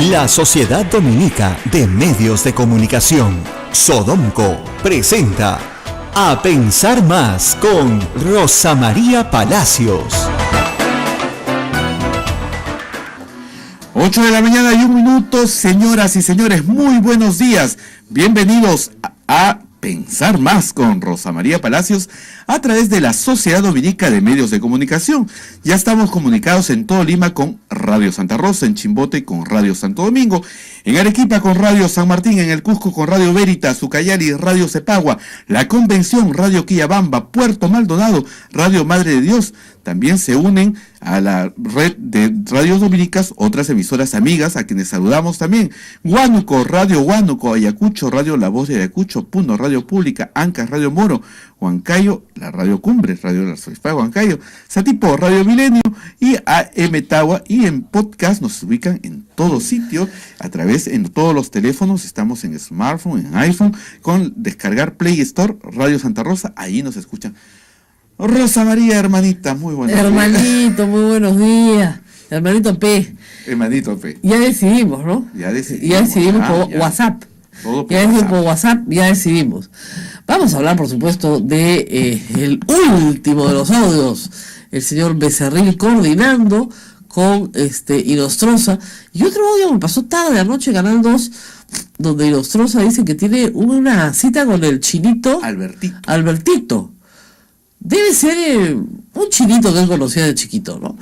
La Sociedad Dominica de Medios de Comunicación, Sodomco, presenta A Pensar Más con Rosa María Palacios. 8 de la mañana y 1 minuto, señoras y señores, muy buenos días. Bienvenidos a Pensar Más con Rosa María Palacios a través de la Sociedad Dominica de Medios de Comunicación. Ya estamos comunicados en todo Lima con Radio Santa Rosa, en Chimbote con Radio Santo Domingo, en Arequipa con Radio San Martín, en el Cusco con Radio Veritas, Ucayali, Radio Cepagua, La Convención, Radio Quillabamba, Puerto Maldonado, Radio Madre de Dios. También se unen a la red de radios dominicas otras emisoras amigas a quienes saludamos también. Huánuco, Radio Huánuco, Ayacucho, Radio La Voz de Ayacucho, Puno, Radio Pública, Ancas, Radio Moro, Huancayo, la Radio Cumbre, Radio La Solispa, Huancayo, Satipo, Radio Milenio y AM Tawa, y en podcast nos ubican en todo sitio, a través en todos los teléfonos, estamos en smartphone, en iPhone, con descargar Play Store, Radio Santa Rosa, ahí nos escuchan. Rosa María, hermanita, muy buenos días. Hermanito, muy buenos días. Hermanito P. Hermanito P. Ya decidimos, ¿no? Ya decidimos. Ya decidimos por WhatsApp. Todo por Ya decidimos por WhatsApp. WhatsApp, ya decidimos. Vamos a hablar, por supuesto, de el último de los audios. El señor Becerril coordinando con Inostroza. Y otro audio me pasó tarde anoche, Canal 2, donde Inostroza dice que tiene una cita con el chinito Albertito. Debe ser un chinito que él conocía de chiquito, ¿no?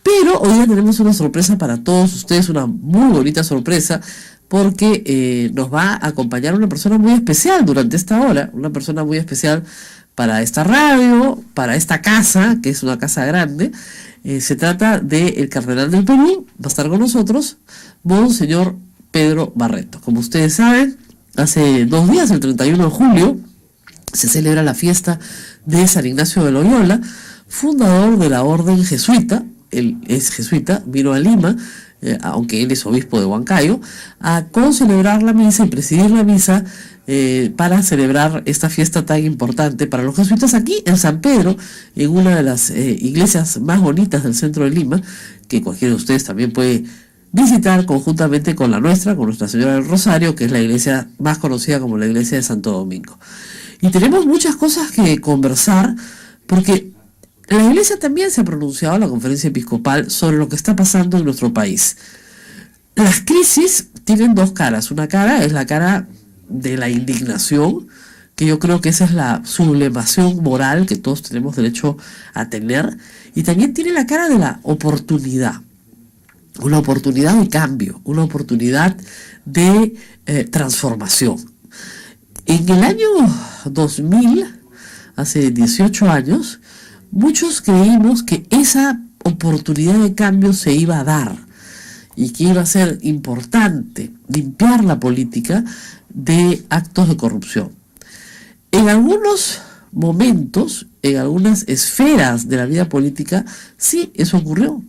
Pero hoy día tenemos una sorpresa para todos ustedes, una muy bonita sorpresa, porque nos va a acompañar una persona muy especial durante esta hora, una persona muy especial para esta radio, para esta casa, que es una casa grande. Se trata del Cardenal del Perú, va a estar con nosotros, Monseñor Pedro Barreto. Como ustedes saben, hace 2 días, el 31 de julio, se celebra la fiesta de San Ignacio de Loyola, fundador de la orden jesuita. Él es jesuita, vino a Lima, aunque él es obispo de Huancayo, a concelebrar la misa y presidir la misa para celebrar esta fiesta tan importante para los jesuitas aquí en San Pedro, en una de las iglesias más bonitas del centro de Lima, que cualquiera de ustedes también puede visitar conjuntamente con la nuestra, con Nuestra Señora del Rosario, que es la iglesia más conocida como la iglesia de Santo Domingo. Y tenemos muchas cosas que conversar, porque la Iglesia también se ha pronunciado en la conferencia episcopal sobre lo que está pasando en nuestro país. Las crisis tienen 2 caras. Una cara es la cara de la indignación, que yo creo que esa es la sublevación moral que todos tenemos derecho a tener, y también tiene la cara de la oportunidad. Una oportunidad de cambio, una oportunidad de transformación. En el año 2000, hace 18 años, muchos creímos que esa oportunidad de cambio se iba a dar y que iba a ser importante limpiar la política de actos de corrupción. En algunos momentos, en algunas esferas de la vida política, sí, eso ocurrió.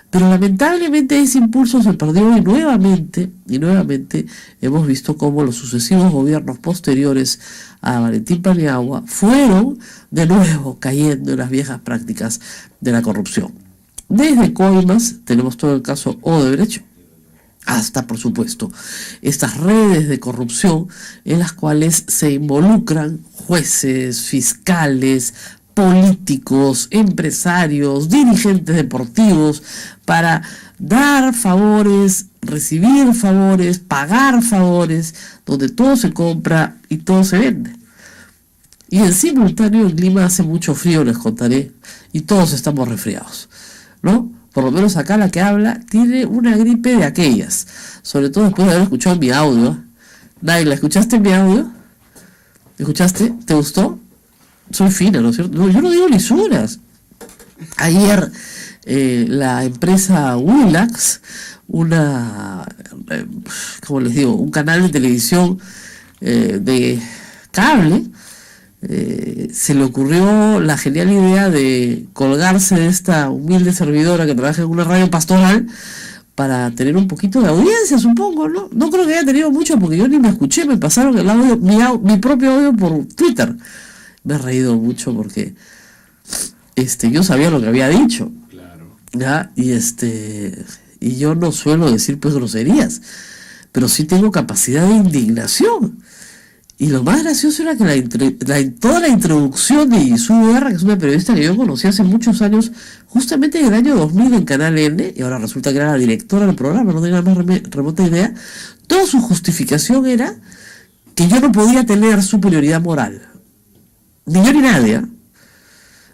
Pero lamentablemente ese impulso se perdió y nuevamente hemos visto cómo los sucesivos gobiernos posteriores a Valentín Paniagua fueron de nuevo cayendo en las viejas prácticas de la corrupción. Desde Coimas tenemos todo el caso Odebrecht, hasta, por supuesto, estas redes de corrupción en las cuales se involucran jueces, fiscales, políticos, empresarios, dirigentes deportivos, para dar favores, recibir favores, pagar favores, donde todo se compra y todo se vende. Y en simultáneo en Lima hace mucho frío, les contaré, y todos estamos resfriados, ¿no? Por lo menos acá la que habla tiene una gripe de aquellas, sobre todo después de haber escuchado mi audio. Naila, ¿escuchaste mi audio? ¿Escuchaste? ¿Te gustó? Soy fina, ¿no es cierto? No, yo no digo lisuras. Ayer la empresa Willax, ¿cómo les digo? Un canal de televisión de cable, se le ocurrió la genial idea de colgarse de esta humilde servidora que trabaja en una radio pastoral para tener un poquito de audiencia, supongo, ¿no? No creo que haya tenido mucho porque yo ni me escuché, me pasaron el audio, mi propio audio por Twitter. Me he reído mucho porque yo sabía lo que había dicho. Claro. ¿Ya? Y Y yo no suelo decir pues groserías, pero sí tengo capacidad de indignación. Y lo más gracioso era que toda la introducción de Isu Guerra, que es una periodista que yo conocí hace muchos años, justamente en el año 2000 en Canal N, y ahora resulta que era la directora del programa, no tenía la más remota idea, toda su justificación era que yo no podía tener superioridad moral. Ni yo ni nadie, ¿eh?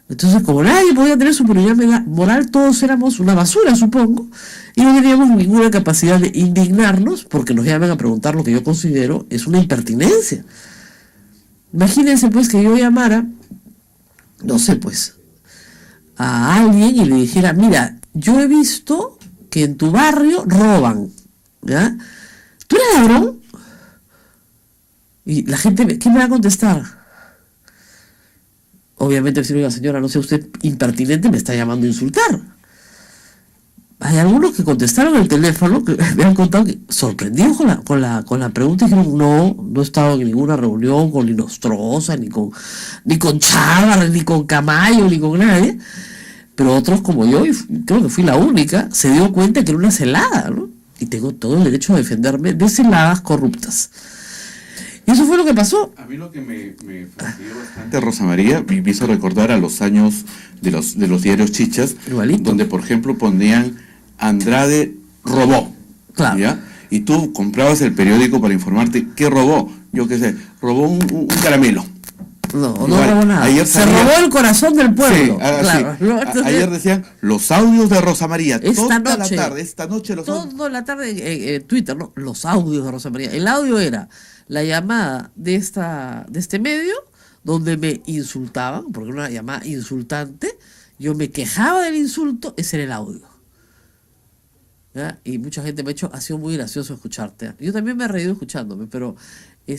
Entonces, como nadie podía tener superioridad moral, todos éramos una basura, supongo, y no teníamos ninguna capacidad de indignarnos porque nos llaman a preguntar lo que yo considero es una impertinencia. Imagínense, pues, que yo llamara, no sé, pues, a alguien y le dijera, mira, yo he visto que en tu barrio roban, ¿ya? ¿Tú eres ladrón? Y la gente, ¿qué me va a contestar? Obviamente, si oiga, señora, no sea usted impertinente, me está llamando a insultar. Hay algunos que contestaron el teléfono, que me han contado que sorprendidos con la pregunta, y dijeron, no he estado en ninguna reunión con Nostroza, ni con Chávez, ni con Camayo, ni con nadie. Pero otros como yo, y creo que fui la única, se dio cuenta que era una celada, ¿no? Y tengo todo el derecho a defenderme de celadas corruptas. Y eso fue lo que pasó. A mí lo que me fastidió bastante, Rosa María, me hizo recordar a los años de los diarios chichas, igualito, donde por ejemplo ponían Andrade robó, claro, ¿ya? Y tú comprabas el periódico para informarte qué robó. Yo qué sé, robó un caramelo. No robó nada. Se robó el corazón del pueblo. Sí, claro. Sí. Ayer decían los audios de Rosa María. Esta noche, toda la tarde en Twitter, ¿no? Los audios de Rosa María. El audio era la llamada de este medio donde me insultaban, porque era una llamada insultante. Yo me quejaba del insulto, ese era el audio. ¿Ya? Y mucha gente me ha dicho, ha sido muy gracioso escucharte. Yo también me he reído escuchándome, pero me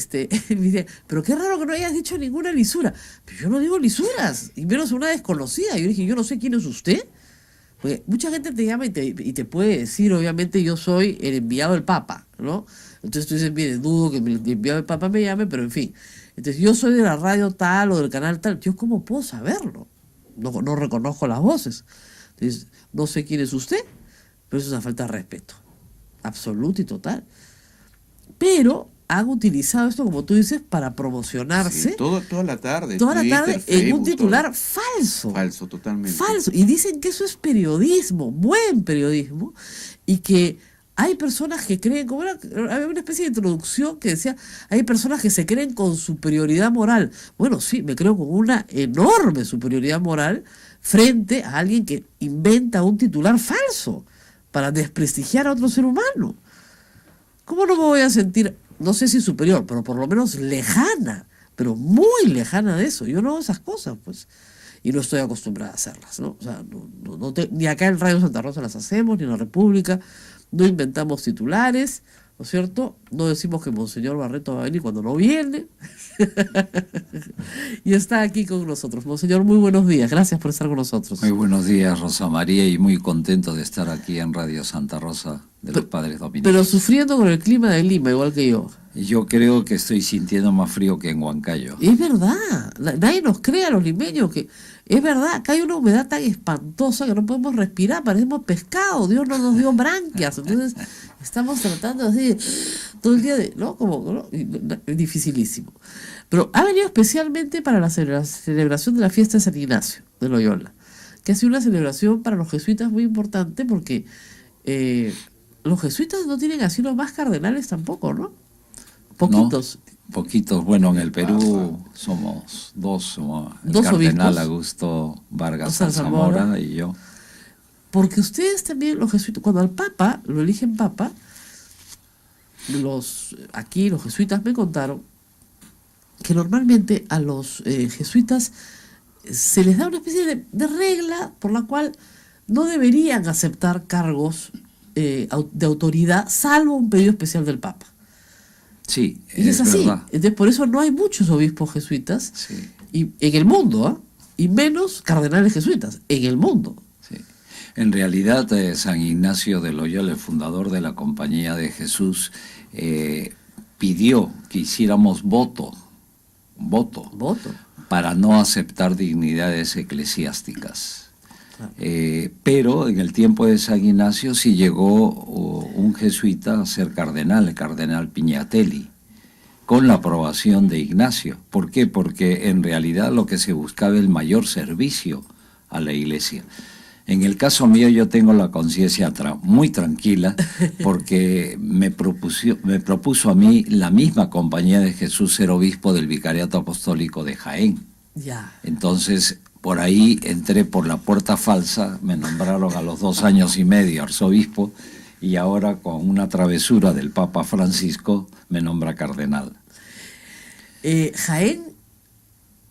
dice, pero qué raro que no hayas dicho ninguna lisura. Pero yo no digo lisuras, y menos una desconocida. Yo dije, yo no sé quién es usted. Porque mucha gente te llama y te puede decir, obviamente, yo soy el enviado del Papa, ¿no? Entonces tú dices, mire, dudo que el enviado del Papa me llame, pero en fin. Entonces yo soy de la radio tal o del canal tal. Yo, ¿cómo puedo saberlo? No reconozco las voces. Entonces, no sé quién es usted. Pero eso es una falta de respeto, absoluta y total. Pero han utilizado esto, como tú dices, para promocionarse. Sí, toda la tarde. Toda Twitter, la tarde Facebook, en un titular todo. falso. Falso, totalmente. Falso. Y dicen que eso es periodismo, buen periodismo, y que hay personas que creen, había una especie de introducción que decía, hay personas que se creen con superioridad moral. Bueno, sí, me creo con una enorme superioridad moral frente a alguien que inventa un titular falso para desprestigiar a otro ser humano. ¿Cómo no me voy a sentir, no sé si superior, pero por lo menos lejana, pero muy lejana de eso? Yo no hago esas cosas, pues, y no estoy acostumbrada a hacerlas, ¿no? O sea, ni acá en Radio Santa Rosa las hacemos, ni en la República, no inventamos titulares, ¿no es cierto? No decimos que Monseñor Barreto va a venir cuando no viene. Y está aquí con nosotros. Monseñor, muy buenos días. Gracias por estar con nosotros. Muy buenos días, Rosa María, y muy contento de estar aquí en Radio Santa Rosa de los Padres Dominicos. Pero sufriendo con el clima de Lima, igual que yo. Yo creo que estoy sintiendo más frío que en Huancayo. Es verdad. Nadie nos cree a los limeños que... Es verdad, acá hay una humedad tan espantosa que no podemos respirar, parecemos pescado, Dios no nos dio branquias, entonces estamos tratando así todo el día de, ¿no? Es dificilísimo. Pero ha venido especialmente para la celebración de la fiesta de San Ignacio de Loyola, que ha sido una celebración para los jesuitas muy importante porque los jesuitas no tienen así los más cardenales tampoco, ¿no? Poquitos. ¿No? Poquitos, bueno, en el Perú somos dos el cardenal obispos. Augusto Vargas Zamora Zamora y yo. Porque ustedes también, los jesuitas, cuando al Papa, lo eligen Papa, los jesuitas me contaron que normalmente a los jesuitas se les da una especie de regla por la cual no deberían aceptar cargos de autoridad, salvo un pedido especial del Papa. Sí, Y es así. verdad. Entonces, por eso no hay muchos obispos jesuitas Sí. y en el mundo, ¿eh? Y menos cardenales jesuitas en el mundo. Sí. En realidad, San Ignacio de Loyola, el fundador de la Compañía de Jesús, pidió que hiciéramos voto Voto. para no aceptar dignidades eclesiásticas. Pero en el tiempo de San Ignacio sí llegó un jesuita a ser cardenal, el cardenal Pignatelli, con la aprobación de Ignacio. ¿Por qué? Porque en realidad lo que se buscaba es el mayor servicio a la Iglesia. En el caso mío yo tengo la conciencia muy tranquila porque me propuso a mí la misma Compañía de Jesús ser obispo del Vicariato Apostólico de Jaén. Ya. Entonces, por ahí entré por la puerta falsa, me nombraron a los 2 años y medio arzobispo y ahora con una travesura del Papa Francisco me nombra cardenal. Jaén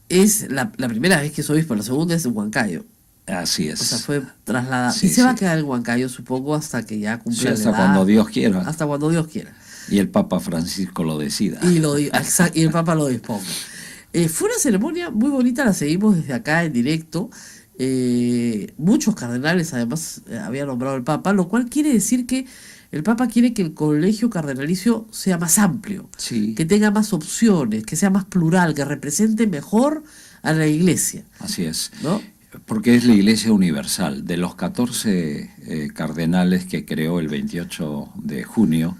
es la primera vez que es obispo, la segunda es en Huancayo. Así es. O sea, fue trasladada. Sí, y se va a sí. quedar en Huancayo, supongo, hasta que ya cumpla Sí, la hasta edad. cuando Dios quiera. Hasta cuando Dios quiera. Y el Papa Francisco lo decida. Y el Papa lo disponga. Fue una ceremonia muy bonita, la seguimos desde acá en directo. Muchos cardenales además había nombrado el Papa, lo cual quiere decir que el Papa quiere que el colegio cardenalicio sea más amplio, Sí. que tenga más opciones, que sea más plural, que represente mejor a la Iglesia, Así es. ¿no? Porque es la Iglesia universal. De los 14 cardenales que creó el 28 de junio,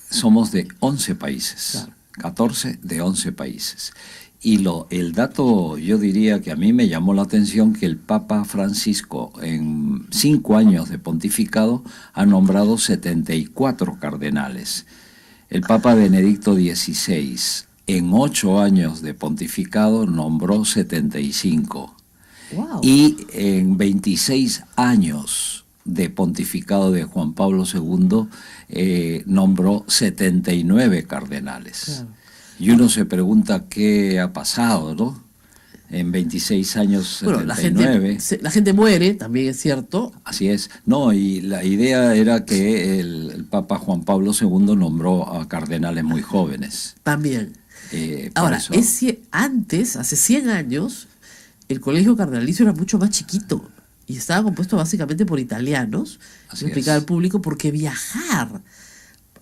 somos de 11 países. Claro. 14 de 11 países. Y el dato, yo diría que a mí me llamó la atención que el Papa Francisco en 5 años de pontificado ha nombrado 74 cardenales. El Papa Benedicto XVI en 8 años de pontificado nombró 75. Wow. Y en 26 años de pontificado de Juan Pablo II nombró 79 cardenales. Claro. Y uno se pregunta qué ha pasado, ¿no? En 26 años, Bueno, 79. la gente muere, también es cierto. Así es. No, y la idea era que el Papa Juan Pablo II nombró a cardenales muy jóvenes. También. Por Ahora, eso- antes, hace 100 años, el colegio cardenalicio era mucho más chiquito y estaba compuesto básicamente por italianos. Así Yo explicaba es. al público porque viajar,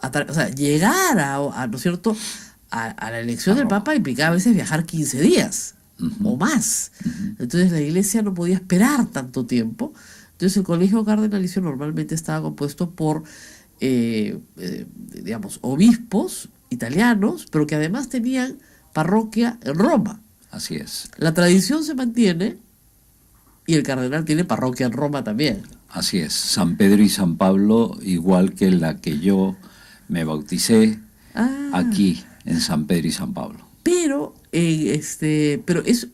o sea, llegar ¿no es cierto?, a la elección del Papa implicaba a veces viajar 15 días o más. Entonces la iglesia no podía esperar tanto tiempo. Entonces el colegio cardenalicio normalmente estaba compuesto por, digamos, obispos italianos, pero que además tenían parroquia en Roma. Así es. La tradición se mantiene y el cardenal tiene parroquia en Roma también. Así es. San Pedro y San Pablo, igual que la que yo me bauticé aquí en San Pedro y San Pablo. Pero, pero es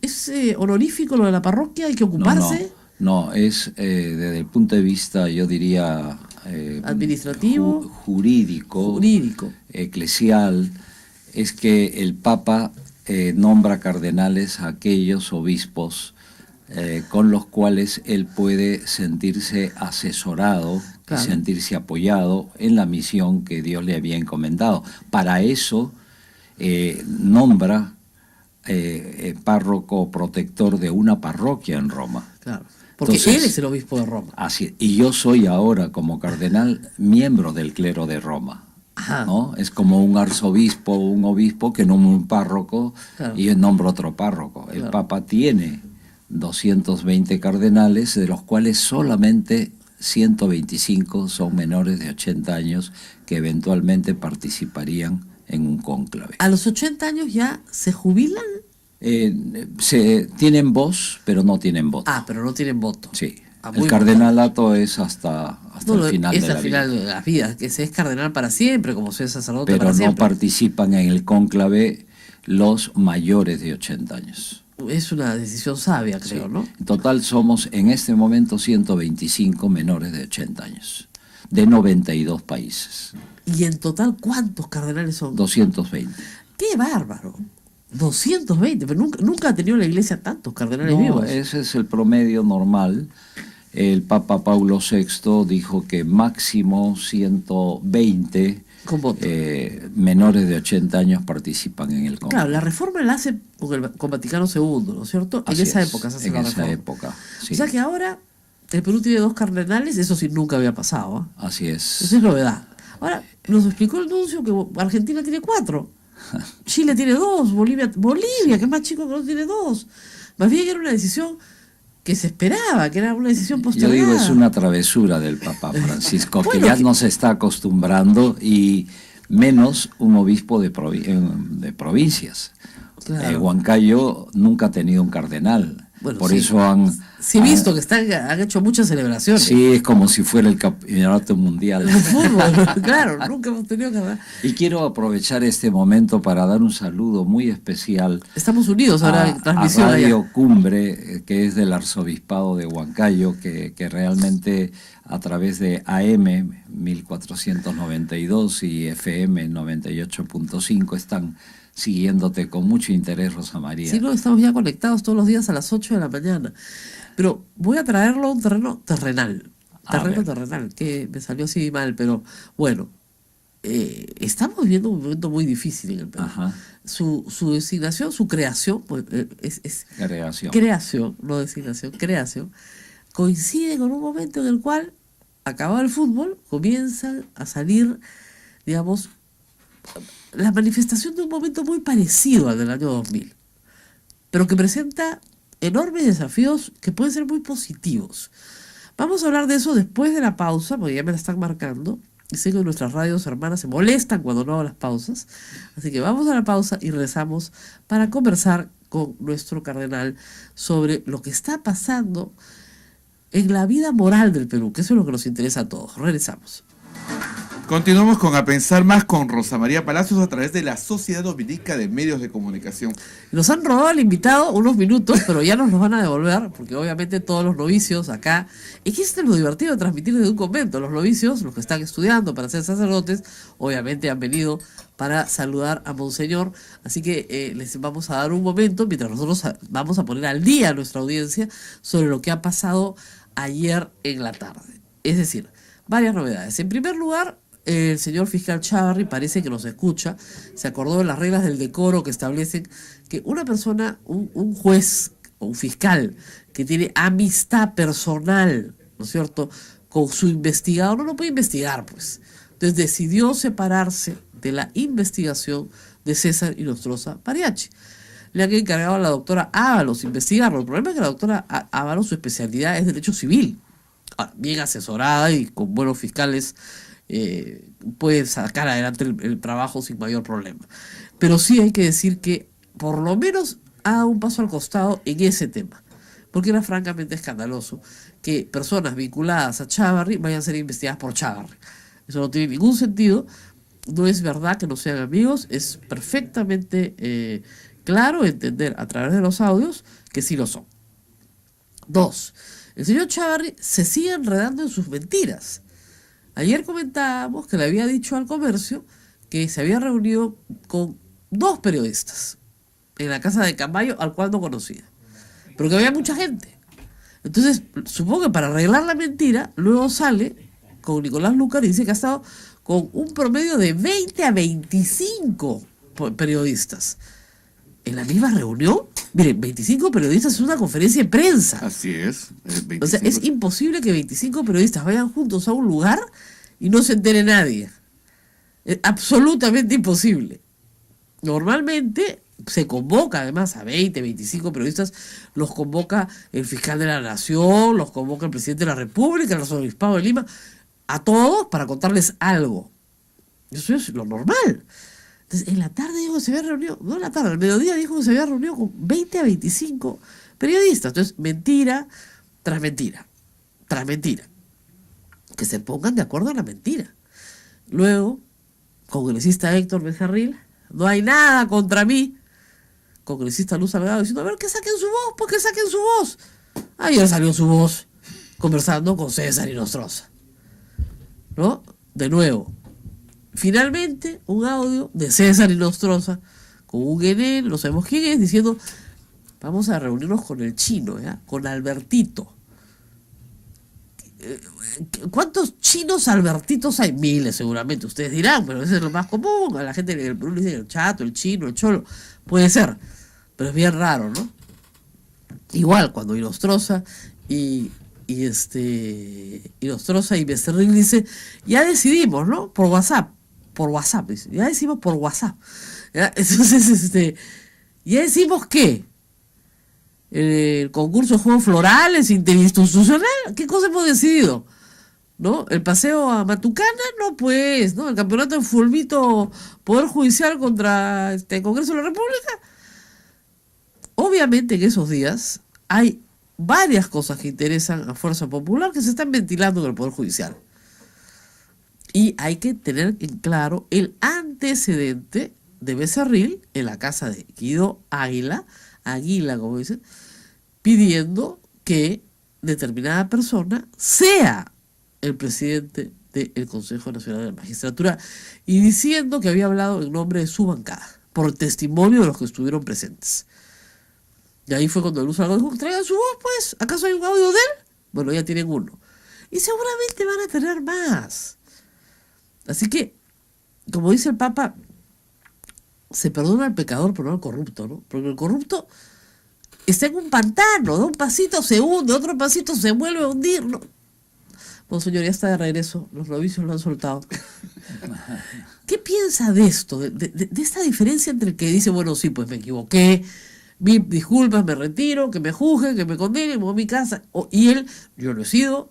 honorífico lo de la parroquia, hay que ocuparse. No, es desde el punto de vista, yo diría, Administrativo. jurídico, eclesial, es que el Papa nombra cardenales a aquellos obispos con los cuales él puede sentirse asesorado, Claro. y sentirse apoyado en la misión que Dios le había encomendado. Para eso nombra párroco protector de una parroquia en Roma. Claro. Porque Entonces, él es el obispo de Roma. Así, y yo soy ahora como cardenal miembro del clero de Roma. Ajá. ¿No? Es como un arzobispo o un obispo que nombra un párroco Claro. y yo nombro otro párroco. El Claro. Papa tiene 220 cardenales, de los cuales solamente 125 son menores de 80 años que eventualmente participarían en un cónclave. ¿A los 80 años ya se jubilan? Tienen voz, pero no tienen voto. Pero no tienen voto. Sí. Ah, El muy cardenalato es hasta No, el final es de la al vida. final de la vida, que se es cardenal para siempre, como se es sacerdote Pero para no siempre. participan en el cónclave los mayores de 80 años. Es una decisión sabia, creo, Sí. ¿no? En total somos en este momento 125 menores de 80 años, de 92 países, Y en total, ¿cuántos cardenales son? 220. ¡Qué bárbaro! 220, pero nunca ha tenido la iglesia tantos cardenales No, vivos. ese es el promedio normal. El Papa Paulo VI dijo que máximo 120 Con voto. menores de 80 años participan en el cónclave. Claro, la reforma la hace con Vaticano II, ¿no es cierto? Así En esa es, época se hace en la esa reforma. época, sí. O sea que ahora el Perú tiene 2 cardenales, eso sí nunca había pasado. ¿Ah? Así es. Eso es novedad. Ahora, nos explicó el nuncio que Argentina tiene 4, Chile tiene 2, Bolivia, que es más chico que no tiene 2. Más bien era una decisión que se esperaba, que era una decisión Yo postergada. digo, es una travesura del Papa Francisco, Bueno, que ya que- no se está acostumbrando, y menos un obispo de provincias. Claro. Huancayo nunca ha tenido un cardenal. Bueno, Por sí. eso han... Sí, he visto que han hecho muchas celebraciones. Sí, es como si fuera el campeonato mundial. El fútbol, claro, nunca hemos tenido que... Y quiero aprovechar este momento para dar un saludo muy especial Estamos unidos ahora en a transmisión Radio allá. Cumbre, que es del Arzobispado de Huancayo, que realmente a través de AM 1492 y FM 98.5 están siguiéndote con mucho interés, Rosa María. Sí, no, estamos ya conectados todos los días a las 8 de la mañana. Pero voy a traerlo a un terreno terrenal. A ver. Terrenal, que me salió así mal, pero bueno. Estamos viviendo un momento muy difícil en el Perú. Ajá. Su designación, su creación, pues, es Creación. no designación, creación, coincide con un momento en el cual, acabado el fútbol, comienzan a salir, digamos, la manifestación de un momento muy parecido al del año 2000, pero que presenta enormes desafíos que pueden ser muy positivos. Vamos a hablar de eso después de la pausa, porque ya me la están marcando, y sé que nuestras radios hermanas se molestan cuando no hago las pausas, así que vamos a la pausa y regresamos para conversar con nuestro cardenal sobre lo que está pasando en la vida moral del Perú, que eso es lo que nos interesa a todos. Regresamos. Continuamos con A Pensar Más con Rosa María Palacios a través de la Sociedad Dominica de Medios de Comunicación. Nos han robado al invitado unos minutos, pero ya nos los van a devolver, porque obviamente todos los novicios acá... Es que esto es lo divertido de transmitir desde un convento. Los novicios, los que están estudiando para ser sacerdotes, obviamente han venido para saludar a Monseñor. Así que les vamos a dar un momento, mientras nosotros vamos a poner al día a nuestra audiencia sobre lo que ha pasado ayer en la tarde. Es decir, varias novedades. En primer lugar, el señor fiscal Chávarri parece que nos escucha, se acordó de las reglas del decoro que establecen que una persona, un juez o un fiscal que tiene amistad personal, ¿no es cierto?, con su investigador, no lo puede investigar, pues. Entonces decidió separarse de la investigación de César Inostroza Pariachi. Le han encargado a la doctora Ábalos investigarlo. El problema es que la doctora Ábalos, su especialidad es derecho civil. Ahora, bien asesorada y con buenos fiscales, puede sacar adelante el trabajo sin mayor problema. Pero sí hay que decir que por lo menos ha dado un paso al costado en ese tema, porque era francamente escandaloso que personas vinculadas a Chávarri vayan a ser investigadas por Chávarri. Eso no tiene ningún sentido. No es verdad que no sean amigos, es perfectamente claro entender a través de los audios que sí lo son. 2. El señor Chávarri se sigue enredando en sus mentiras. Ayer comentábamos que le había dicho al Comercio que se había reunido con 2 periodistas en la casa de Cambayo, al cual no conocía, pero que había mucha gente. Entonces, supongo que para arreglar la mentira, luego sale con Nicolás Lucar y dice que ha estado con un promedio de 20 a 25 periodistas en la misma reunión. Miren, 25 periodistas es una conferencia de prensa. Así es. O sea, es imposible que 25 periodistas vayan juntos a un lugar y no se entere nadie. Es absolutamente imposible. Normalmente se convoca además a 20, 25 periodistas, los convoca el fiscal de la Nación, los convoca el presidente de la República, el arzobispado de Lima, a todos para contarles algo. Eso es lo normal. Entonces, en la tarde dijo que se había reunido, no en la tarde, al mediodía dijo que se había reunido con 20 a 25 periodistas. Entonces, mentira tras mentira, tras mentira. Que se pongan de acuerdo en la mentira. Luego, congresista Héctor Becerril, no hay nada contra mí. Congresista Luz Salgado diciendo, a ver, que saquen su voz, pues que saquen su voz. Ayer salió su voz conversando con César Inostroza, ¿no? De nuevo. Finalmente, un audio de César Inostroza con un guenel, no sabemos quién es, diciendo, vamos a reunirnos con el chino, ¿ya? Con Albertito. ¿Cuántos chinos Albertitos hay? Miles seguramente, ustedes dirán, pero ese es lo más común. A la gente del Perú le dicen el chato, el chino, el cholo. Puede ser, pero es bien raro, ¿no? Igual, cuando Inostroza Inostroza y Becerril dice, ya decidimos, ¿no? Por WhatsApp, dice, ya decimos por WhatsApp. ¿Ya? Entonces, ya decimos que el concurso de Juegos Florales interinstitucional, ¿qué cosa hemos decidido? ¿No? El paseo a Matucana, no pues, ¿no? El campeonato de fulbito Poder Judicial contra el Congreso de la República. Obviamente en esos días hay varias cosas que interesan a Fuerza Popular que se están ventilando en el Poder Judicial. Y hay que tener en claro el antecedente de Becerril en la casa de Guido Águila, como dicen, pidiendo que determinada persona sea el presidente del Consejo Nacional de la Magistratura y diciendo que había hablado en nombre de su bancada, por el testimonio de los que estuvieron presentes. Y ahí fue cuando Luz Salgado dijo, traigan su voz, pues, ¿acaso hay un audio de él? Bueno, ya tienen uno. Y seguramente van a tener más. Así que, como dice el Papa, se perdona al pecador, pero no al corrupto, ¿no? Porque el corrupto está en un pantano, de un pasito se hunde, otro pasito se vuelve a hundir, ¿no? Bueno, señor, ya está de regreso, los novicios lo han soltado. ¿Qué piensa de esto, de esta diferencia entre el que dice, bueno, sí, pues me equivoqué, disculpas, me retiro, que me juzguen, que me condenen, me voy a mi casa, y él, yo no he sido.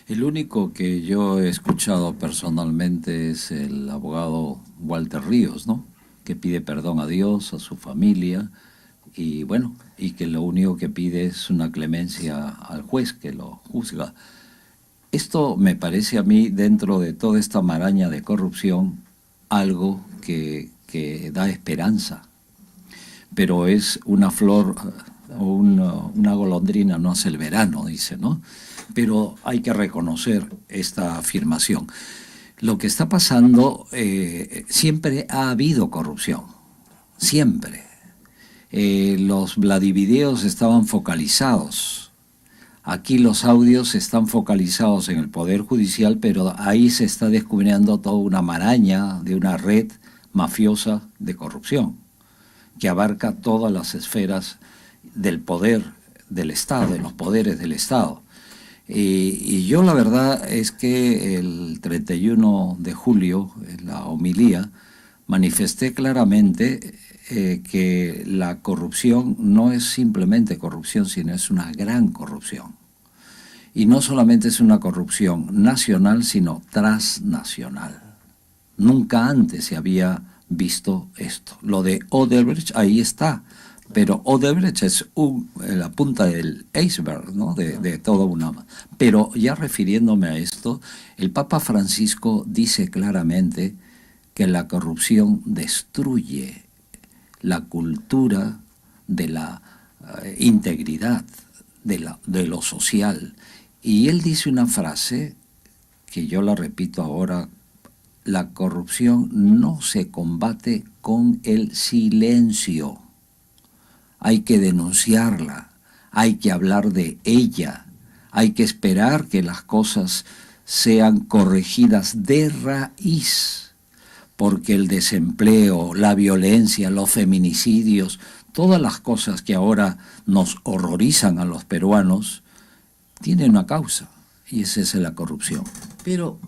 El único que yo he escuchado personalmente es el abogado Walter Ríos, ¿no? Que pide perdón a Dios, a su familia, y bueno, y que lo único que pide es una clemencia al juez que lo juzga. Esto me parece a mí, dentro de toda esta maraña de corrupción, algo que da esperanza. Pero es una flor, o una golondrina no hace el verano, dice, ¿no? Pero hay que reconocer esta afirmación. Lo que está pasando, siempre ha habido corrupción, siempre. Los Vladivideos estaban focalizados. Aquí los audios están focalizados en el Poder Judicial, pero ahí se está descubriendo toda una maraña de una red mafiosa de corrupción, que abarca todas las esferas del poder del Estado, de los poderes del Estado. Y yo la verdad es que el 31 de julio, en la homilía, manifesté claramente que la corrupción no es simplemente corrupción, sino es una gran corrupción. Y no solamente es una corrupción nacional, sino transnacional. Nunca antes se había visto esto. Lo de Odebrecht ahí está, pero Odebrecht es la punta del iceberg, ¿no? de toda una... Pero ya refiriéndome a esto, el Papa Francisco dice claramente que la corrupción destruye la cultura de la integridad, de lo social. Y él dice una frase que yo la repito ahora: la corrupción no se combate con el silencio. Hay que denunciarla, hay que hablar de ella, hay que esperar que las cosas sean corregidas de raíz, porque el desempleo, la violencia, los feminicidios, todas las cosas que ahora nos horrorizan a los peruanos, tienen una causa, y esa es la corrupción. Pero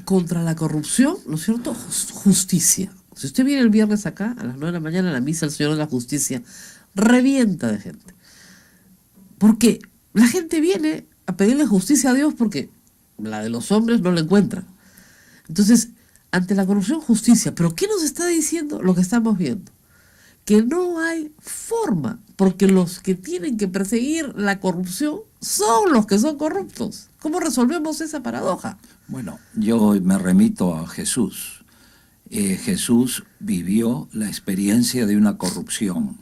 contra la corrupción, ¿no es cierto? Justicia. Si usted viene el viernes acá, a las 9 de la mañana, a la misa del Señor de la Justicia, revienta de gente. Porque la gente viene a pedirle justicia a Dios porque la de los hombres no la encuentran. Entonces, ante la corrupción, justicia. ¿Pero qué nos está diciendo lo que estamos viendo? Que no hay forma, porque los que tienen que perseguir la corrupción son los que son corruptos. ¿Cómo resolvemos esa paradoja? Bueno, yo me remito a Jesús. Jesús vivió la experiencia de una corrupción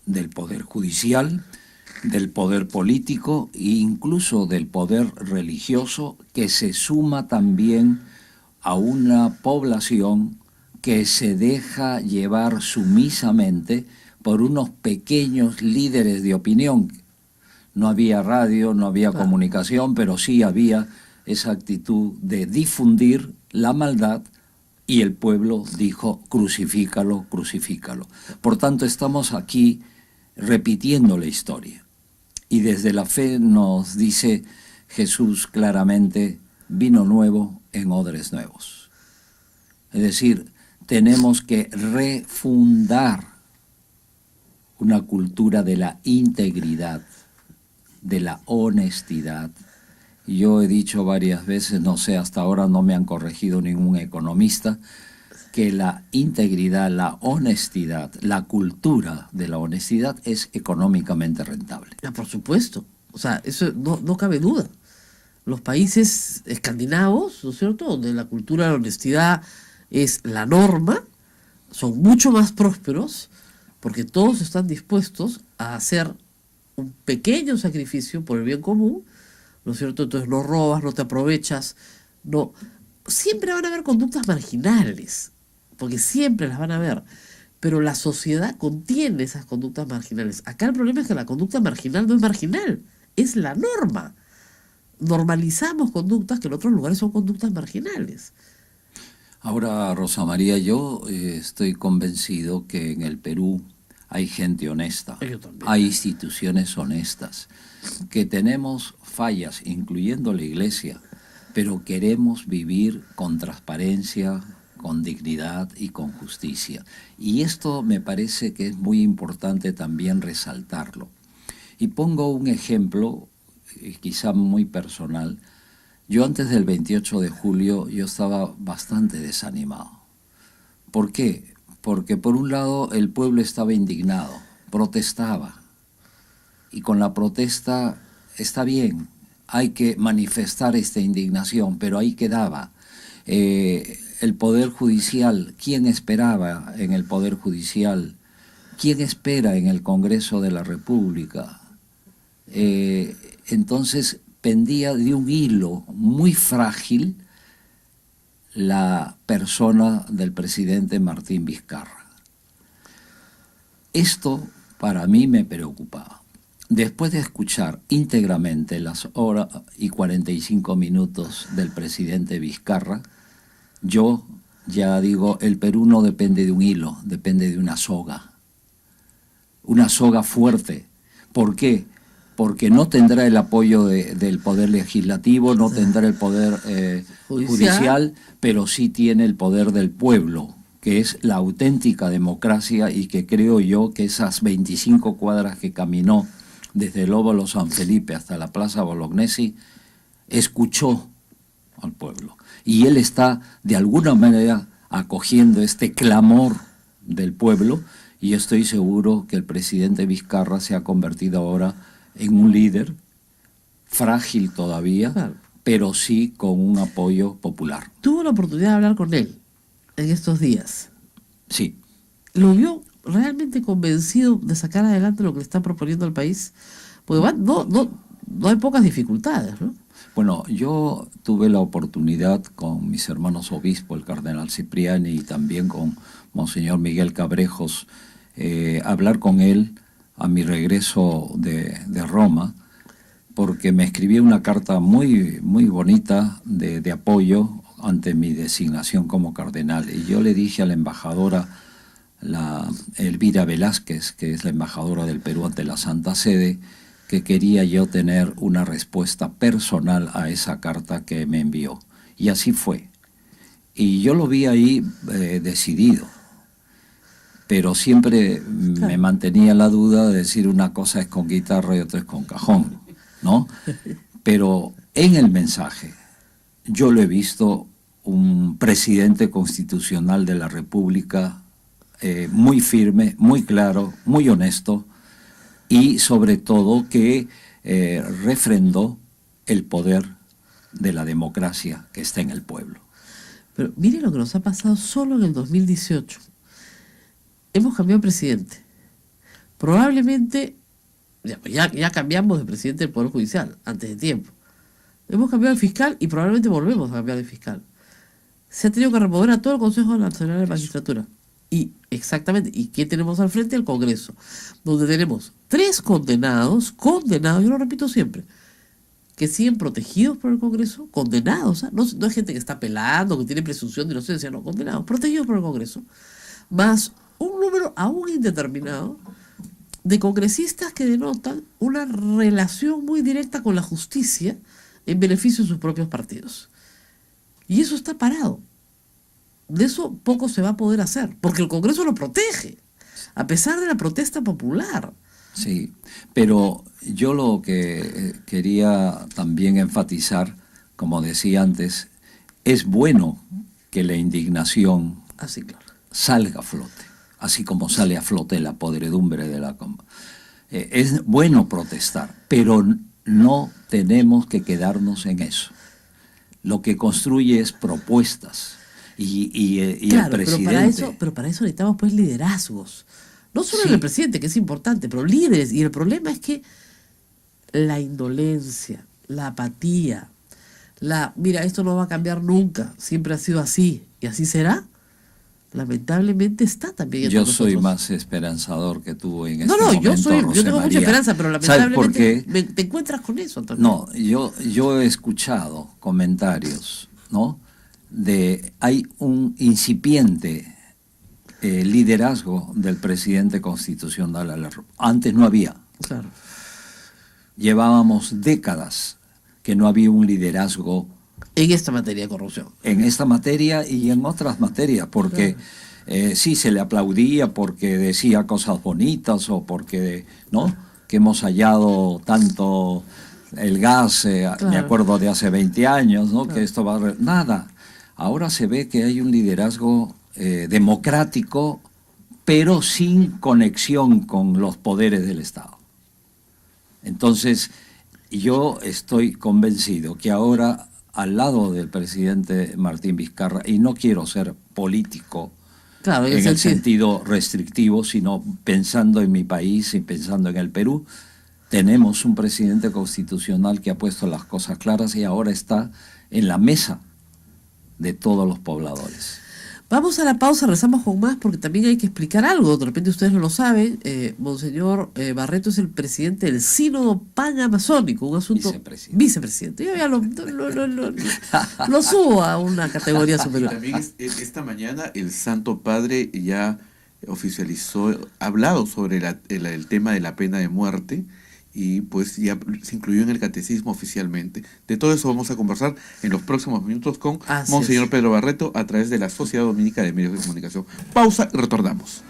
del poder judicial, del poder político e incluso del poder religioso, que se suma también a una población que se deja llevar sumisamente por unos pequeños líderes de opinión. No había radio, no había comunicación, pero sí había esa actitud de difundir la maldad, y el pueblo dijo: crucifícalo, crucifícalo. Por tanto, estamos aquí repitiendo la historia. Y desde la fe nos dice Jesús claramente: vino nuevo en odres nuevos. Es decir, tenemos que refundar una cultura de la integridad, de la honestidad. Yo he dicho varias veces, no sé, hasta ahora no me han corregido ningún economista, que la integridad, la honestidad, la cultura de la honestidad es económicamente rentable. Por supuesto. O sea, eso no cabe duda. Los países escandinavos, ¿no es cierto?, donde la cultura de la honestidad es la norma, son mucho más prósperos porque todos están dispuestos a hacer un pequeño sacrificio por el bien común, ¿no es cierto? Entonces no robas, no te aprovechas, no. Siempre van a haber conductas marginales, porque siempre las van a haber, pero la sociedad contiene esas conductas marginales. Acá el problema es que la conducta marginal no es marginal, es la norma. Normalizamos conductas que en otros lugares son conductas marginales. Ahora, Rosa María, yo estoy convencido que en el Perú hay gente honesta, hay instituciones honestas, que tenemos fallas, incluyendo la Iglesia, pero queremos vivir con transparencia, con dignidad y con justicia. Y esto me parece que es muy importante también resaltarlo. Y pongo un ejemplo, quizá muy personal. Yo antes del 28 de julio yo estaba bastante desanimado. ¿Por qué? Porque por un lado el pueblo estaba indignado, protestaba. Y con la protesta está bien, hay que manifestar esta indignación, pero ahí quedaba. El Poder Judicial, ¿quién esperaba en el Poder Judicial? ¿Quién espera en el Congreso de la República? Entonces pendía de un hilo muy frágil la persona del presidente Martín Vizcarra. Esto para mí me preocupaba. Después de escuchar íntegramente las horas y 45 minutos del presidente Vizcarra, yo ya digo, el Perú no depende de un hilo, depende de una soga fuerte. ¿Por qué? Porque no tendrá el apoyo del Poder Legislativo, no tendrá el Poder judicial, pero sí tiene el poder del pueblo, que es la auténtica democracia, y que creo yo que esas 25 cuadras que caminó desde el Óvalo San Felipe hasta la Plaza Bolognesi, escuchó al pueblo. Y él está de alguna manera acogiendo este clamor del pueblo, y estoy seguro que el presidente Vizcarra se ha convertido ahora en un líder frágil todavía, claro, pero sí con un apoyo popular. ¿Tuvo la oportunidad de hablar con él en estos días? Sí. ¿Lo vio realmente convencido de sacar adelante lo que le está proponiendo al país? Porque no hay pocas dificultades, ¿no? Bueno, yo tuve la oportunidad con mis hermanos obispos, el cardenal Cipriani y también con Monseñor Miguel Cabrejos, hablar con él a mi regreso de Roma, porque me escribió una carta muy, muy bonita de apoyo ante mi designación como cardenal. Y yo le dije a la embajadora, Elvira Velázquez, que es la embajadora del Perú ante la Santa Sede, que quería yo tener una respuesta personal a esa carta que me envió. Y así fue. Y yo lo vi ahí decidido. Pero siempre me mantenía la duda de decir una cosa es con guitarra y otra es con cajón, ¿no? Pero en el mensaje yo lo he visto un presidente constitucional de la República muy firme, muy claro, muy honesto, y sobre todo que refrendó el poder de la democracia que está en el pueblo. Pero mire lo que nos ha pasado solo en el 2018. Hemos cambiado de presidente. Probablemente, ya cambiamos de presidente del Poder Judicial, antes de tiempo. Hemos cambiado de fiscal y probablemente volvemos a cambiar de fiscal. Se ha tenido que remover a todo el Consejo Nacional de Magistratura. Y exactamente, ¿y qué tenemos al frente? El Congreso, donde tenemos 3 condenados, yo lo repito siempre, que siguen protegidos por el Congreso, condenados, ¿eh? No es gente que está apelando, que tiene presunción de inocencia, no, condenados, protegidos por el Congreso, más un número aún indeterminado de congresistas que denotan una relación muy directa con la justicia en beneficio de sus propios partidos. Y eso está parado. De eso poco se va a poder hacer, porque el Congreso lo protege. a pesar de la protesta popular. Sí, pero yo lo que quería también enfatizar, como decía antes, es bueno que la indignación Así, claro. salga a flote, así como sale a flote la podredumbre de la... es bueno protestar, pero no tenemos que quedarnos en eso. Lo que construye es propuestas y Claro, el presidente... pero para eso necesitamos pues liderazgos. No solo Sí. en el presidente, que es importante, pero líderes. Y el problema es que la indolencia, la apatía, mira, esto no va a cambiar nunca, siempre ha sido así y así será, lamentablemente está también entre Yo soy nosotros. más esperanzador que tú en No, este no, momento, yo tengo mucha Rosemaría. esperanza, pero ¿Sabes por lamentablemente qué? te encuentras con eso también. No, yo he escuchado comentarios, ¿no? Hay un incipiente liderazgo del presidente constitucional. Antes no había. Claro. Llevábamos décadas que no había un liderazgo En esta materia de corrupción. en esta materia y en otras materias, porque sí se le aplaudía porque decía cosas bonitas o porque, ¿no? Que hemos hallado tanto el gas, me acuerdo de hace 20 años, ¿no? Que esto va a... Nada. Ahora se ve que hay un liderazgo democrático, pero sin conexión con los poderes del Estado. Entonces, yo estoy convencido que ahora, al lado del presidente Martín Vizcarra, y no quiero ser político Claro, en el sentido restrictivo, sino pensando en mi país y pensando en el Perú, tenemos un presidente constitucional que ha puesto las cosas claras y ahora está en la mesa de todos los pobladores. Vamos a la pausa, rezamos con más porque también hay que explicar algo. De repente ustedes no lo saben. Monseñor Barreto es el presidente del Sínodo Panamazónico, un asunto... Vicepresidente. Yo ya lo subo a una categoría superior. También esta mañana el Santo Padre ya oficializó, ha hablado sobre el tema de la pena de muerte y pues ya se incluyó en el catecismo oficialmente. De todo eso vamos a conversar en los próximos minutos con Monseñor Pedro Barreto a través de la Sociedad Dominica de Medios de Comunicación. Pausa y retornamos.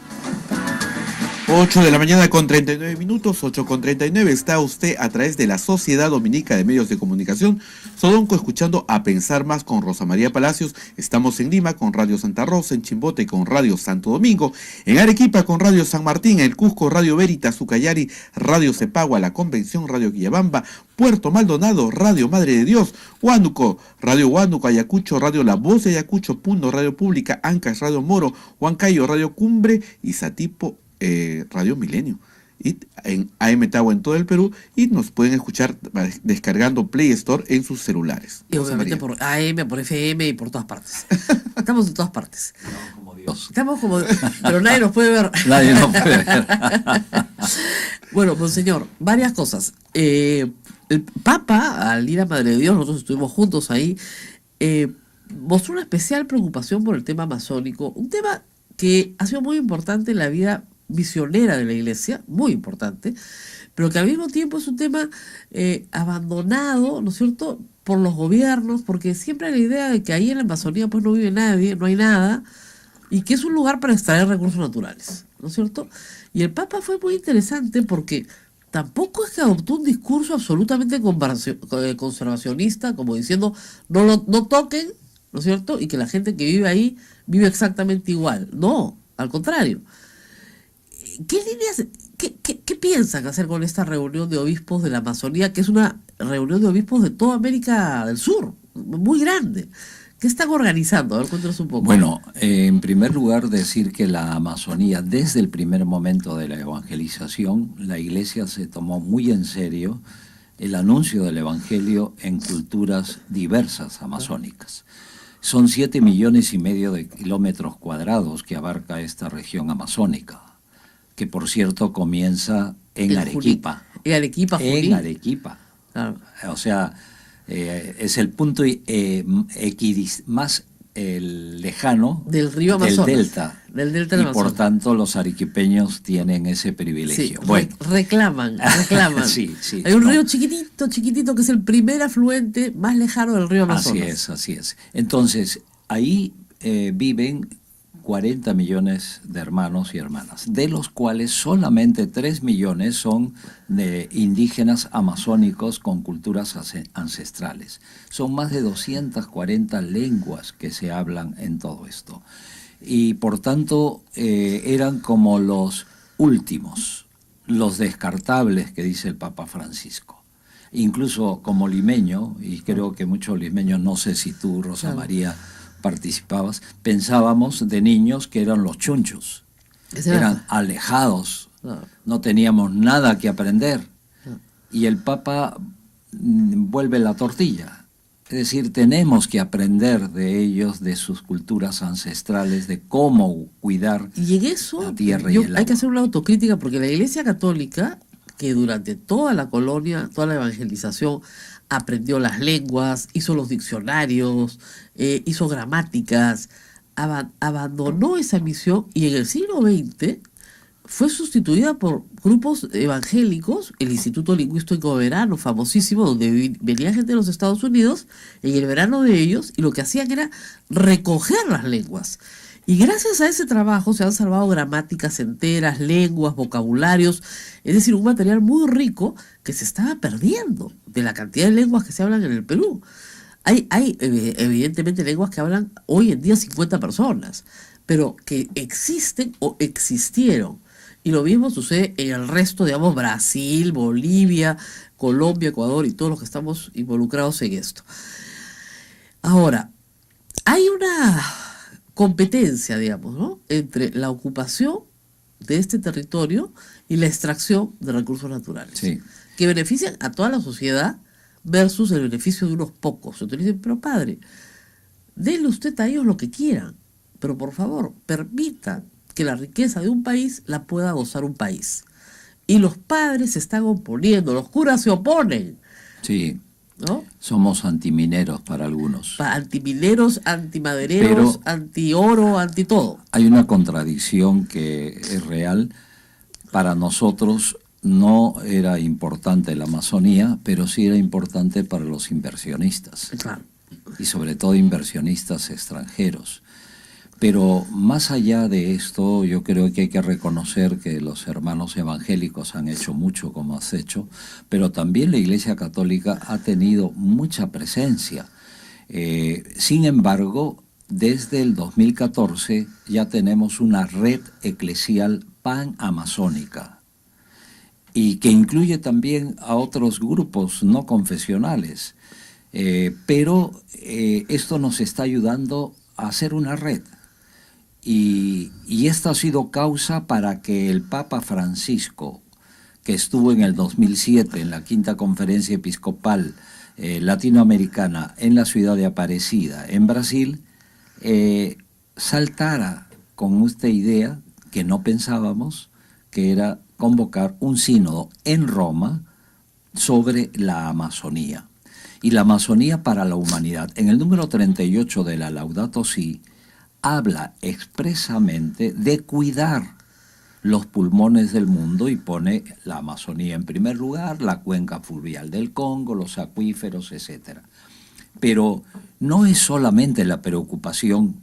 8 de la mañana con 39 minutos, 8:39, está usted a través de la Sociedad Dominica de Medios de Comunicación, Sodonco, escuchando A Pensar Más con Rosa María Palacios. Estamos en Lima con Radio Santa Rosa, en Chimbote con Radio Santo Domingo, en Arequipa con Radio San Martín, en el Cusco Radio Veritas, Ucayali, Radio Cepagua, La Convención, Radio Quillabamba, Puerto Maldonado, Radio Madre de Dios, Huánuco, Radio Huánuco, Ayacucho, Radio La Voz de Ayacucho, Puno, Radio Pública, Ancash, Radio Moro, Huancayo, Radio Cumbre y Satipo, Radio Milenio, y en AM Tagua en todo el Perú, y nos pueden escuchar descargando Play Store en sus celulares. Y obviamente por AM, por FM y por todas partes. Estamos en todas partes. No, como Dios. Estamos como... Pero nadie nos puede ver. Nadie nos puede ver. Bueno, monseñor, varias cosas. El Papa, al ir a Madre de Dios, nosotros estuvimos juntos ahí, mostró una especial preocupación por el tema masónico, un tema que ha sido muy importante en la vida misionera de la Iglesia, muy importante, pero que al mismo tiempo es un tema abandonado, ¿no es cierto?, por los gobiernos, porque siempre hay la idea de que ahí en la Amazonía pues no vive nadie, no hay nada, y que es un lugar para extraer recursos naturales, ¿no es cierto? Y el Papa fue muy interesante porque tampoco es que adoptó un discurso absolutamente conservacionista, como diciendo no toquen, ¿no es cierto?, y que la gente que vive ahí vive exactamente igual. No, al contrario. ¿Qué líneas, qué piensan hacer con esta reunión de obispos de la Amazonía, que es una reunión de obispos de toda América del Sur, muy grande? ¿Qué están organizando? A ver, cuéntanos un poco. Bueno, en primer lugar decir que la Amazonía, desde el primer momento de la evangelización, la Iglesia se tomó muy en serio el anuncio del Evangelio en culturas diversas amazónicas. Son 7,5 millones de kilómetros cuadrados que abarca esta región amazónica, que por cierto comienza en Arequipa. En Arequipa, Junín. En Arequipa. Claro. O sea, es el punto más lejano del río Amazonas, del delta del y por tanto los arequipeños tienen ese privilegio. Sí, bueno. reclaman. Sí, hay un río chiquitito que es el primer afluente más lejano del río Amazonas. Así es. Entonces, ahí viven 40 millones de hermanos y hermanas, de los cuales solamente 3 millones son de indígenas amazónicos con culturas ancestrales. Son más de 240 lenguas que se hablan en todo esto. Y por tanto eran como los últimos, los descartables que dice el Papa Francisco. Incluso como limeño, y creo que muchos limeños, no sé si tú, Rosa Claro. María, participabas, pensábamos de niños que eran los chunchos, eran alejados, Claro. no teníamos nada que aprender. Y el Papa vuelve la tortilla. Es decir, tenemos que aprender de ellos, de sus culturas ancestrales, de cómo cuidar Y en eso la tierra y el hay que agua. hacer una autocrítica, porque la Iglesia Católica, que durante toda la colonia, toda la evangelización, aprendió las lenguas, hizo los diccionarios, hizo gramáticas, abandonó esa misión, y en el siglo XX fue sustituida por grupos evangélicos, el Instituto Lingüístico Verano, famosísimo, donde venía gente de los Estados Unidos en el verano de ellos, y lo que hacían era recoger las lenguas. Y gracias a ese trabajo se han salvado gramáticas enteras, lenguas, vocabularios, es decir, un material muy rico que se estaba perdiendo de la cantidad de lenguas que se hablan en el Perú. Hay evidentemente lenguas que hablan hoy en día 50 personas, pero que existen o existieron. Y lo mismo sucede en el resto, digamos, Brasil, Bolivia, Colombia, Ecuador y todos los que estamos involucrados en esto. Ahora, hay una competencia, digamos, ¿no?, entre la ocupación de este territorio y la extracción de recursos naturales, Sí. que benefician a toda la sociedad versus el beneficio de unos pocos. Entonces dicen, pero padre, denle usted a ellos lo que quieran, pero por favor, permita que la riqueza de un país la pueda gozar un país. Y los padres se están oponiendo, los curas se oponen, Sí, ¿no? somos antimineros para algunos. Antimineros, antimadereros, Pero- anti-oro, anti-todo. Hay una contradicción que es real. Para nosotros no era importante la Amazonía, pero sí era importante para los inversionistas, Claro. y sobre todo inversionistas extranjeros. Pero más allá de esto, yo creo que hay que reconocer que los hermanos evangélicos han hecho mucho, como has hecho, pero también la Iglesia Católica ha tenido mucha presencia. Sin embargo, desde el 2014 ya tenemos una red eclesial pan-amazónica, y que incluye también a otros grupos no confesionales. Pero esto nos está ayudando a hacer una red. Y esto ha sido causa para que el Papa Francisco, que estuvo en el 2007 en la Quinta Conferencia Episcopal Latinoamericana en la ciudad de Aparecida, en Brasil, saltara con esta idea que no pensábamos, que era convocar un sínodo en Roma sobre la Amazonía. Y la Amazonía para la humanidad. En el número 38 de la Laudato Si, habla expresamente de cuidar los pulmones del mundo y pone la Amazonía en primer lugar, la cuenca fluvial del Congo, los acuíferos, etc. Pero no es solamente la preocupación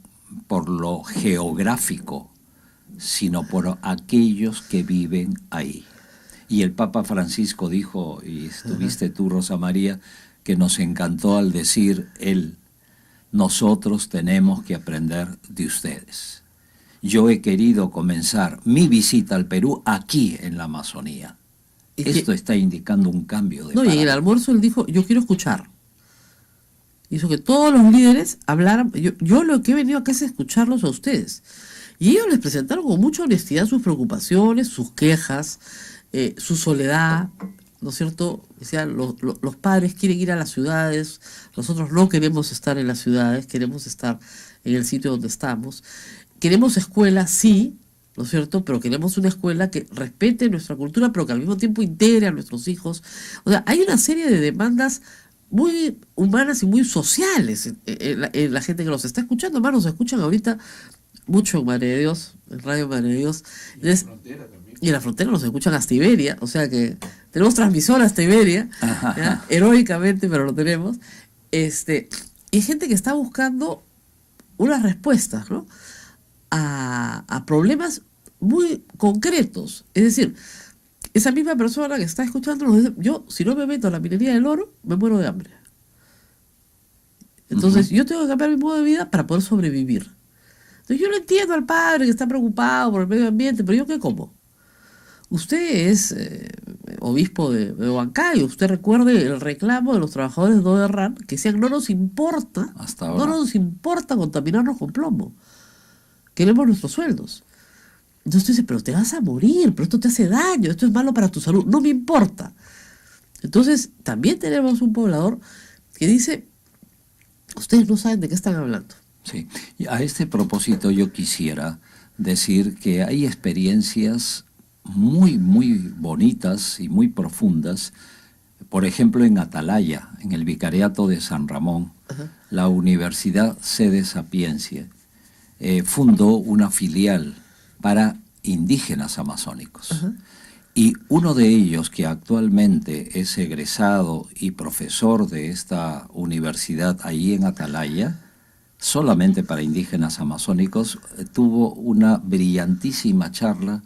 por lo geográfico, sino por aquellos que viven ahí. Y el Papa Francisco dijo, y estuviste tú, Rosa María, que nos encantó al decir él: nosotros tenemos que aprender de ustedes. Yo he querido comenzar mi visita al Perú aquí en la Amazonía. Y que- Esto está indicando un cambio de No, y en el paradigma. almuerzo él dijo, yo quiero escuchar. Hizo que todos los líderes hablaran. Yo lo que he venido acá es escucharlos a ustedes. Y ellos les presentaron con mucha honestidad sus preocupaciones, sus quejas, su soledad, ¿no es cierto? Decían, los padres quieren ir a las ciudades, nosotros no queremos estar en las ciudades, queremos estar en el sitio donde estamos. Queremos escuelas, sí, ¿no es cierto? Pero queremos una escuela que respete nuestra cultura, pero que al mismo tiempo integre a nuestros hijos. O sea, hay una serie de demandas muy humanas y muy sociales en la gente que nos está escuchando. Además, nos escuchan ahorita mucho en Madre de Dios, en Radio Madre de Dios. Entonces, y en la frontera nos escuchan hasta Iberia, o sea que tenemos transmisor hasta Iberia, ¿ya? Heroicamente, pero lo tenemos. Y hay gente que está buscando unas respuestas, ¿no? a problemas muy concretos. Es decir, esa misma persona que está escuchando nos dice, yo si no me meto a la minería del oro, me muero de hambre. Entonces, yo tengo que cambiar mi modo de vida para poder sobrevivir. Entonces, yo lo entiendo al padre que está preocupado por el medio ambiente, pero ¿yo qué como? Usted es obispo de Huancayo, usted recuerde el reclamo de los trabajadores de Oderran que decían, no nos importa, hasta ahora, no nos importa contaminarnos con plomo, queremos nuestros sueldos. Entonces usted dice, pero te vas a morir, pero esto te hace daño, esto es malo para tu salud, no me importa. Entonces, también tenemos un poblador que dice, ustedes no saben de qué están hablando. Sí, y a este propósito yo quisiera decir que hay experiencias muy, muy bonitas y muy profundas. Por ejemplo, en Atalaya, en el Vicariato de San Ramón, la Universidad Sede Sapiencia fundó una filial para indígenas amazónicos. Y uno de ellos, que actualmente es egresado y profesor de esta universidad allí en Atalaya, solamente para indígenas amazónicos, tuvo una brillantísima charla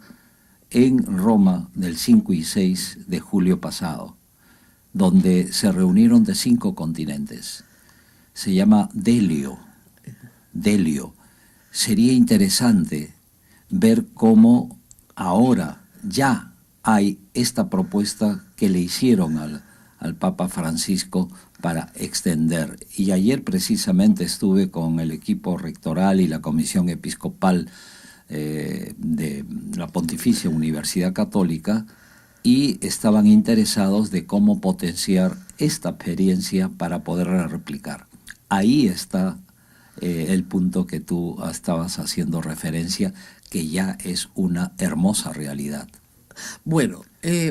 en Roma del 5 y 6 de julio pasado, donde se reunieron de 5 continentes. Se llama Delio. Sería interesante ver cómo ahora ya hay esta propuesta que le hicieron al Papa Francisco para extender. Y ayer precisamente estuve con el equipo rectoral y la comisión episcopal de la Pontificia Universidad Católica y estaban interesados de cómo potenciar esta experiencia para poderla replicar. Ahí está el punto que tú estabas haciendo referencia, que ya es una hermosa realidad. Bueno,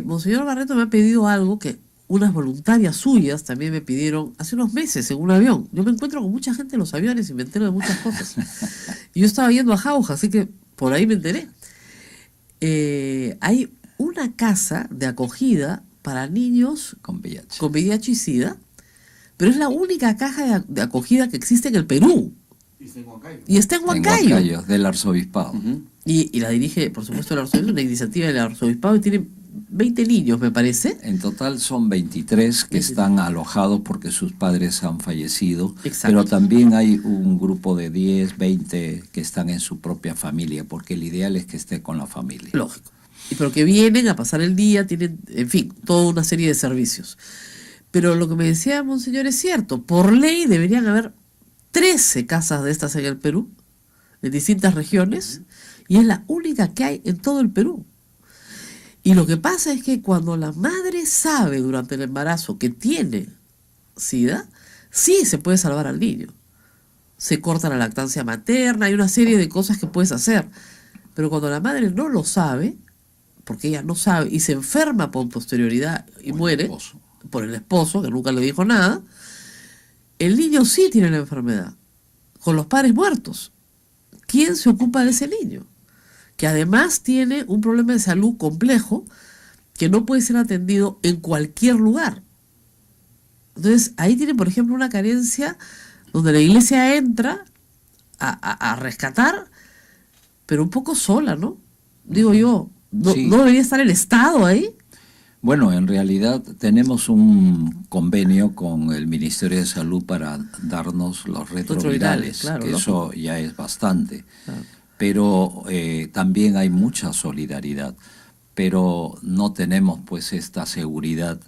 Monseñor Barreto me ha pedido algo que unas voluntarias suyas también me pidieron hace unos meses en un avión. Yo me encuentro con mucha gente en los aviones y me entero de muchas cosas. Y yo estaba yendo a Jauja, así que por ahí me enteré. Hay una casa de acogida para niños con VIH. Con VIH y SIDA, pero es la única caja de acogida que existe en el Perú. Y está en Huancayo. En Huancayo, del arzobispado. Y la dirige, por supuesto, el arzobispo, una iniciativa del arzobispado, y tiene 20 niños, me parece. En total son 23 que están alojados porque sus padres han fallecido. Exacto. Pero también hay un grupo de 10, 20 que están en su propia familia, porque el ideal es que esté con la familia. Lógico. Pero que vienen a pasar el día, tienen, en fin, toda una serie de servicios. Pero lo que me decía Monseñor es cierto, por ley deberían haber 13 casas de estas en el Perú, en distintas regiones, y es la única que hay en todo el Perú. Y lo que pasa es que cuando la madre sabe durante el embarazo que tiene SIDA, sí se puede salvar al niño. Se corta la lactancia materna, hay una serie de cosas que puedes hacer. Pero cuando la madre no lo sabe, porque ella no sabe, y se enferma por posterioridad y muere, por el esposo, que nunca le dijo nada, el niño sí tiene la enfermedad, con los padres muertos. ¿Quién se ocupa de ese niño? Que además tiene un problema de salud complejo que no puede ser atendido en cualquier lugar. Entonces, ahí tiene, por ejemplo, una carencia donde la iglesia entra a rescatar, pero un poco sola, ¿no? Digo yo, Sí. ¿no debería estar el Estado ahí? Bueno, en realidad tenemos un convenio con el Ministerio de Salud para darnos los retrovirales, claro, que lógico. eso ya es bastante. Claro. Pero también hay mucha solidaridad, pero no tenemos pues esta seguridad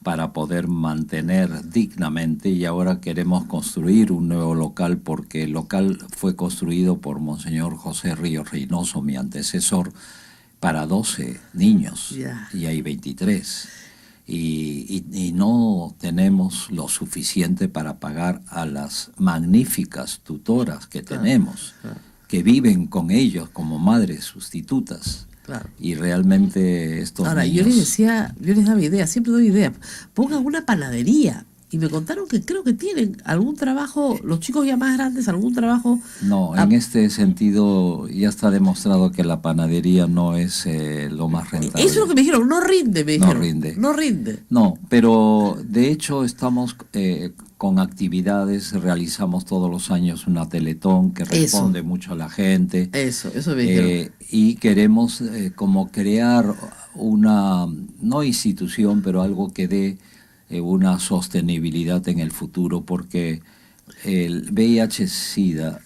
para poder mantener dignamente, y ahora queremos construir un nuevo local porque el local fue construido por Monseñor José Ríos Reynoso, mi antecesor, para 12 niños, y hay 23. Y no tenemos lo suficiente para pagar a las magníficas tutoras que tenemos, que viven con ellos como madres sustitutas. Claro. Y realmente estos Ahora, niños... yo les daba idea, siempre doy idea. Pongan una panadería y me contaron que creo que tienen algún trabajo, los chicos ya más grandes, algún trabajo. No, en este sentido ya está demostrado que la panadería no es lo más rentable. Eso es lo que me dijeron, no rinde, me dijeron. No rinde. No rinde. No, pero de hecho estamos con actividades, realizamos todos los años una teletón que responde mucho a la gente. Eso me dijeron. Y queremos como crear una, no institución, pero algo que dé una sostenibilidad en el futuro, porque el VIH-Sida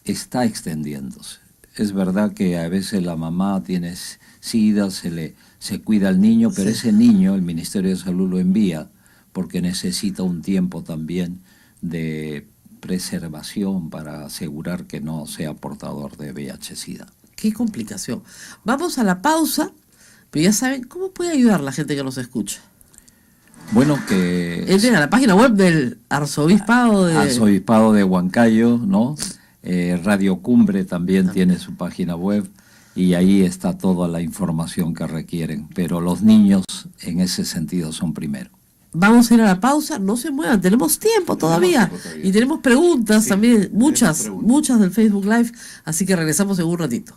está extendiéndose. Es verdad que a veces la mamá tiene SIDA, se cuida al niño, pero ese niño el Ministerio de Salud lo envía porque necesita un tiempo también de preservación para asegurar que no sea portador de VIH-Sida. Qué complicación. Vamos a la pausa, pero ya saben, ¿cómo puede ayudar la gente que nos escucha? Bueno, que... Entren a la página web del Arzobispado de Huancayo, ¿no? Radio Cumbre también tiene su página web y ahí está toda la información que requieren, pero los niños en ese sentido son primero. Vamos a ir a la pausa, no se muevan, tenemos tiempo todavía. Y tenemos preguntas también, muchas del Facebook Live, así que regresamos en un ratito.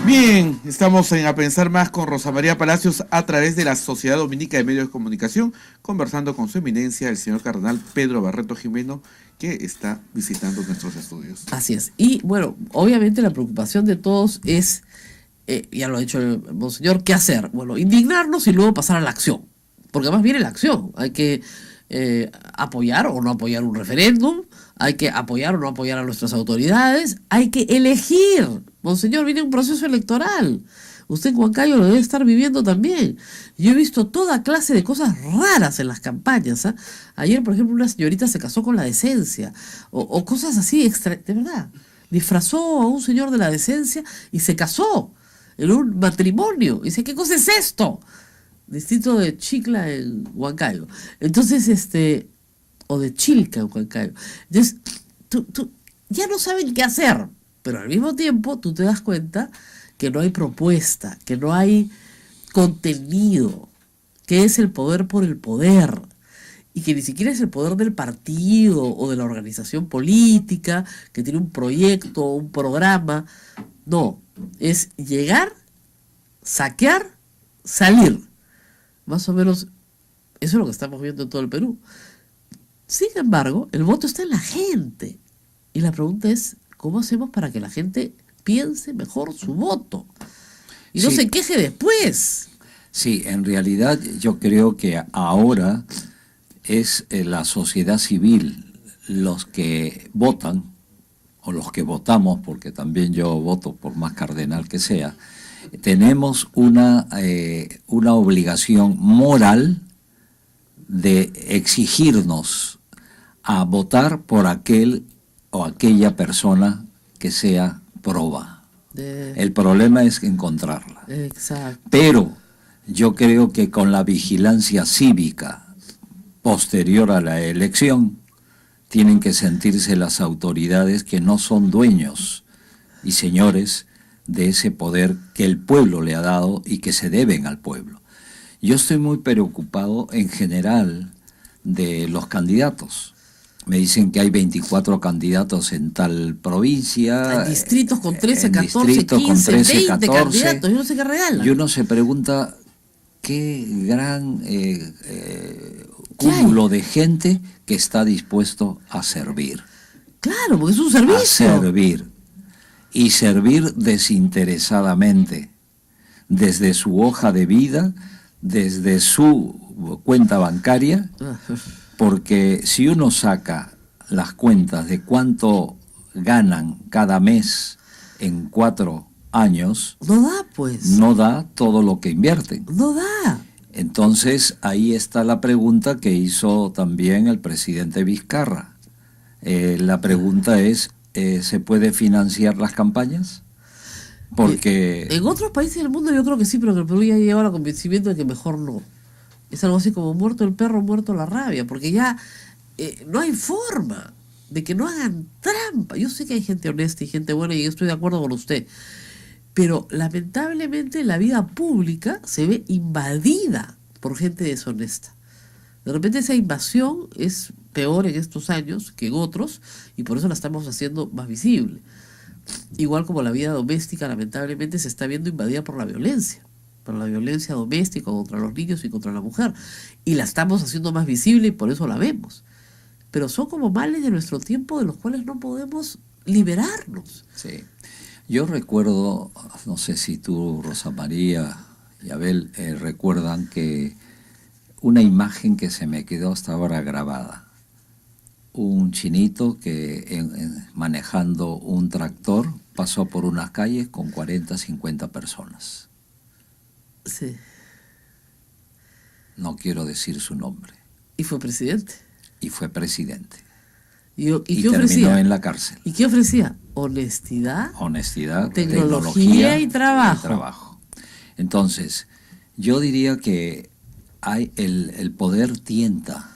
Bien, estamos en A Pensar Más con Rosa María Palacios a través de la Sociedad Dominica de Medios de Comunicación, conversando con su eminencia, el señor cardenal Pedro Barreto Jimeno, que está visitando nuestros estudios. Así es. Y bueno, obviamente la preocupación de todos es, ya lo ha dicho el monseñor, ¿qué hacer? Bueno, indignarnos y luego pasar a la acción, porque además viene la acción. Hay que apoyar o no apoyar un referéndum, hay que apoyar o no apoyar a nuestras autoridades, hay que elegir. Monseñor, viene un proceso electoral. Usted en Huancayo lo debe estar viviendo también. Yo he visto toda clase de cosas raras en las campañas. Ayer, por ejemplo, una señorita se casó con la decencia, o cosas así, de verdad. Disfrazó a un señor de la decencia y se casó en un matrimonio. Y dice, ¿qué cosa es esto? Distrito de Chicla en Huancayo. Entonces, o de Chilca en Huancayo. Entonces, tú ya no saben qué hacer, pero al mismo tiempo tú te das cuenta que no hay propuesta, que no hay contenido, que es el poder por el poder, y que ni siquiera es el poder del partido o de la organización política, que tiene un proyecto o un programa. No, es llegar, saquear, salir. Más o menos, eso es lo que estamos viendo en todo el Perú. Sin embargo, el voto está en la gente. Y la pregunta es, ¿cómo hacemos para que la gente piense mejor su voto? Y no se queje después. Sí, en realidad yo creo que ahora es la sociedad civil los que votan, o los que votamos, porque también yo voto por más cardenal que sea, tenemos una obligación moral de exigirnos a votar por aquel o aquella persona que sea proba. El problema es encontrarla. Exacto. Pero yo creo que con la vigilancia cívica posterior a la elección, tienen que sentirse las autoridades que no son dueños y señores de ese poder que el pueblo le ha dado y que se deben al pueblo. Yo estoy muy preocupado en general de los candidatos. Me dicen que hay 24 candidatos en tal provincia. Hay distritos con 13, 14, 15, 20 candidatos. Yo no sé qué regalan. Y uno se pregunta qué gran cúmulo de gente que está dispuesto a servir. Claro, porque es un servicio. A servir. Y servir desinteresadamente, desde su hoja de vida, desde su cuenta bancaria, porque si uno saca las cuentas de cuánto ganan cada mes en 4 años, no da, pues. No da todo lo que invierten. No da. Entonces ahí está la pregunta que hizo también el presidente Vizcarra. La pregunta es, ¿se puede financiar las campañas? Porque en otros países del mundo yo creo que sí, pero que el Perú ya lleva el convencimiento de que mejor no. Es algo así como muerto el perro, muerto la rabia, porque ya no hay forma de que no hagan trampa. Yo sé que hay gente honesta y gente buena y yo estoy de acuerdo con usted, pero lamentablemente la vida pública se ve invadida por gente deshonesta. De repente esa invasión es peor en estos años que en otros y por eso la estamos haciendo más visible. Igual como la vida doméstica lamentablemente se está viendo invadida por la violencia doméstica contra los niños y contra la mujer. Y la estamos haciendo más visible y por eso la vemos. Pero son como males de nuestro tiempo de los cuales no podemos liberarnos. Sí. Yo recuerdo, no sé si tú, Rosa María y Abel, recuerdan que una imagen que se me quedó hasta ahora grabada. Un chinito que manejando un tractor pasó por unas calles con 40, 50 personas. Sí. No quiero decir su nombre. Y fue presidente. Y fue presidente. ¿Y Y qué terminó ofrecía? en la cárcel. ¿Y qué ofrecía? Honestidad, Honestidad, tecnología y trabajo. Entonces, yo diría que el poder tienta.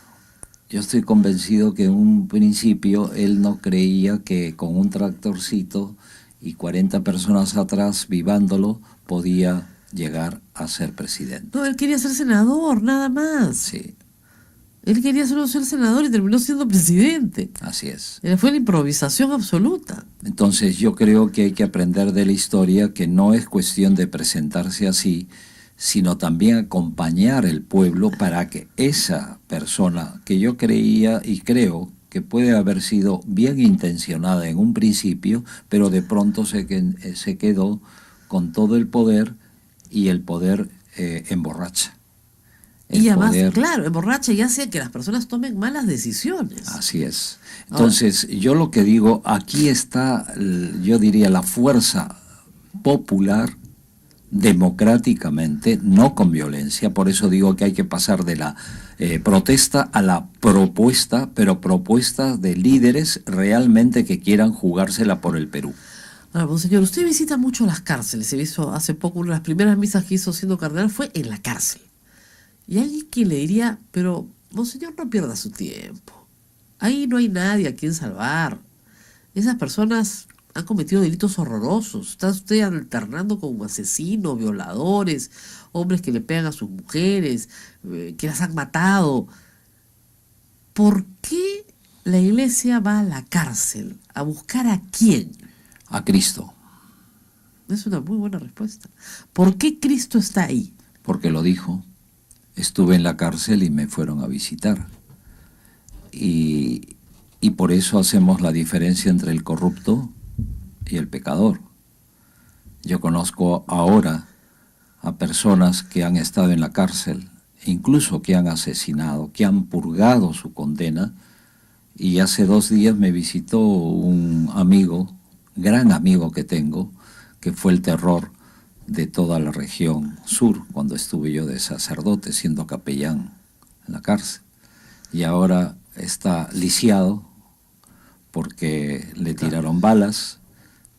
Yo estoy convencido que en un principio él no creía que con un tractorcito y 40 personas atrás vivándolo podía llegar a ser presidente. No, él quería ser senador, nada más. Sí, Él quería solo ser senador y terminó siendo presidente. así es. Fue la improvisación absoluta. Entonces yo creo que hay que aprender de la historia que no es cuestión de presentarse así, sino también acompañar el pueblo para que esa persona que yo creía y creo que puede haber sido bien intencionada en un principio, pero de pronto se quedó con todo el poder y el poder emborracha. Y además, claro, emborracha y hace que las personas tomen malas decisiones. Así es. Entonces, yo lo que digo, aquí está, yo diría, la fuerza popular democráticamente, no con violencia. Por eso digo que hay que pasar de la protesta a la propuesta, pero propuesta de líderes realmente que quieran jugársela por el Perú. Ahora, monseñor, usted visita mucho las cárceles. Se hizo hace poco, una de las primeras misas que hizo siendo cardenal fue en la cárcel. Y alguien que le diría, pero monseñor, no pierda su tiempo. Ahí no hay nadie a quien salvar. Esas personas han cometido delitos horrorosos. Está usted alternando con asesinos, violadores, hombres que le pegan a sus mujeres, que las han matado. ¿Por qué la iglesia va a la cárcel? ¿A buscar a quién? A Cristo. Es una muy buena respuesta. ¿Por qué Cristo está ahí? Porque lo dijo. Estuve en la cárcel y me fueron a visitar. Y por eso hacemos la diferencia entre el corrupto y el pecador. Yo conozco ahora a personas que han estado en la cárcel, incluso que han asesinado, que han purgado su condena, y hace 2 días me visitó un amigo, gran amigo que tengo, que fue el terror de toda la región sur, cuando estuve yo de sacerdote, siendo capellán en la cárcel. Y ahora está lisiado porque le tiraron balas,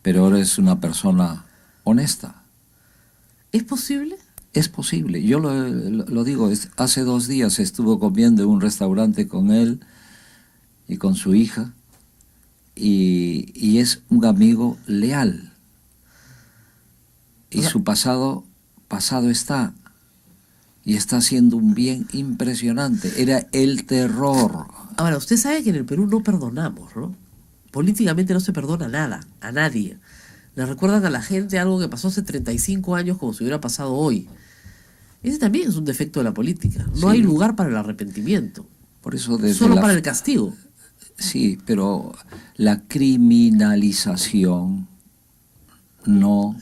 pero ahora es una persona honesta. ¿Es posible? Es posible. Yo lo digo, hace 2 días estuve comiendo en un restaurante con él y con su hija, y es un amigo leal. Y su pasado está, y está haciendo un bien impresionante. Era el terror. Ahora, usted sabe que en el Perú no perdonamos, ¿no? Políticamente no se perdona nada, a nadie. Le recuerdan a la gente algo que pasó hace 35 años como si hubiera pasado hoy. Ese también es un defecto de la política. No hay lugar para el arrepentimiento. Por eso solo para el castigo. Sí, pero la criminalización no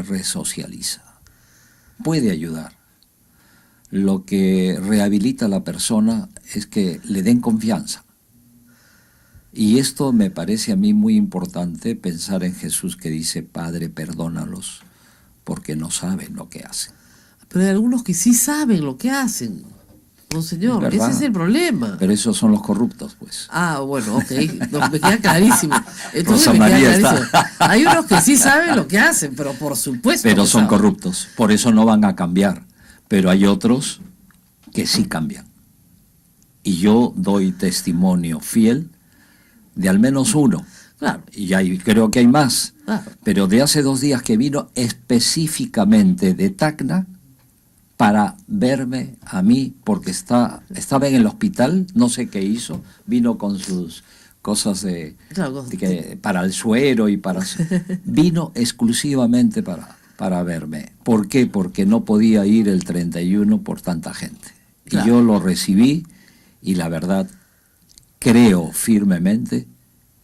resocializa. Puede ayudar. Lo que rehabilita a la persona es que le den confianza. Y esto me parece a mí muy importante, pensar en Jesús que dice: Padre, perdónalos, porque no saben lo que hacen. Pero hay algunos que sí saben lo que hacen, monseñor, ese es el problema. Pero esos son los corruptos, pues. Ah, bueno, ok, no, me queda clarísimo. Entonces Rosa me queda María clarísimo. está. Hay unos que sí saben lo que hacen, pero por supuesto Pero que son saben. corruptos, por eso no van a cambiar. Pero hay otros que sí cambian. Y yo doy testimonio fiel de al menos uno. Claro. Y creo que hay más. Claro. Pero de hace 2 días que vino específicamente de Tacna para verme a mí, porque estaba en el hospital, no sé qué hizo, vino con sus cosas Claro, para el suero y para... Vino exclusivamente para verme. ¿Por qué? Porque no podía ir el 31 por tanta gente. Claro. Y yo lo recibí y la verdad creo firmemente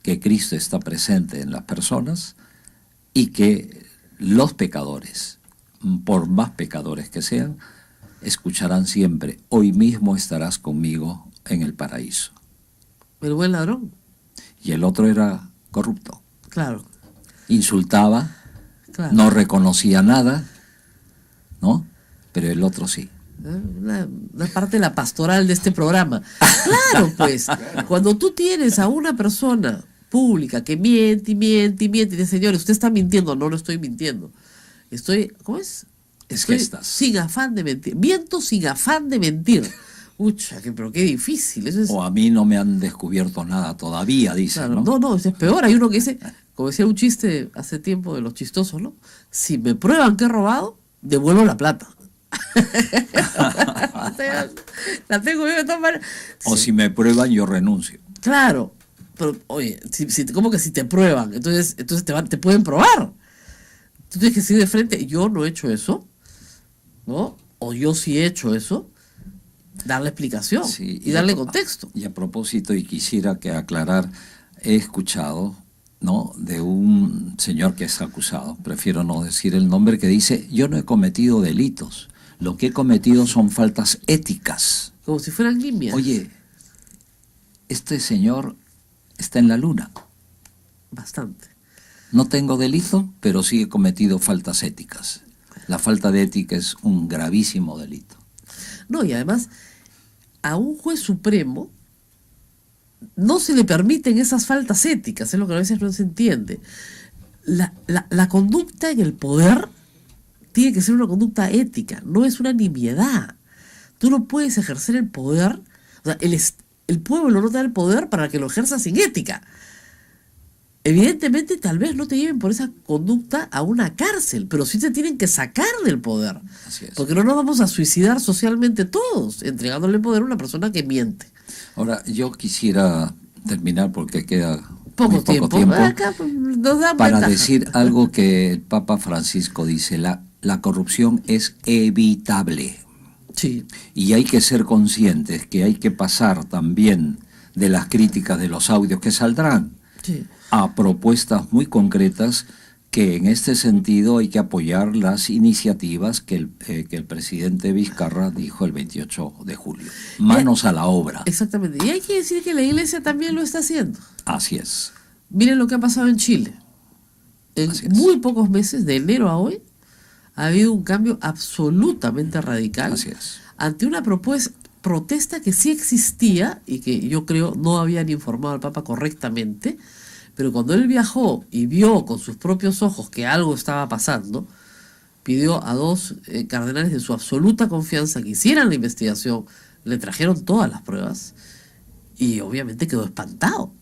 que Cristo está presente en las personas y que los pecadores, por más pecadores que sean, escucharán siempre: hoy mismo estarás conmigo en el paraíso. El buen ladrón. Y el otro era corrupto. Claro. Insultaba, Claro. no reconocía nada, ¿no? Pero el otro sí. Una parte de la pastoral de este programa. Claro, pues, cuando tú tienes a una persona pública que miente y miente y miente y dice: señores, usted está mintiendo. No, no estoy mintiendo. ¿Cómo es? Es que estás. Sin afán de mentir. Miento sin afán de mentir. Ucha, pero qué difícil. Eso es... O a mí no me han descubierto nada todavía, dicen, Claro, ¿no? no, eso es peor. Hay uno que dice, como decía un chiste hace tiempo de los chistosos, ¿no? Si me prueban que he robado, devuelvo la plata. O sea, la tengo yo de todas maneras. O si me prueban, yo renuncio. Claro, pero oye, ¿cómo que si te prueban? Entonces te pueden probar. Tú tienes que decir de frente: yo no he hecho eso, ¿no? O yo sí he hecho eso. Darle explicación, Sí, y darle contexto. Y a propósito, y quisiera que aclarar, he escuchado, ¿no?, de un señor que es acusado, prefiero no decir el nombre, que dice: yo no he cometido delitos, lo que he cometido son faltas éticas. Como si fueran nimias. Oye, este señor está en la luna. Bastante. No tengo delito, pero sí he cometido faltas éticas. La falta de ética es un gravísimo delito. No, y además, a un juez supremo no se le permiten esas faltas éticas, es lo que a veces no se entiende. La conducta en el poder tiene que ser una conducta ética, no es una nimiedad. Tú no puedes ejercer el poder, o sea, el pueblo no te da el poder para que lo ejerzas sin ética. Evidentemente, tal vez no te lleven por esa conducta a una cárcel, pero sí te tienen que sacar del poder. Así es. Porque no nos vamos a suicidar socialmente todos, entregándole el poder a una persona que miente. Ahora, yo quisiera terminar porque queda Poco muy poco tiempo. tiempo Acá nos dan para ventaja. decir algo que el Papa Francisco dice: la corrupción es evitable. Sí, Y hay que ser conscientes que hay que pasar también de las críticas de los audios que saldrán sí. a propuestas muy concretas, que en este sentido hay que apoyar las iniciativas que el presidente Vizcarra dijo el 28 de julio. Manos a la obra. Exactamente. Y hay que decir que la iglesia también lo está haciendo. Así es. Miren lo que ha pasado en Chile. En Así es. muy pocos meses, de enero a hoy, ha habido un cambio absolutamente radical Así es. ante una protesta que sí existía y que yo creo no habían informado al Papa correctamente, pero cuando él viajó y vio con sus propios ojos que algo estaba pasando, pidió a dos cardenales de su absoluta confianza que hicieran la investigación, le trajeron todas las pruebas y obviamente quedó espantado.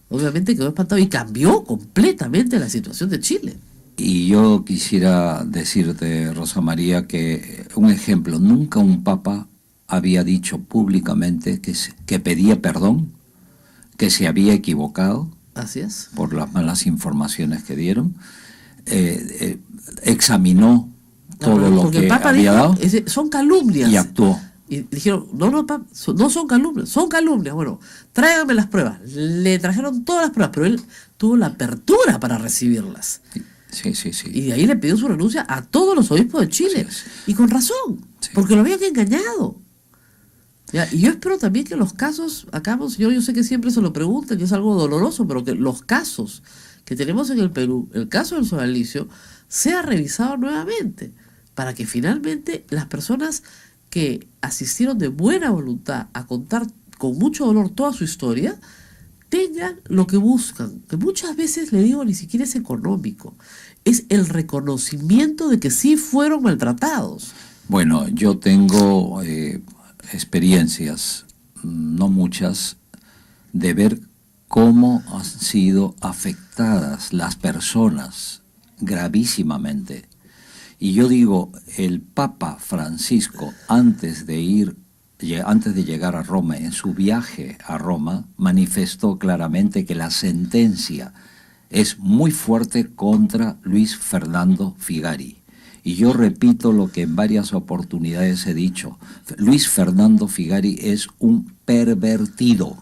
Obviamente quedó espantado y cambió completamente la situación de Chile. Y yo quisiera decirte, Rosa María, que un ejemplo: nunca un papa había dicho públicamente que pedía perdón, que se había equivocado Así es. por las malas informaciones que dieron, examinó todo lo Porque que el Papa había dijo, dado son calumnias. y actuó. Y dijeron: no, Papa, no son calumnias, son calumnias. Bueno, tráiganme las pruebas. Le trajeron todas las pruebas, pero él tuvo la apertura para recibirlas. Sí, sí, sí. Y de ahí le pidió su renuncia a todos los obispos de Chile. Así es. Y con razón, Sí. porque lo habían engañado. ¿Ya? Y yo espero también que los casos, acá, monseñor, yo sé que siempre se lo preguntan y es algo doloroso, pero que los casos que tenemos en el Perú, el caso del sodalicio, sea revisado nuevamente, para que finalmente las personas que asistieron de buena voluntad a contar con mucho dolor toda su historia, tengan lo que buscan, que muchas veces, le digo, ni siquiera es económico, es el reconocimiento de que sí fueron maltratados. Bueno, yo tengo experiencias, no muchas, de ver cómo han sido afectadas las personas gravísimamente. Y yo digo, el Papa Francisco, antes de llegar a Roma, en su viaje a Roma, manifestó claramente que la sentencia es muy fuerte contra Luis Fernando Figari. Y yo repito lo que en varias oportunidades he dicho. Luis Fernando Figari es un pervertido.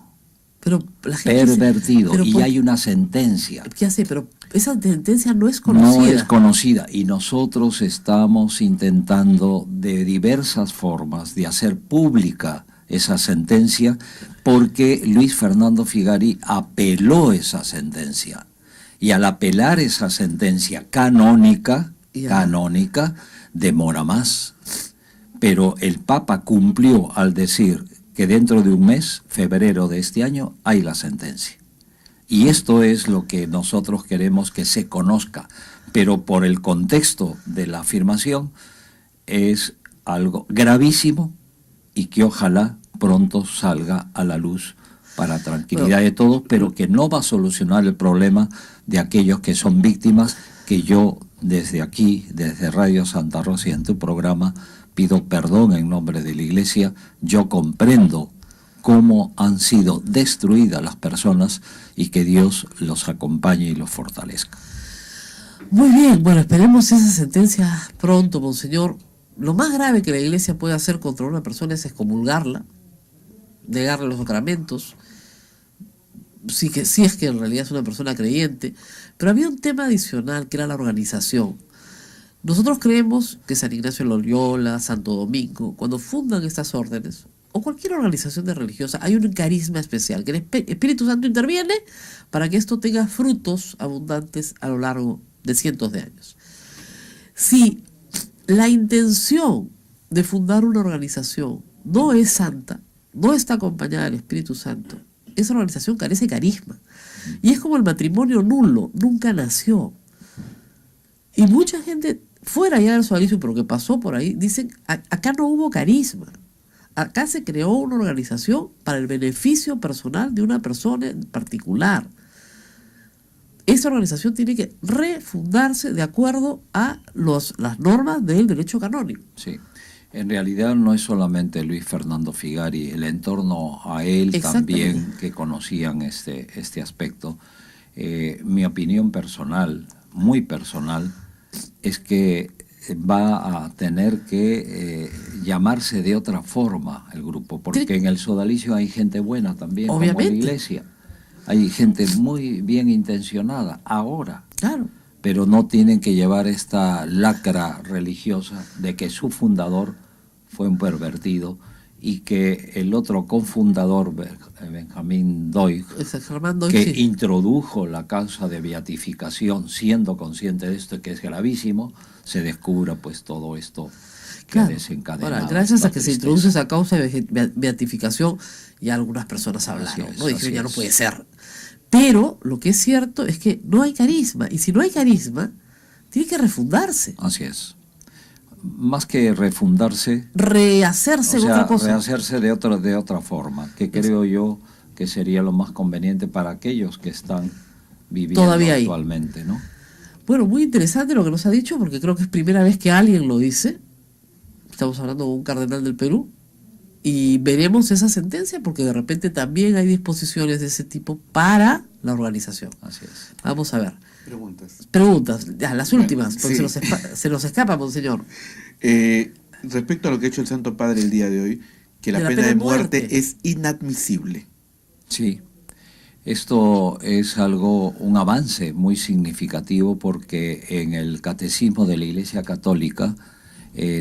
Pero la gente pervertido. pero y hay una sentencia. ¿Qué hace? Pero esa sentencia no es conocida. No es conocida. Y nosotros estamos intentando de diversas formas de hacer pública esa sentencia, porque Luis Fernando Figari apeló esa sentencia. Y al apelar esa sentencia canónica, demora más. Pero el Papa cumplió al decir que dentro de un mes, febrero de este año, hay la sentencia. Y esto es lo que nosotros queremos que se conozca. Pero por el contexto de la afirmación es algo gravísimo y que ojalá pronto salga a la luz para tranquilidad de todos, pero que no va a solucionar el problema de aquellos que son víctimas, que yo desde aquí, desde Radio Santa Rosa y en tu programa, pido perdón en nombre de la Iglesia. Yo comprendo cómo han sido destruidas las personas y que Dios los acompañe y los fortalezca. Muy bien, bueno, esperemos esa sentencia pronto, monseñor. Lo más grave que la Iglesia puede hacer contra una persona es excomulgarla, negarle los sacramentos, sí es que en realidad es una persona creyente. Pero había un tema adicional que era la organización. Nosotros creemos que San Ignacio de Loyola, Santo Domingo, cuando fundan estas órdenes, o cualquier organización de religiosa, hay un carisma especial, que el Espíritu Santo interviene para que esto tenga frutos abundantes a lo largo de cientos de años. Si la intención de fundar una organización no es santa, no está acompañada del Espíritu Santo, esa organización carece de carisma. Y es como el matrimonio nulo, nunca nació. Y mucha gente fuera ya del sodalicio, pero que pasó por ahí, dicen, acá no hubo carisma. Acá se creó una organización para el beneficio personal de una persona en particular. Esa organización tiene que refundarse de acuerdo a las normas del derecho canónico. Sí. En realidad no es solamente Luis Fernando Figari, el entorno a él también que conocían este aspecto. Mi opinión personal, muy personal, es que va a tener que llamarse de otra forma el grupo, porque en el sodalicio hay gente buena también, obviamente, como en la Iglesia. Hay gente muy bien intencionada ahora. Claro. Pero no tienen que llevar esta lacra religiosa de que su fundador fue un pervertido y que el otro cofundador, Benjamín Doig, que introdujo la causa de beatificación, siendo consciente de esto, que es gravísimo, se descubra pues todo esto que desencadena. Ahora, gracias a que se introduce esa causa de beatificación, ya algunas personas hablaron, ¿no? Dijeron, ya no puede ser. Pero lo que es cierto es que no hay carisma, y si no hay carisma, tiene que refundarse. Así es. Más que refundarse, rehacerse, otra cosa. Rehacerse de otra forma, que creo yo que sería lo más conveniente para aquellos que están viviendo todavía actualmente, ¿no? Bueno, muy interesante lo que nos ha dicho, porque creo que es primera vez que alguien lo dice. Estamos hablando de un cardenal del Perú. Y veremos esa sentencia, porque de repente también hay disposiciones de ese tipo para la organización. Así es. Vamos a ver. Preguntas, ya, las últimas, porque sí. se nos escapa, monseñor. Respecto a lo que ha hecho el Santo Padre el día de hoy, que la pena de muerte es inadmisible. Sí, esto es un avance muy significativo, porque en el Catecismo de la Iglesia Católica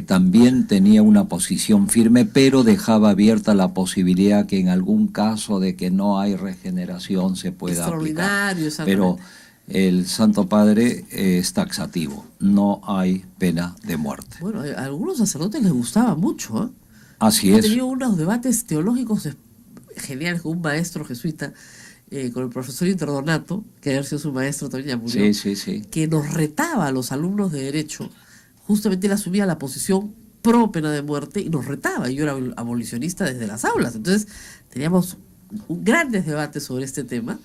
también tenía una posición firme, pero dejaba abierta la posibilidad que en algún caso de que no hay regeneración se pueda aplicar. Pero el Santo Padre es taxativo, no hay pena de muerte. Bueno, a algunos sacerdotes les gustaba mucho, ¿eh? Así es. He tenido unos debates teológicos geniales con un maestro jesuita, con el profesor Interdonato, que había sido su maestro también, ya murió, sí. Que nos retaba a los alumnos de Derecho. Justamente él asumía la posición pro pena de muerte y nos retaba. Yo era abolicionista desde las aulas. Entonces teníamos grandes debates sobre este tema,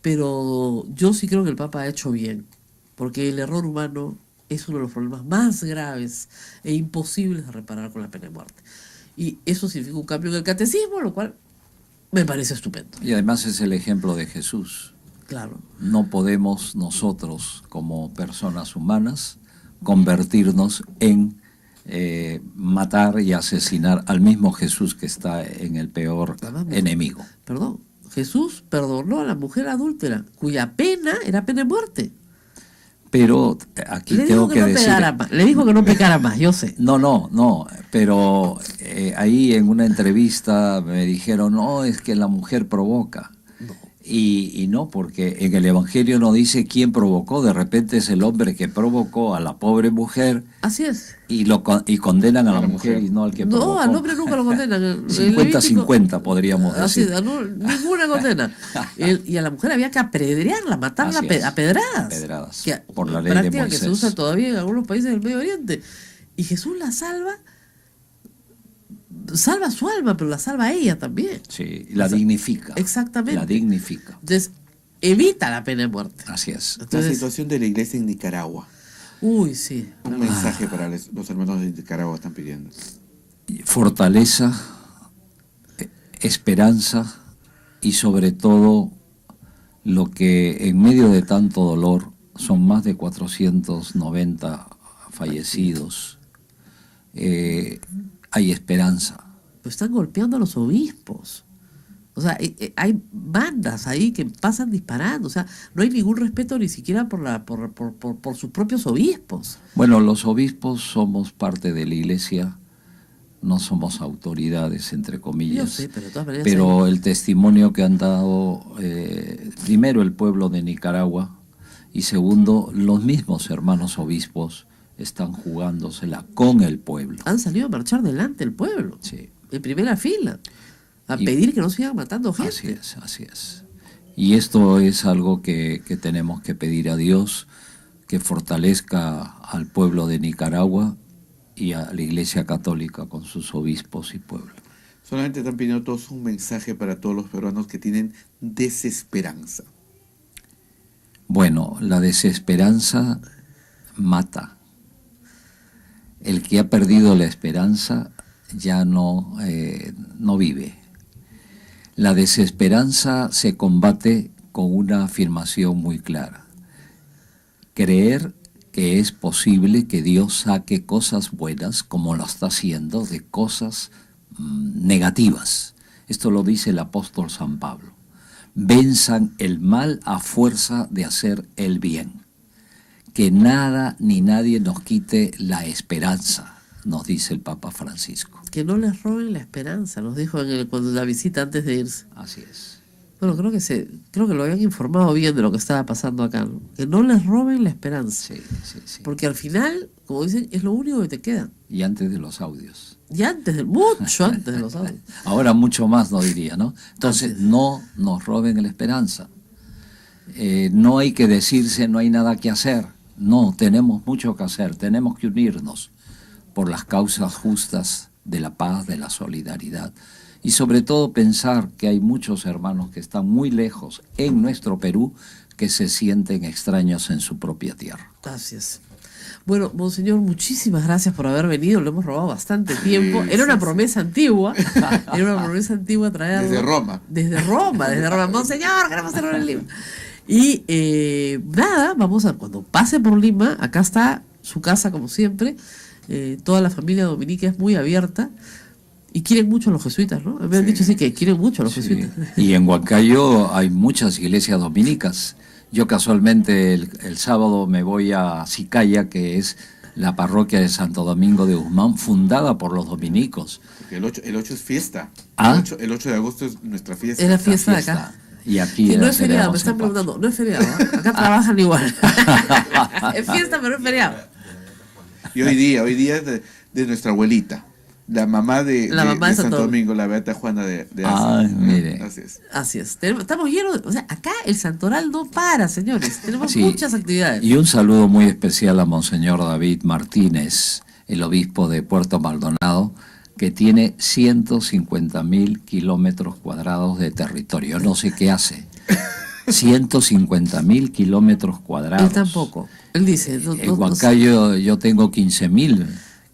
pero yo sí creo que el Papa ha hecho bien, porque el error humano es uno de los problemas más graves e imposibles de reparar con la pena de muerte. Y eso significa un cambio en el catecismo, lo cual me parece estupendo. Y además es el ejemplo de Jesús. Claro. No podemos nosotros, como personas humanas, convertirnos en matar y asesinar al mismo Jesús que está en el peor enemigo. Perdón, Jesús perdonó a la mujer adúltera, cuya pena era pena de muerte. Pero aquí tengo que decir... Le dijo que no pecara más, yo sé. No, pero ahí en una entrevista me dijeron, no, es que la mujer provoca. No. Y no, porque en el Evangelio no dice quién provocó, de repente es el hombre que provocó a la pobre mujer. Así es. Y condenan a la mujer y no al que provocó. No, al hombre nunca lo condenan. 50-50 podríamos decir. Así, ninguna condena. Y a la mujer había que apedrearla, matarla a pedradas. A pedradas, que, por la ley de práctica Moisés. que se usa todavía en algunos países del Medio Oriente. Y Jesús la salva su alma, pero la salva a ella también. Sí, la dignifica. Exactamente. La dignifica. Entonces, evita la pena de muerte. Así es. Entonces, la situación de la iglesia en Nicaragua. Uy, sí. Un mensaje para los hermanos de Nicaragua están pidiendo. Fortaleza, esperanza y sobre todo lo que en medio de tanto dolor son más de 490 fallecidos. Hay esperanza. Pero están golpeando a los obispos. O sea, hay bandas ahí que pasan disparando. O sea, no hay ningún respeto ni siquiera por sus propios obispos. Bueno, los obispos somos parte de la iglesia, no somos autoridades, entre comillas. Yo sé, pero de todas maneras... Pero el testimonio que han dado, primero el pueblo de Nicaragua, y segundo, los mismos hermanos obispos están jugándosela con el pueblo. Han salido a marchar delante el pueblo, Sí. en primera fila, a pedir que no sigan matando gente. Así es. Y esto es algo que tenemos que pedir a Dios, que fortalezca al pueblo de Nicaragua y a la Iglesia Católica con sus obispos y pueblo. Solamente están pidiendo todos un mensaje para todos los peruanos que tienen desesperanza. Bueno, la desesperanza mata. El que ha perdido la esperanza ya no vive. La desesperanza se combate con una afirmación muy clara. Creer que es posible que Dios saque cosas buenas, como lo está haciendo, de cosas negativas. Esto lo dice el apóstol San Pablo. Venzan el mal a fuerza de hacer el bien. Que nada ni nadie nos quite la esperanza, nos dice el Papa Francisco. Que no les roben la esperanza, nos dijo cuando la visita antes de irse. Así es. Bueno, creo que lo habían informado bien de lo que estaba pasando acá, ¿no? Que no les roben la esperanza. Sí. Porque al final, como dicen, es lo único que te queda. Y antes de los audios. Y mucho antes de los audios. Ahora mucho más, no diría, ¿no? Entonces, no nos roben la esperanza. No hay que decirse, no hay nada que hacer. No, tenemos mucho que hacer, tenemos que unirnos por las causas justas de la paz, de la solidaridad. Y sobre todo pensar que hay muchos hermanos que están muy lejos en nuestro Perú que se sienten extraños en su propia tierra. Gracias. Bueno, Monseñor, muchísimas gracias por haber venido. Le hemos robado bastante tiempo. Era una promesa antigua. Era una promesa antigua traerlo. Desde Roma. Desde Roma. Monseñor, queremos hacerlo en Lima. Y nada, cuando pase por Lima, acá está su casa como siempre. Toda la familia dominica es muy abierta. Y quieren mucho a los jesuitas, ¿no? Me han dicho así que quieren mucho a los jesuitas. Y en Huancayo hay muchas iglesias dominicas. Yo casualmente el sábado me voy a Sicaya, que es la parroquia de Santo Domingo de Guzmán, fundada por los dominicos. Porque el 8 es fiesta. ¿Ah? El 8 de agosto es nuestra fiesta. Es la fiesta de acá. Y aquí que no es feriado, me están preguntando. No es feriado, ¿eh? Acá trabajan igual. Es fiesta, pero no es feriado. Y hoy día es de nuestra abuelita. La mamá de Santo Domingo, la beata Juana de Asa. Mire. Así es. Estamos llenos de... O sea, acá el santoral no para, señores. Tenemos muchas actividades. Y un saludo muy especial a Monseñor David Martínez, el obispo de Puerto Maldonado, que tiene 150.000 kilómetros cuadrados de territorio. No sé qué hace, 150.000 kilómetros cuadrados. Él tampoco. Él dice... En Huancayo yo tengo 15.000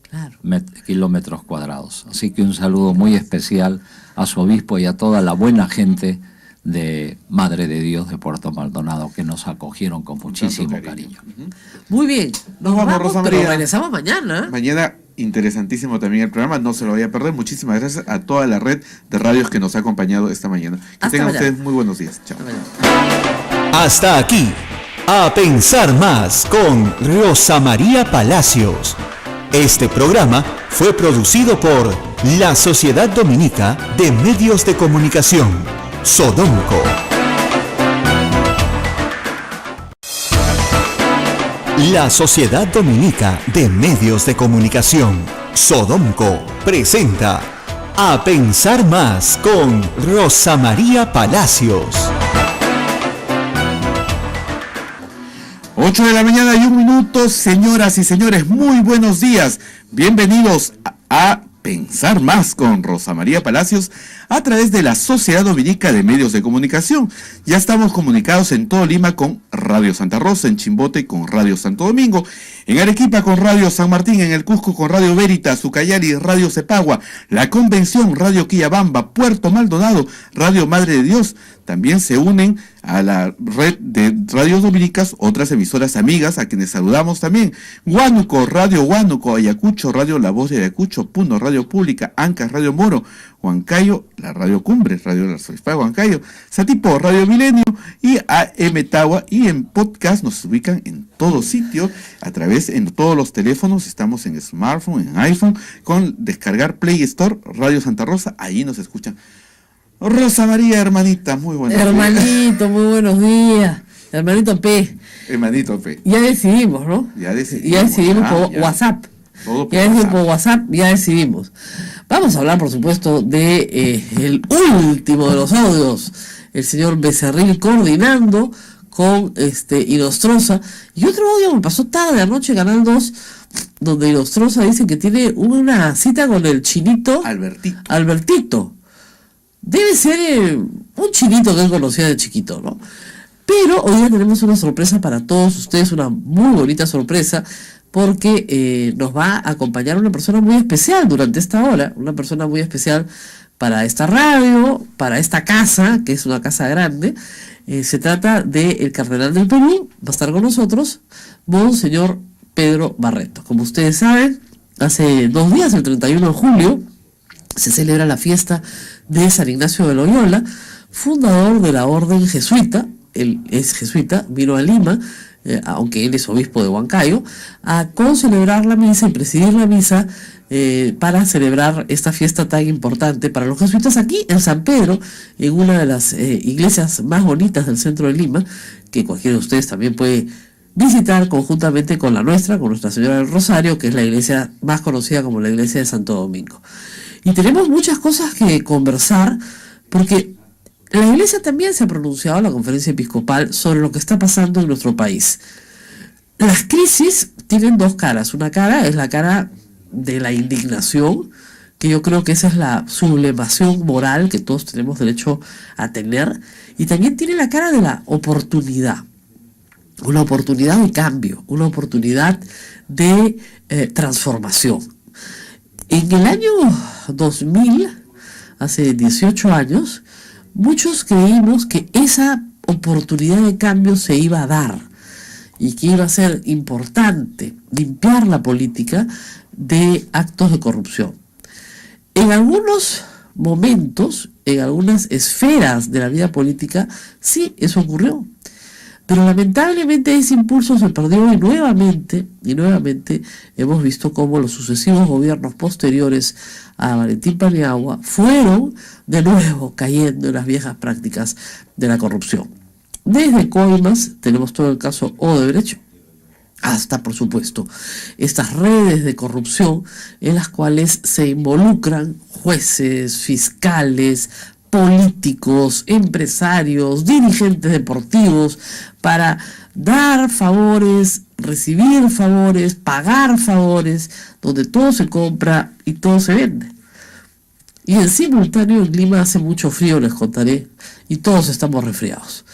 Claro. kilómetros cuadrados. Así que un saludo muy especial a su obispo y a toda la buena gente de Madre de Dios de Puerto Maldonado, que nos acogieron con muchísimo cariño. Muy bien. Nos vamos, Rosa pero María. regresamos mañana. Mañana, interesantísimo también el programa, no se lo vaya a perder. Muchísimas gracias a toda la red de radios que nos ha acompañado esta mañana. Que Hasta tengan mañana. ustedes muy buenos días. Chao. Hasta mañana. Hasta aquí, A Pensar Más con Rosa María Palacios. Este programa fue producido por la Sociedad Dominica de Medios de Comunicación, Sodomco. La Sociedad Dominica de Medios de Comunicación, Sodomco, presenta A Pensar Más con Rosa María Palacios. 8 de la mañana y 1 minuto, señoras y señores, muy buenos días. Bienvenidos a Pensar Más con Rosa María Palacios a través de la Sociedad Dominica de Medios de Comunicación. Ya estamos comunicados en todo Lima con Radio Santa Rosa, en Chimbote con Radio Santo Domingo, en Arequipa con Radio San Martín, en el Cusco con Radio Veritas, Ucayali, Radio Cepagua, La Convención, Radio Quillabamba, Puerto Maldonado, Radio Madre de Dios. También se unen a la red de radios dominicas otras emisoras amigas a quienes saludamos también. Huánuco, Radio Huánuco, Ayacucho, Radio La Voz de Ayacucho, Puno, Radio Pública, Ancas, Radio Moro, Huancayo, la Radio Cumbre, Radio La Soifá, Huancayo, Satipo, Radio Milenio y AM Tawa, y en podcast nos ubican en todo sitio, a través en todos los teléfonos, estamos en smartphone, en iPhone, con descargar Play Store, Radio Santa Rosa, ahí nos escuchan. Rosa María, hermanita, muy buenos días. Hermanito, muy buenos días. Hermanito P. Hermanito P. Ya decidimos, ¿no? Ya decidimos. Ya decidimos por ya. WhatsApp. Todo por Ya decidimos WhatsApp. por WhatsApp, ya decidimos. Vamos a hablar, por supuesto, de el último de los audios. El señor Becerril coordinando con Inostroza. Y otro audio me pasó tarde anoche, Canal 2, donde Inostroza dice que tiene una cita con el chinito Albertito. Debe ser un chinito que él conocía de chiquito, ¿no? Pero hoy día tenemos una sorpresa para todos ustedes, una muy bonita sorpresa, porque nos va a acompañar una persona muy especial durante esta hora, una persona muy especial para esta radio, para esta casa, que es una casa grande. Se trata del cardenal del Perú, va a estar con nosotros, Monseñor Pedro Barreto. Como ustedes saben, hace 2 días, el 31 de julio, se celebra la fiesta de San Ignacio de Loyola, fundador de la orden jesuita. Él es jesuita, vino a Lima, aunque él es obispo de Huancayo, a concelebrar la misa y presidir la misa para celebrar esta fiesta tan importante para los jesuitas aquí en San Pedro, en una de las iglesias más bonitas del centro de Lima, que cualquiera de ustedes también puede visitar conjuntamente con la nuestra, con Nuestra Señora del Rosario, que es la iglesia más conocida como la iglesia de Santo Domingo. Y tenemos muchas cosas que conversar, porque la Iglesia también se ha pronunciado en la conferencia episcopal sobre lo que está pasando en nuestro país. Las crisis tienen 2 caras. Una cara es la cara de la indignación, que yo creo que esa es la sublevación moral que todos tenemos derecho a tener, y también tiene la cara de la oportunidad. Una oportunidad de cambio, una oportunidad de transformación. En el año 2000, hace 18 años, muchos creímos que esa oportunidad de cambio se iba a dar y que iba a ser importante limpiar la política de actos de corrupción. En algunos momentos, en algunas esferas de la vida política, sí, eso ocurrió. Pero lamentablemente ese impulso se perdió y nuevamente hemos visto cómo los sucesivos gobiernos posteriores a Valentín Paniagua fueron de nuevo cayendo en las viejas prácticas de la corrupción. Desde Coimas tenemos todo el caso Odebrecht, hasta, por supuesto, estas redes de corrupción en las cuales se involucran jueces, fiscales, políticos, empresarios, dirigentes deportivos, para dar favores, recibir favores, pagar favores, donde todo se compra y todo se vende. Y en simultáneo en Lima hace mucho frío, les contaré, y todos estamos resfriados.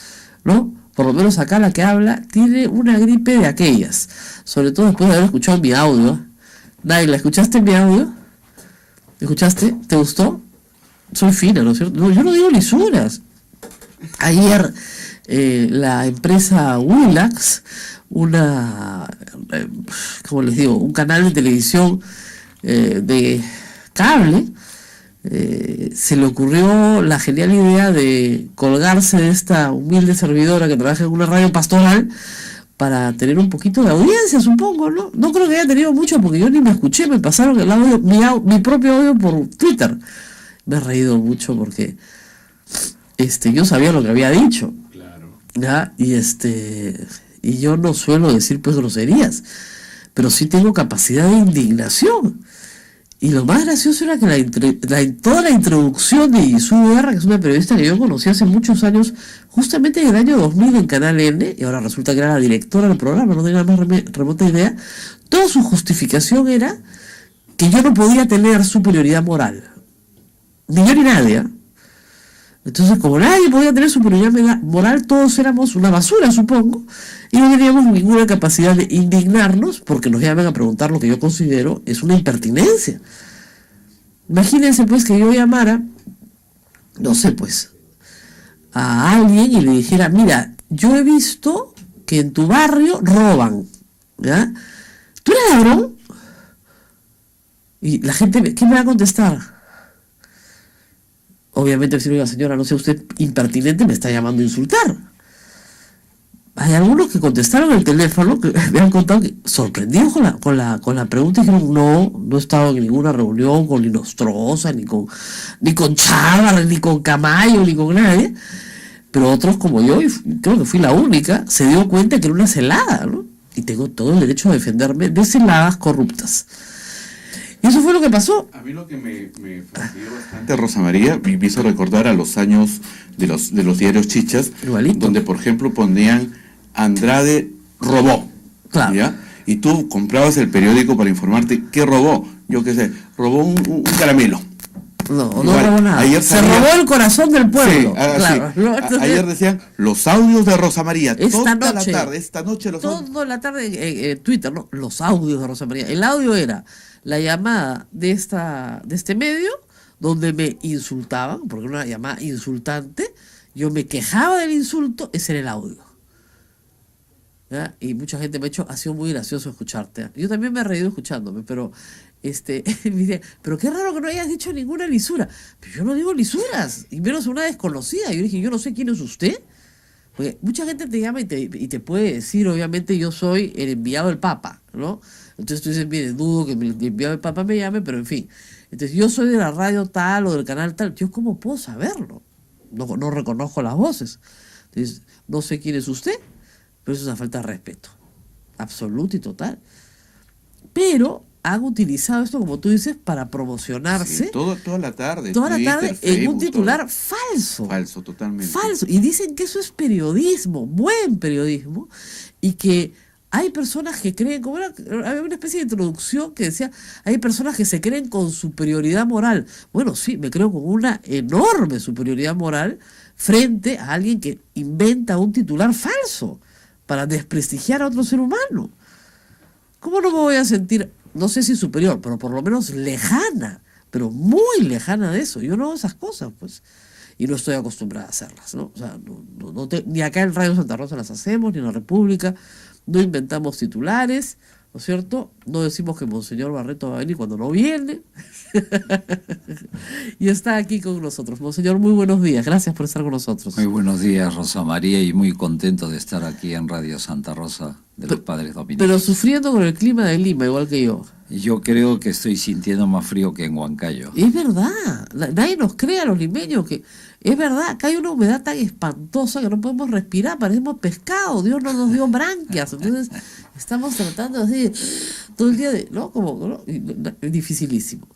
¿no? Por lo menos acá la que habla tiene una gripe de aquellas, sobre todo después de haber escuchado mi audio. Naila, ¿escuchaste mi audio? ¿Escuchaste? ¿Te gustó? Soy fina, ¿no es cierto? No, yo no digo lisuras. Ayer la empresa Willax, ¿cómo les digo? Un canal de televisión de cable, se le ocurrió la genial idea de colgarse de esta humilde servidora que trabaja en una radio pastoral para tener un poquito de audiencia, supongo, ¿no? No creo que haya tenido mucho porque yo ni me escuché, me pasaron el audio, mi propio audio por Twitter. Me he reído mucho porque yo sabía lo que había dicho. Claro. ¿Ya? Y yo no suelo decir pues groserías, pero sí tengo capacidad de indignación. Y lo más gracioso era que toda la introducción de Isu Guerra, que es una periodista que yo conocí hace muchos años, justamente en el año 2000 en Canal N, y ahora resulta que era la directora del programa, no tenía la más remota idea, toda su justificación era que yo no podía tener superioridad moral. Ni yo ni nadie, ¿eh? Entonces, como nadie podía tener superioridad moral, todos éramos una basura, supongo, y no teníamos ninguna capacidad de indignarnos porque nos llaman a preguntar lo que yo considero es una impertinencia. Imagínense, pues, que yo llamara, no sé, pues, a alguien y le dijera, mira, yo he visto que en tu barrio roban, ¿ya? ¿Tú eres ladrón? Y la gente, ¿qué me va a contestar? Obviamente, si oiga, señora, no sea usted impertinente, me está llamando a insultar. Hay algunos que contestaron el teléfono, que me han contado que sorprendidos con la pregunta, y dijeron, no he estado en ninguna reunión con Nostroza, ni con Chávez, ni con Camayo, ni con nadie. Pero otros como yo, y creo que fui la única, se dio cuenta que era una celada, ¿no? Y tengo todo el derecho a defenderme de celadas corruptas. Y eso fue lo que pasó. A mí lo que me fastidió bastante, Rosa María, me hizo recordar a los años de los diarios chichas, igualito, donde por ejemplo ponían Andrade robó, claro, ¿ya? Y tú comprabas el periódico para informarte qué robó. Yo qué sé, robó un caramelo. No Igual, robó nada. Se robó el corazón del pueblo. Sí, claro. Sí. Ayer decían los audios de Rosa María. Esta noche los audios. Toda la tarde en Twitter, ¿no? Los audios de Rosa María. El audio era la llamada de este medio donde me insultaban, porque era una llamada insultante. Yo me quejaba del insulto, ese era el audio. ¿Ya? Y mucha gente me ha dicho, ha sido muy gracioso escucharte. Yo también me he reído escuchándome, pero me dice, pero qué raro que no hayas dicho ninguna lisura. Pero yo no digo lisuras, y menos una desconocida. Yo dije, yo no sé quién es usted. Porque mucha gente te llama y te puede decir, obviamente, yo soy el enviado del Papa, ¿no? Entonces tú dices, mire, dudo que el enviado del Papa me llame, pero en fin. Entonces yo soy de la radio tal o del canal tal. ¿Yo cómo puedo saberlo? No reconozco las voces. Entonces, no sé quién es usted. Pero eso es una falta de respeto, absoluta y total. Pero han utilizado esto, como tú dices, para promocionarse. Sí, toda la tarde. Toda Twitter, la tarde Facebook, en un titular todo. falso. Falso, totalmente. Falso. Y dicen que eso es periodismo, buen periodismo, y que hay personas que creen, había una especie de introducción que decía, hay personas que se creen con superioridad moral. Bueno, sí, me creo con una enorme superioridad moral frente a alguien que inventa un titular falso para desprestigiar a otro ser humano. ¿Cómo no me voy a sentir, no sé si superior, pero por lo menos lejana, pero muy lejana de eso? Yo no hago esas cosas, pues, y no estoy acostumbrada a hacerlas, ¿no? O sea, ni acá en Radio Santa Rosa las hacemos, ni en la República, no inventamos titulares, ¿no es cierto? No decimos que Monseñor Barreto va a venir cuando no viene. Y está aquí con nosotros. Monseñor, muy buenos días. Gracias por estar con nosotros. Muy buenos días, Rosa María, y muy contento de estar aquí en Radio Santa Rosa de los Padres Dominicos. Pero sufriendo con el clima de Lima, igual que yo. Yo creo que estoy sintiendo más frío que en Huancayo. Es verdad. Nadie nos cree a los limeños que es verdad. Acá hay una humedad tan espantosa que no podemos respirar. Parecemos pescado. Dios no nos dio branquias. Entonces estamos tratando así todo el día de, ¿no? Es dificilísimo.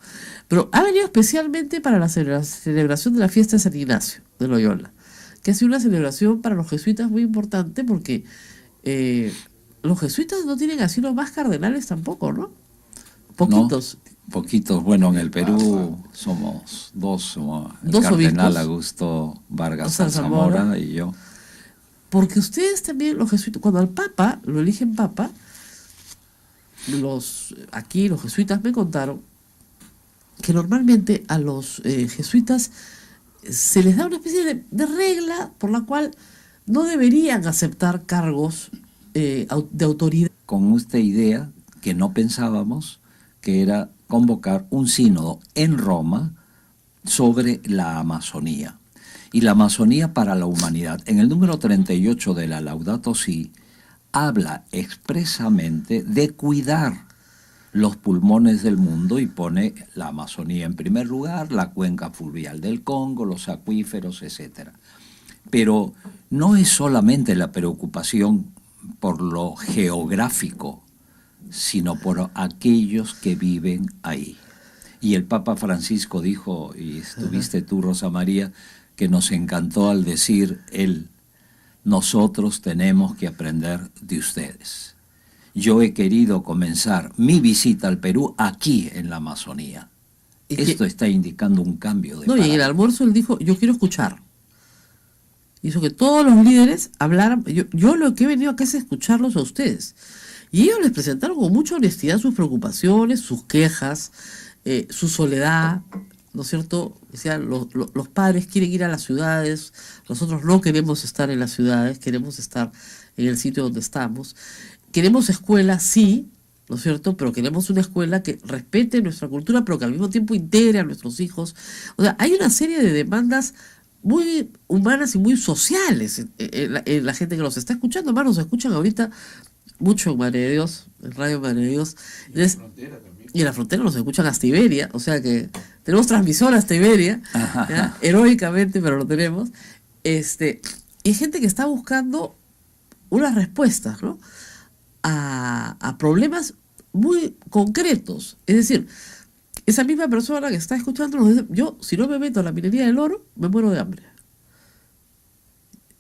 Pero ha venido especialmente para la celebración de la fiesta de San Ignacio de Loyola, que ha sido una celebración para los jesuitas muy importante porque los jesuitas no tienen así los más cardenales tampoco, ¿no? Poquitos. No, poquitos. Bueno, en el Perú somos dos. El cardenal obispos. Augusto Vargas Zamora Zamora y yo. Porque ustedes también, los jesuitas, cuando al Papa lo eligen Papa, aquí los jesuitas me contaron que normalmente a los jesuitas se les da una especie de regla por la cual no deberían aceptar cargos de autoridad. Con esta idea que no pensábamos, que era convocar un sínodo en Roma sobre la Amazonía. Y la Amazonía para la humanidad. En el número 38 de la Laudato Si, habla expresamente de cuidar los pulmones del mundo y pone la Amazonía en primer lugar, la cuenca fluvial del Congo, los acuíferos, etc. Pero no es solamente la preocupación por lo geográfico, sino por aquellos que viven ahí. Y el Papa Francisco dijo, y estuviste tú, Rosa María, que nos encantó al decir él: nosotros tenemos que aprender de ustedes. Yo he querido comenzar mi visita al Perú aquí en la Amazonía. Esto está indicando un cambio de paradigma. Y en el almuerzo él dijo, yo quiero escuchar. Hizo que todos los líderes hablaran. Yo lo que he venido acá es escucharlos a ustedes. Y ellos les presentaron con mucha honestidad sus preocupaciones, sus quejas, su soledad, ¿no es cierto? Decían, los padres quieren ir a las ciudades, nosotros no queremos estar en las ciudades, queremos estar en el sitio donde estamos. Queremos escuela, sí, ¿no es cierto? Pero queremos una escuela que respete nuestra cultura, pero que al mismo tiempo integre a nuestros hijos. O sea, hay una serie de demandas muy humanas y muy sociales en la gente que nos está escuchando. Además, nos escuchan ahorita mucho en Madre de Dios, en Radio Madre de Dios. Y en la frontera nos escuchan hasta Iberia, o sea que tenemos transmisor hasta Iberia, heroicamente, pero lo tenemos. Y hay gente que está buscando unas respuestas, ¿no? A problemas muy concretos. Es decir, esa misma persona que está escuchando nos dice, yo si no me meto a la minería del oro, me muero de hambre.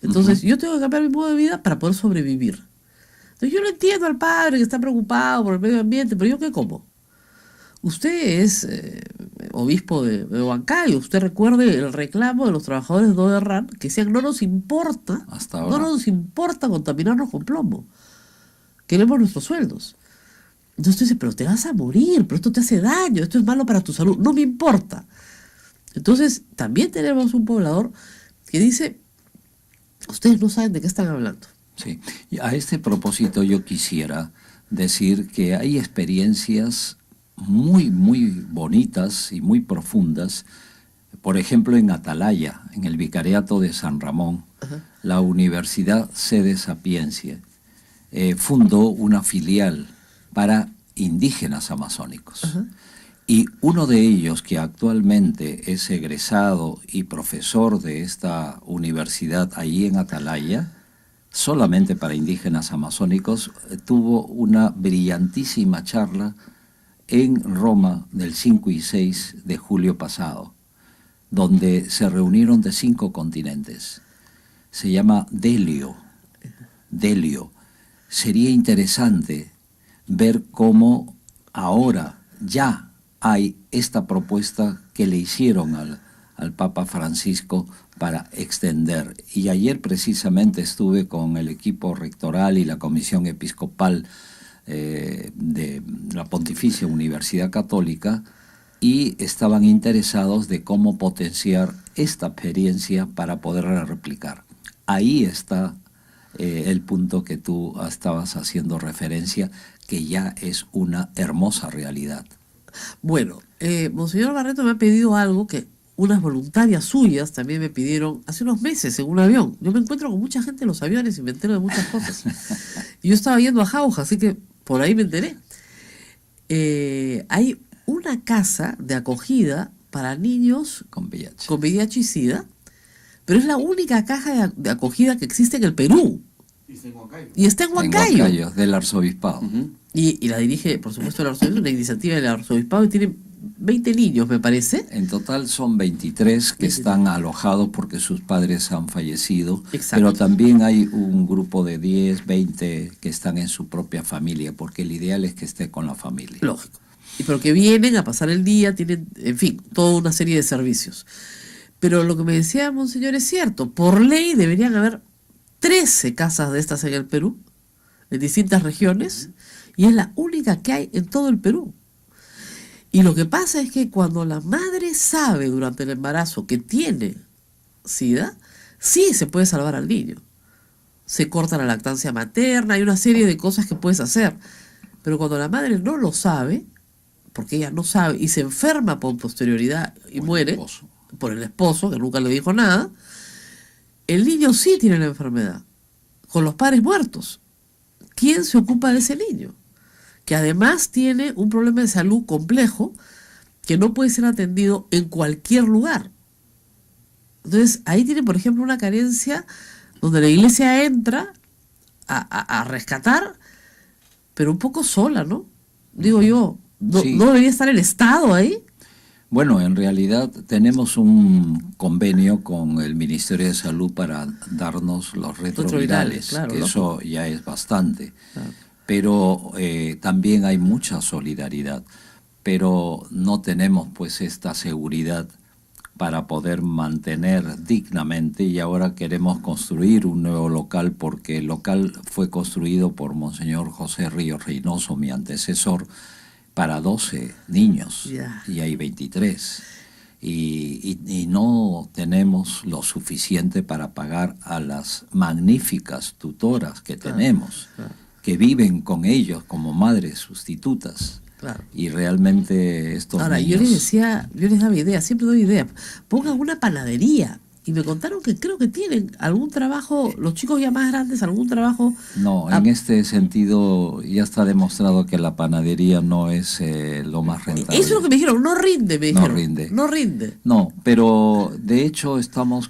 Entonces yo tengo que cambiar mi modo de vida para poder sobrevivir. Entonces yo no entiendo al padre que está preocupado por el medio ambiente, pero ¿yo qué como? Usted es obispo de Huancayo, usted recuerde el reclamo de los trabajadores de Oderran que decían no nos importa contaminarnos con plomo, queremos nuestros sueldos. Entonces usted dice, pero te vas a morir, pero esto te hace daño, esto es malo para tu salud, no me importa. Entonces también tenemos un poblador que dice, ustedes no saben de qué están hablando. Sí, y a este propósito yo quisiera decir que hay experiencias muy, muy bonitas y muy profundas. Por ejemplo, en Atalaya, en el Vicariato de San Ramón, la Universidad Sede Sapiencia fundó una filial para indígenas amazónicos. Y uno de ellos, que actualmente es egresado y profesor de esta universidad allí en Atalaya, solamente para indígenas amazónicos, tuvo una brillantísima charla en Roma del 5 y 6 de julio pasado, donde se reunieron de 5 continentes. Se llama Delio. Sería interesante ver cómo ahora ya hay esta propuesta que le hicieron al Papa Francisco para extender. Y ayer precisamente estuve con el equipo rectoral y la comisión episcopal de la Pontificia Universidad Católica y estaban interesados de cómo potenciar esta experiencia para poderla replicar. Ahí está el punto que tú estabas haciendo referencia, que ya es una hermosa realidad. Bueno, Monseñor Barreto me ha pedido algo que unas voluntarias suyas también me pidieron hace unos meses en un avión. Yo me encuentro con mucha gente en los aviones y me entero de muchas cosas. Y yo estaba yendo a Jauja, así que por ahí me enteré. Hay una casa de acogida para niños con VIH y SIDA, pero es la única caja de acogida que existe en el Perú. Y está en Huancayo. En Huancayo, del arzobispado. Y la dirige, por supuesto, el arzobispado, una iniciativa del arzobispado, y tiene 20 niños, me parece. En total son 23 que están alojados porque sus padres han fallecido. Exacto. Pero también hay un grupo de 10, 20 que están en su propia familia, porque el ideal es que esté con la familia. Lógico. Pero que vienen a pasar el día, tienen, en fin, toda una serie de servicios. Pero lo que me decía Monseñor es cierto, por ley deberían haber 13 casas de estas en el Perú, en distintas regiones, y es la única que hay en todo el Perú. Y lo que pasa es que cuando la madre sabe durante el embarazo que tiene SIDA, sí se puede salvar al niño. Se corta la lactancia materna, hay una serie de cosas que puedes hacer. Pero cuando la madre no lo sabe, porque ella no sabe y se enferma por posterioridad y muere por el esposo, que nunca le dijo nada, el niño sí tiene la enfermedad, con los padres muertos. ¿Quién se ocupa de ese niño? Que además tiene un problema de salud complejo que no puede ser atendido en cualquier lugar. Entonces, ahí tiene, por ejemplo, una carencia donde la iglesia entra a rescatar, pero un poco sola, ¿no? Digo yo, Sí. ¿no debería estar el Estado ahí? Bueno, en realidad tenemos un convenio con el Ministerio de Salud para darnos los retrovirales, claro, que lógico. eso ya es bastante. Claro. Pero también hay mucha solidaridad, pero no tenemos pues esta seguridad para poder mantener dignamente, y ahora queremos construir un nuevo local porque el local fue construido por Monseñor José Ríos Reynoso, mi antecesor, para 12 niños, Ya. y hay 23. Y no tenemos lo suficiente para pagar a las magníficas tutoras que tenemos, claro. que viven con ellos como madres sustitutas. Claro. Y realmente estos Ahora, niños... yo les daba idea, siempre doy idea. Pongan una panadería. Y me contaron que creo que tienen algún trabajo, los chicos ya más grandes, algún trabajo. No, en este sentido ya está demostrado que la panadería no es lo más rentable. Eso es lo que me dijeron, no rinde, me No dijeron. rinde. No rinde. No, pero de hecho estamos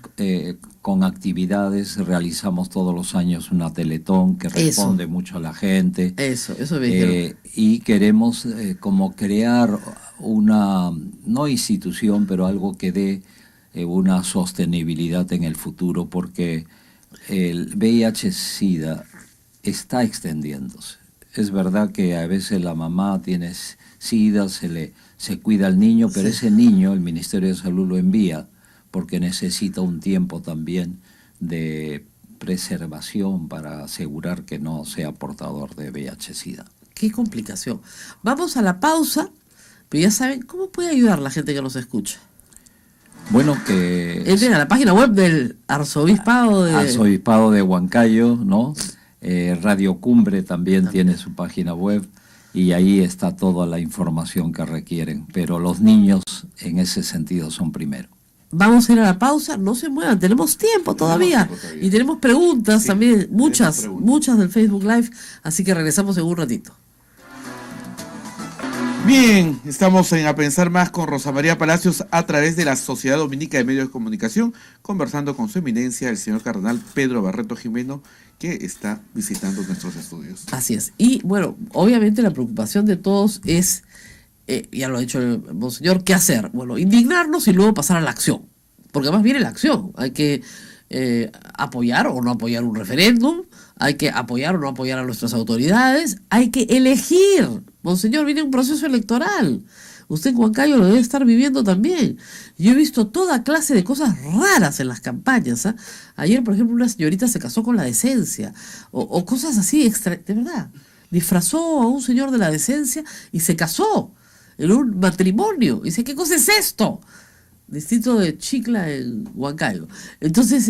con actividades, realizamos todos los años una teletón que responde mucho a la gente. Eso me dijeron. Y queremos como crear una, no institución, pero algo que dé una sostenibilidad en el futuro, porque el VIH-Sida está extendiéndose. Es verdad que a veces la mamá tiene SIDA, se cuida al niño, pero Sí. ese niño el Ministerio de Salud lo envía porque necesita un tiempo también de preservación para asegurar que no sea portador de VIH-Sida. Qué complicación. Vamos a la pausa, pero ya saben, ¿cómo puede ayudar la gente que nos escucha? Bueno, que Entren a la página web del Arzobispado de... Arzobispado de Huancayo, ¿no? Radio Cumbre también tiene su página web, y ahí está toda la información que requieren, pero los niños en ese sentido son primero. Vamos a ir a la pausa, no se muevan, tenemos tiempo todavía. Y tenemos preguntas también, muchas del Facebook Live, así que regresamos en un ratito. Bien, estamos en A Pensar Más con Rosa María Palacios a través de la Sociedad Dominica de Medios de Comunicación, conversando con su eminencia, el señor cardenal Pedro Barreto Jimeno, que está visitando nuestros estudios. Así es. Y bueno, obviamente la preocupación de todos es, ya lo ha dicho el monseñor, ¿qué hacer? Bueno, indignarnos y luego pasar a la acción. Porque además viene la acción. Hay que apoyar o no apoyar un referéndum, hay que apoyar o no apoyar a nuestras autoridades, hay que elegir. Monseñor, viene un proceso electoral. Usted en Huancayo lo debe estar viviendo también. Yo he visto toda clase de cosas raras en las campañas. ¿Ah? Ayer, por ejemplo, una señorita se casó con la decencia. O cosas así, de verdad. Disfrazó a un señor de la decencia y se casó en un matrimonio. Y dice, ¿qué cosa es esto? Distrito de Chicla en Huancayo. Entonces,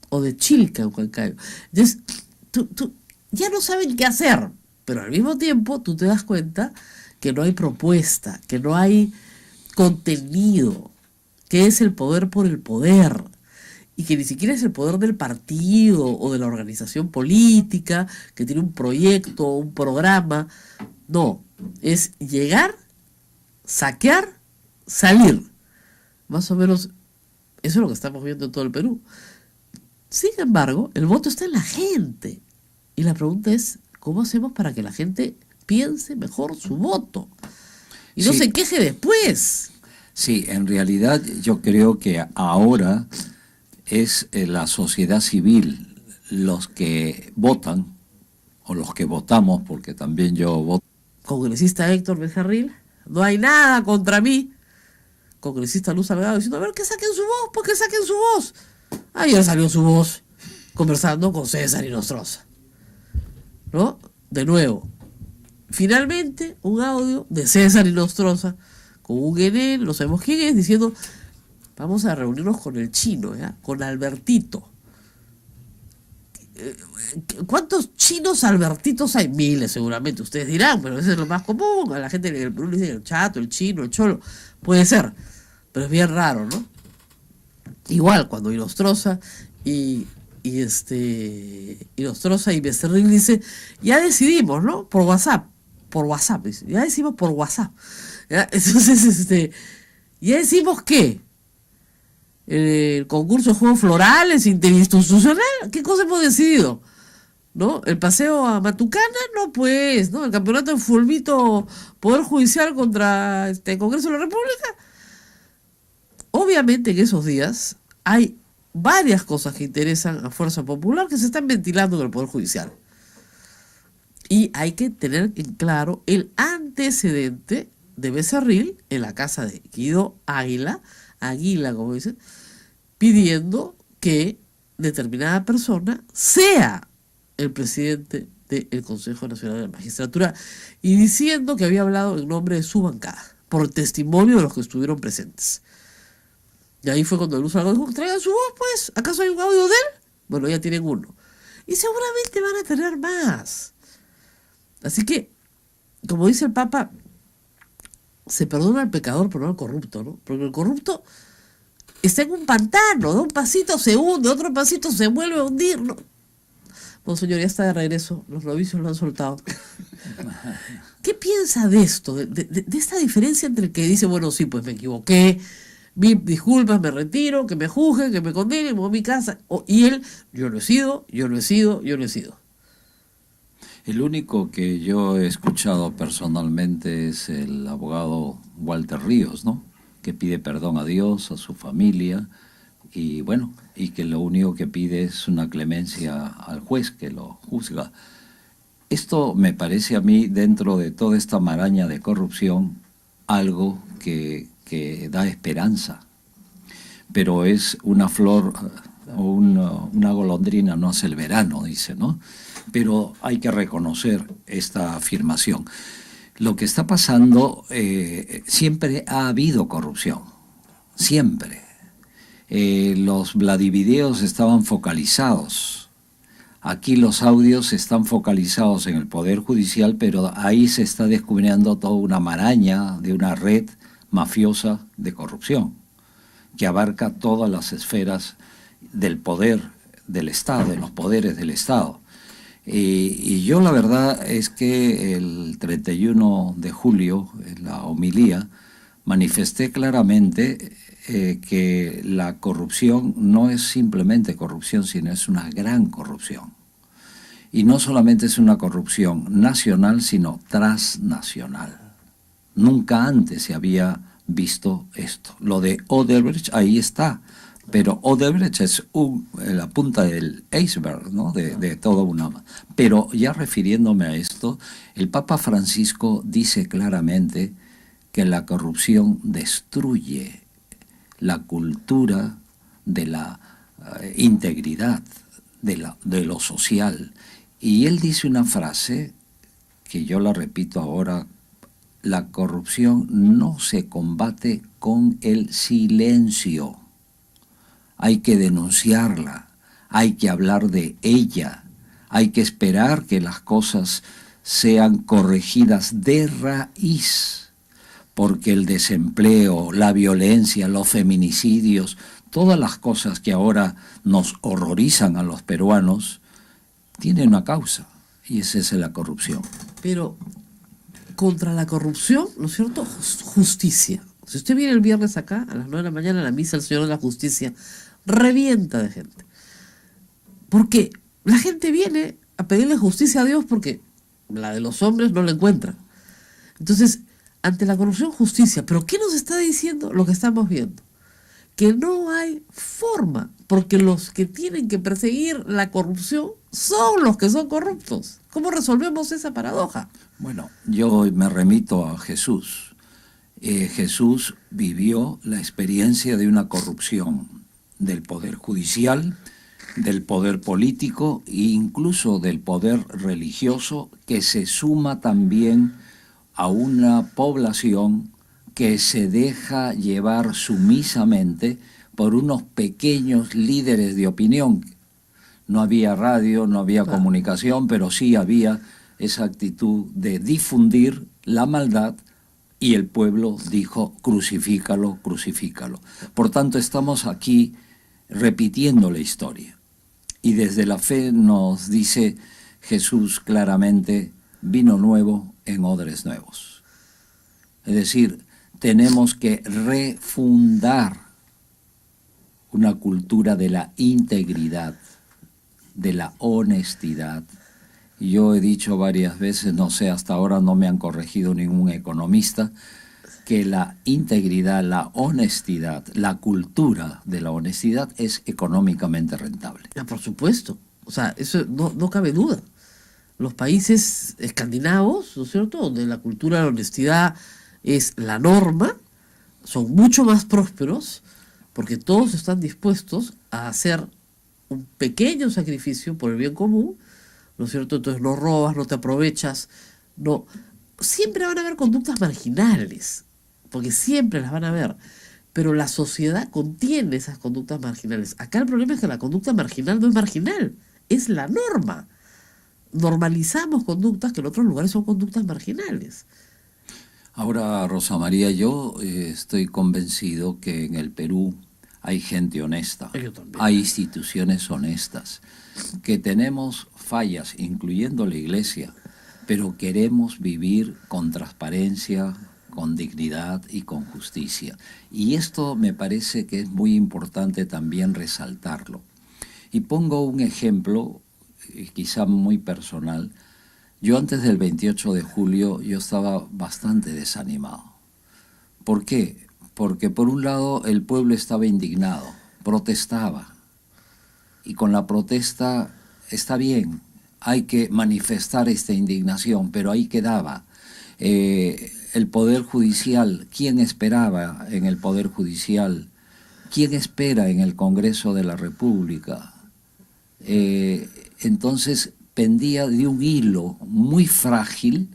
o de Chilca en Huancayo. Entonces, tú ya no saben qué hacer. Pero al mismo tiempo tú te das cuenta que no hay propuesta, que no hay contenido, que es el poder por el poder, y que ni siquiera es el poder del partido o de la organización política, que tiene un proyecto, un programa. No, es llegar, saquear, salir. Más o menos eso es lo que estamos viendo en todo el Perú. Sin embargo, el voto está en la gente. Y la pregunta es, ¿cómo hacemos para que la gente piense mejor su voto? Y no Sí. se queje después. Sí, en realidad yo creo que ahora es la sociedad civil los que votan, o los que votamos, porque también yo voto. Congresista Héctor Becerril, no hay nada contra mí. Congresista Luz Salgado diciendo, a ver, que saquen su voz, pues que saquen su voz. Ayer salió su voz. conversando con César Inostroza, ¿no? De nuevo, finalmente un audio de César Inostroza con un guenel, no sabemos quién es, diciendo: vamos a reunirnos con el chino, ¿ya? Con Albertito. ¿Cuántos chinos Albertitos hay? Miles seguramente, ustedes dirán, pero ese es lo más común. A la gente en el Perú le dicen el chato, el chino, el cholo. Puede ser, pero es bien raro, ¿no? Igual cuando Inostroza Inostroza y Becerril dice: ya decidimos, ¿no? Por WhatsApp, dice, ya decimos por WhatsApp. ¿Ya? Entonces, ya decimos que el concurso de juegos florales interinstitucional, ¿qué cosa hemos decidido? ¿No? El paseo a Matucana, no pues, ¿no? El campeonato de fulbito Poder Judicial contra el Congreso de la República. Obviamente en esos días hay varias cosas que interesan a Fuerza Popular que se están ventilando en el Poder Judicial. Y hay que tener en claro el antecedente de Becerril en la casa de Guido Águila, como dicen, pidiendo que determinada persona sea el presidente del Consejo Nacional de la Magistratura y diciendo que había hablado en nombre de su bancada, por el testimonio de los que estuvieron presentes. Y ahí fue cuando el uso dijo: traigan su voz, pues, ¿acaso hay un audio de él? Bueno, ya tienen uno. Y seguramente van a tener más. Así que, como dice el Papa, se perdona al pecador, pero no al corrupto, ¿no? Porque el corrupto está en un pantano, de un pasito se hunde, otro pasito se vuelve a hundir, ¿no? Bueno, señor, ya está de regreso, los novicios lo han soltado. ¿Qué piensa de esto, de esta diferencia entre el que dice: bueno, sí, pues me equivoqué, disculpas, me retiro, que me juzguen, que me condenen, me voy a mi casa, y él: yo no he sido. El único que yo he escuchado personalmente es el abogado Walter Ríos, ¿no? Que pide perdón a Dios, a su familia, y bueno, y que lo único que pide es una clemencia al juez que lo juzga. Esto me parece a mí, dentro de toda esta maraña de corrupción, algo que da esperanza. Pero es una flor, o una golondrina no hace el verano, dice, ¿no? Pero hay que reconocer esta afirmación. Lo que está pasando, siempre ha habido corrupción, siempre. Los Vladivideos estaban focalizados. Aquí los audios están focalizados en el Poder Judicial, pero ahí se está descubriendo toda una maraña de una red mafiosa de corrupción, que abarca todas las esferas del poder del Estado, de los poderes del Estado. Y yo la verdad es que el 31 de julio, en la homilía, manifesté claramente que la corrupción no es simplemente corrupción, sino es una gran corrupción. Y no solamente es una corrupción nacional, sino transnacional. Nunca antes se había visto esto. Lo de Odebrecht ahí está, pero Odebrecht es la punta del iceberg, ¿no? de toda una... Pero ya refiriéndome a esto, el Papa Francisco dice claramente que la corrupción destruye la cultura de la integridad, de lo social. Y él dice una frase que yo la repito ahora: la corrupción no se combate con el silencio. Hay que denunciarla, hay que hablar de ella, hay que esperar que las cosas sean corregidas de raíz, porque el desempleo, la violencia, los feminicidios, todas las cosas que ahora nos horrorizan a los peruanos, tienen una causa, y esa es la corrupción. Pero contra la corrupción, ¿no es cierto? Justicia. Si usted viene el viernes acá, a las 9 de la mañana, a la misa del Señor de la Justicia, revienta de gente. Porque la gente viene a pedirle justicia a Dios porque la de los hombres no la encuentran. Entonces, ante la corrupción, justicia. ¿Pero qué nos está diciendo lo que estamos viendo? Que no hay forma, porque los que tienen que perseguir la corrupción son los que son corruptos. ¿Cómo resolvemos esa paradoja? Bueno, yo me remito a Jesús. Jesús vivió la experiencia de una corrupción del Poder Judicial del poder político e incluso del poder religioso, que se suma también a una población que se deja llevar sumisamente por unos pequeños líderes de opinión. No había radio, no había comunicación, pero sí había esa actitud de difundir la maldad, y el pueblo dijo: crucifícalo, crucifícalo. Por tanto, estamos aquí repitiendo la historia. Y desde la fe nos dice Jesús claramente: vino nuevo en odres nuevos. Es decir, tenemos que refundar una cultura de la integridad, de la honestidad. Yo he dicho varias veces, no sé, hasta ahora no me han corregido ningún economista, que la integridad, la honestidad, la cultura de la honestidad es económicamente rentable. Por supuesto, o sea, eso no cabe duda. Los países escandinavos, ¿no es cierto?, donde la cultura de la honestidad es la norma, son mucho más prósperos porque todos están dispuestos a hacer un pequeño sacrificio por el bien común, ¿no es cierto? Entonces no robas, no te aprovechas, no. Siempre van a haber conductas marginales, porque siempre las van a haber, pero la sociedad contiene esas conductas marginales. Acá el problema es que la conducta marginal no es marginal, es la norma. Normalizamos conductas que en otros lugares son conductas marginales. Ahora, Rosa María, yo estoy convencido que en el Perú hay gente honesta, hay instituciones honestas, que tenemos fallas, incluyendo la Iglesia, pero queremos vivir con transparencia, con dignidad y con justicia. Y esto me parece que es muy importante también resaltarlo. Y pongo un ejemplo, quizá muy personal. Yo antes del 28 de julio yo estaba bastante desanimado. ¿Por qué? Porque por un lado el pueblo estaba indignado, protestaba. Y con la protesta está bien, hay que manifestar esta indignación, pero ahí quedaba. El Poder Judicial, ¿quién esperaba en el Poder Judicial? ¿Quién espera en el Congreso de la República? Entonces pendía de un hilo muy frágil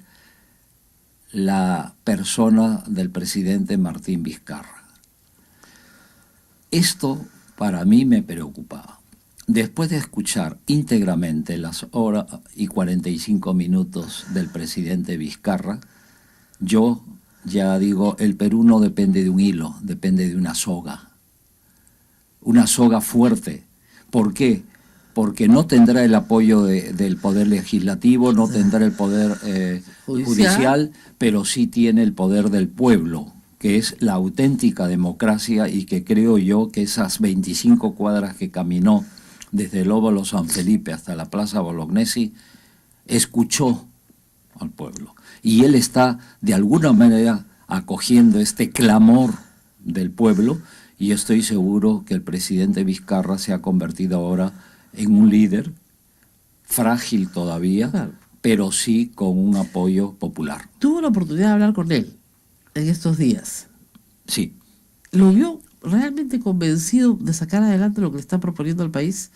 la persona del presidente Martín Vizcarra. Esto para mí me preocupaba. Después de escuchar íntegramente las horas y 45 minutos del presidente Vizcarra, yo ya digo, el Perú no depende de un hilo, depende de una soga fuerte. ¿Por qué? Porque no tendrá el apoyo del Poder Legislativo, no tendrá el Poder judicial, pero sí tiene el poder del pueblo, que es la auténtica democracia, y que creo yo que esas 25 cuadras que caminó desde el Óvalo San Felipe hasta la Plaza Bolognesi, escuchó al pueblo. Y él está de alguna manera acogiendo este clamor del pueblo, y estoy seguro que el presidente Vizcarra se ha convertido ahora en un líder frágil todavía, claro, pero sí con un apoyo popular. Tuvo la oportunidad de hablar con él en estos días. Sí. ¿Lo vio realmente convencido de sacar adelante lo que le está proponiendo al país?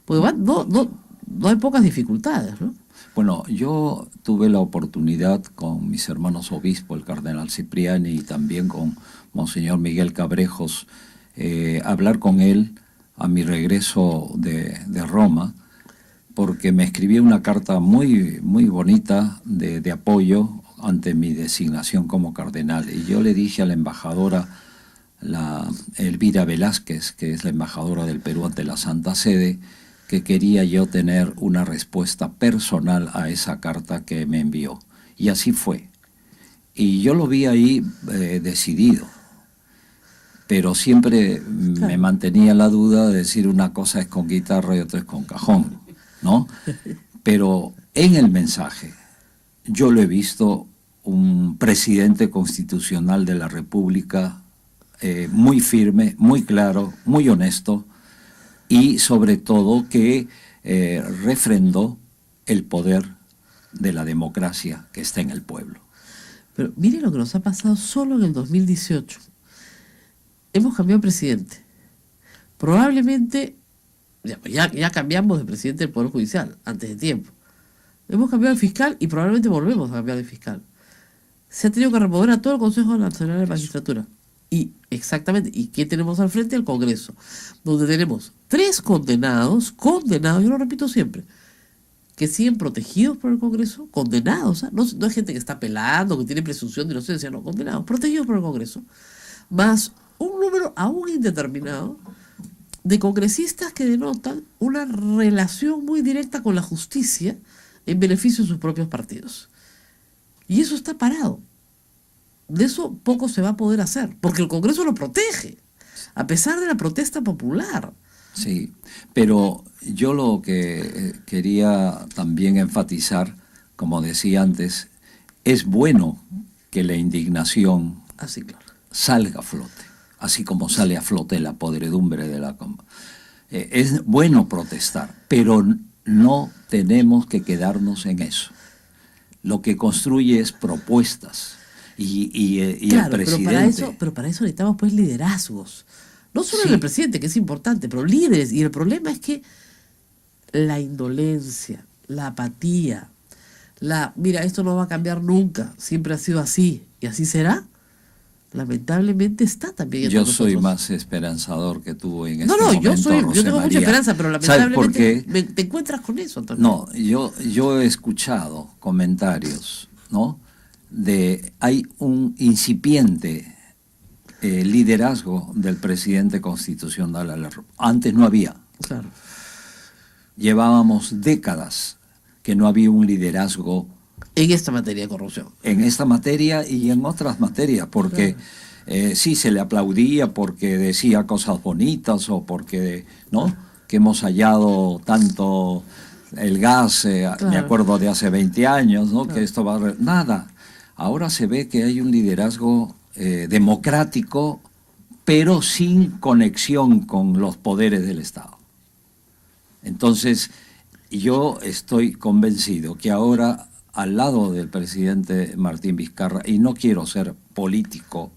Porque no hay pocas dificultades, ¿no? Bueno, yo tuve la oportunidad con mis hermanos obispos, el cardenal Cipriani y también con Monseñor Miguel Cabrejos, hablar con él a mi regreso de Roma, porque me escribió una carta muy, muy bonita de apoyo ante mi designación como cardenal. Y yo le dije a la embajadora, Elvira Velázquez, que es la embajadora del Perú ante la Santa Sede, que quería yo tener una respuesta personal a esa carta que me envió. Y así fue. Y yo lo vi ahí decidido. Pero siempre me mantenía la duda de decir una cosa es con guitarra y otra es con cajón, ¿no? Pero en el mensaje yo lo he visto un presidente constitucional de la República muy firme, muy claro, muy honesto, y sobre todo que refrendó el poder de la democracia que está en el pueblo. Pero mire lo que nos ha pasado solo en el 2018. Hemos cambiado de presidente. Probablemente Ya cambiamos de presidente del Poder Judicial antes de tiempo. Hemos cambiado de fiscal y probablemente volvemos a cambiar de fiscal. Se ha tenido que remover a todo el Consejo Nacional de Magistratura. Y exactamente, ¿y qué tenemos al frente? El Congreso, donde tenemos 3 condenados, yo lo repito siempre, que siguen protegidos por el Congreso, condenados, no es gente que está apelando, que tiene presunción de inocencia, no, condenados, protegidos por el Congreso, más un número aún indeterminado de congresistas que denotan una relación muy directa con la justicia en beneficio de sus propios partidos. Y eso está parado. De eso poco se va a poder hacer, porque el Congreso lo protege, a pesar de la protesta popular. Sí, pero yo lo que quería también enfatizar, como decía antes, es bueno que la indignación Así, claro. salga a flote, así como sale a flote la podredumbre de la... es bueno protestar, pero no tenemos que quedarnos en eso. Lo que construye es propuestas. Y Claro, el presidente... pero para eso necesitamos pues liderazgos. No solo Sí. el presidente, que es importante, pero líderes. Y el problema es que la indolencia, la apatía, mira, esto no va a cambiar nunca, siempre ha sido así y así será, lamentablemente está también entre Yo soy nosotros. más esperanzador que tú en este No, momento, yo tengo mucha Rosemaría. esperanza, pero ¿Sabes por lamentablemente qué? te encuentras con eso también. No, yo he escuchado comentarios, ¿no? Hay un incipiente liderazgo del presidente constitucional. Antes no había. Claro. Llevábamos décadas que no había un liderazgo En esta materia de corrupción. en esta materia y en otras materias, porque sí se le aplaudía porque decía cosas bonitas o porque, ¿no? Que hemos hallado tanto el gas, me acuerdo de hace 20 años, ¿no? Claro. Que esto va a... Nada. Ahora se ve que hay un liderazgo democrático, pero sin conexión con los poderes del Estado. Entonces, yo estoy convencido que ahora, al lado del presidente Martín Vizcarra, y no quiero ser político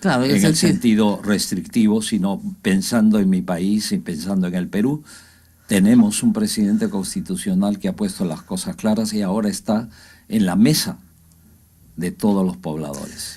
Claro, en el sentido restrictivo, sino pensando en mi país y pensando en el Perú, tenemos un presidente constitucional que ha puesto las cosas claras y ahora está en la mesa de todos los pobladores.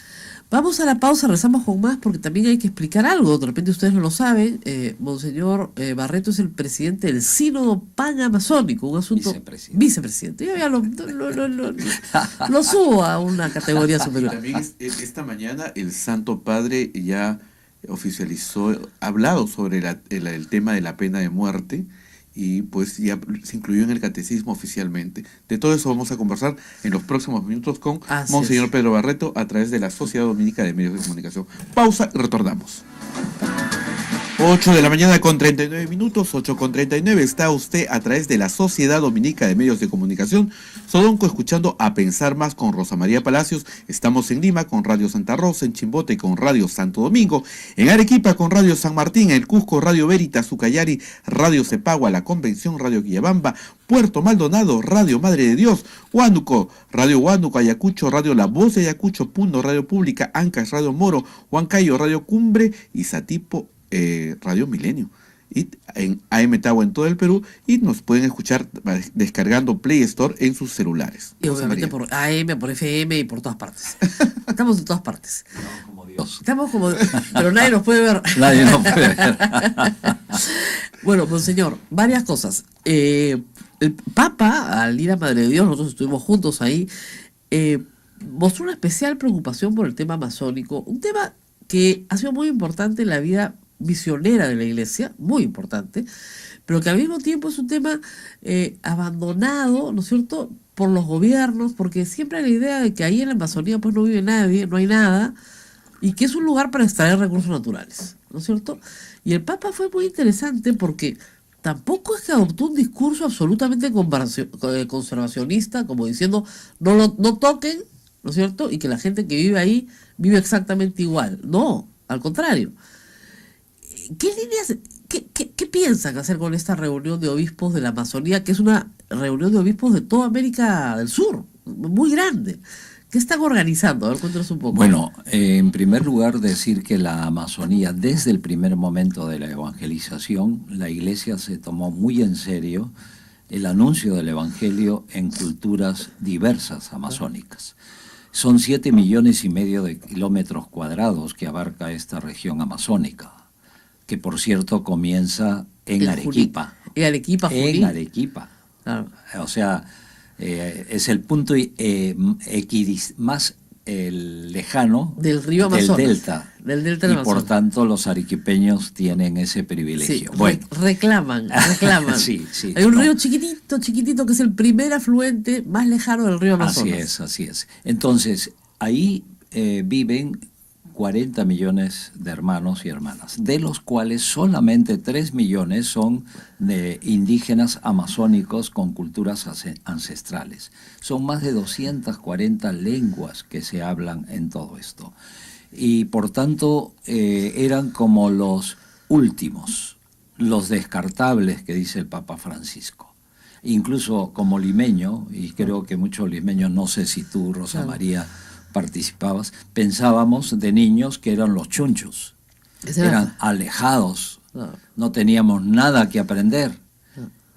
Vamos a la pausa, rezamos con más porque también hay que explicar algo. De repente ustedes no lo saben. Monseñor Barreto es el presidente del Sínodo Panamazónico, un asunto... Vicepresidente. Yo ya lo subo a una categoría superior. También esta mañana el Santo Padre ya oficializó, ha hablado sobre el tema de la pena de muerte y pues ya se incluyó en el catecismo oficialmente. De todo eso vamos a conversar en los próximos minutos con Monseñor Pedro Barreto a través de la Sociedad Dominica de Medios de Comunicación. Pausa y retornamos. 8 de la mañana con 39 minutos, 8:39, está usted a través de la Sociedad Dominica de Medios de Comunicación, Sodonco, escuchando A Pensar Más con Rosa María Palacios. Estamos en Lima con Radio Santa Rosa, en Chimbote con Radio Santo Domingo, en Arequipa con Radio San Martín, en el Cusco Radio Veritas, Ucayali, Radio Cepagua, La Convención, Radio Quillabamba, Puerto Maldonado, Radio Madre de Dios, Huánuco, Radio Huánuco, Ayacucho, Radio La Voz de Ayacucho, Puno, Radio Pública, Ancash, Radio Moro, Huancayo, Radio Cumbre y Satipo, Radio Milenio, y en AM Tagua en todo el Perú, y nos pueden escuchar descargando Play Store en sus celulares. Y obviamente por AM, por FM y por todas partes. Estamos en todas partes. No, como Dios. Estamos como... Pero nadie nos puede ver. Nadie nos puede ver. Bueno, monseñor, varias cosas. El Papa, al ir a Madre de Dios, nosotros estuvimos juntos ahí, mostró una especial preocupación por el tema masónico, un tema que ha sido muy importante en la vida misionera de la Iglesia, muy importante, pero que al mismo tiempo es un tema abandonado, ¿no es cierto?, por los gobiernos, porque siempre hay la idea de que ahí en la Amazonía pues no vive nadie, no hay nada, y que es un lugar para extraer recursos naturales, ¿no es cierto? Y el Papa fue muy interesante porque tampoco es que adoptó un discurso absolutamente conservacionista, como diciendo no toquen, ¿no es cierto?, y que la gente que vive ahí vive exactamente igual. No, al contrario. ¿Qué líneas, qué piensan hacer con esta reunión de obispos de la Amazonía, que es una reunión de obispos de toda América del Sur, muy grande? ¿Qué están organizando? A ver, cuéntanos un poco. Bueno, en primer lugar decir que la Amazonía, desde el primer momento de la evangelización, la Iglesia se tomó muy en serio el anuncio del Evangelio en culturas diversas amazónicas. Son 7,5 millones de kilómetros cuadrados que abarca esta región amazónica, que por cierto comienza en Arequipa. En Arequipa, Junín. En Arequipa. Claro. O sea, es el punto más lejano del río Amazonas, del delta y del por Amazonas. tanto los arequipeños tienen ese privilegio. Sí, Bueno, reclaman. sí, Hay un no. río chiquitito que es el primer afluente más lejano del río Amazonas. Así es. Entonces, ahí viven 40 millones de hermanos y hermanas, de los cuales solamente 3 millones son de indígenas amazónicos con culturas ancestrales. Son más de 240 lenguas que se hablan en todo esto. Y por tanto eran como los últimos, los descartables que dice el Papa Francisco. Incluso como limeño, y creo que muchos limeños, no sé si tú, Rosa Claro. María, participabas, pensábamos de niños que eran los chunchos, eran alejados, Claro. no teníamos nada que aprender.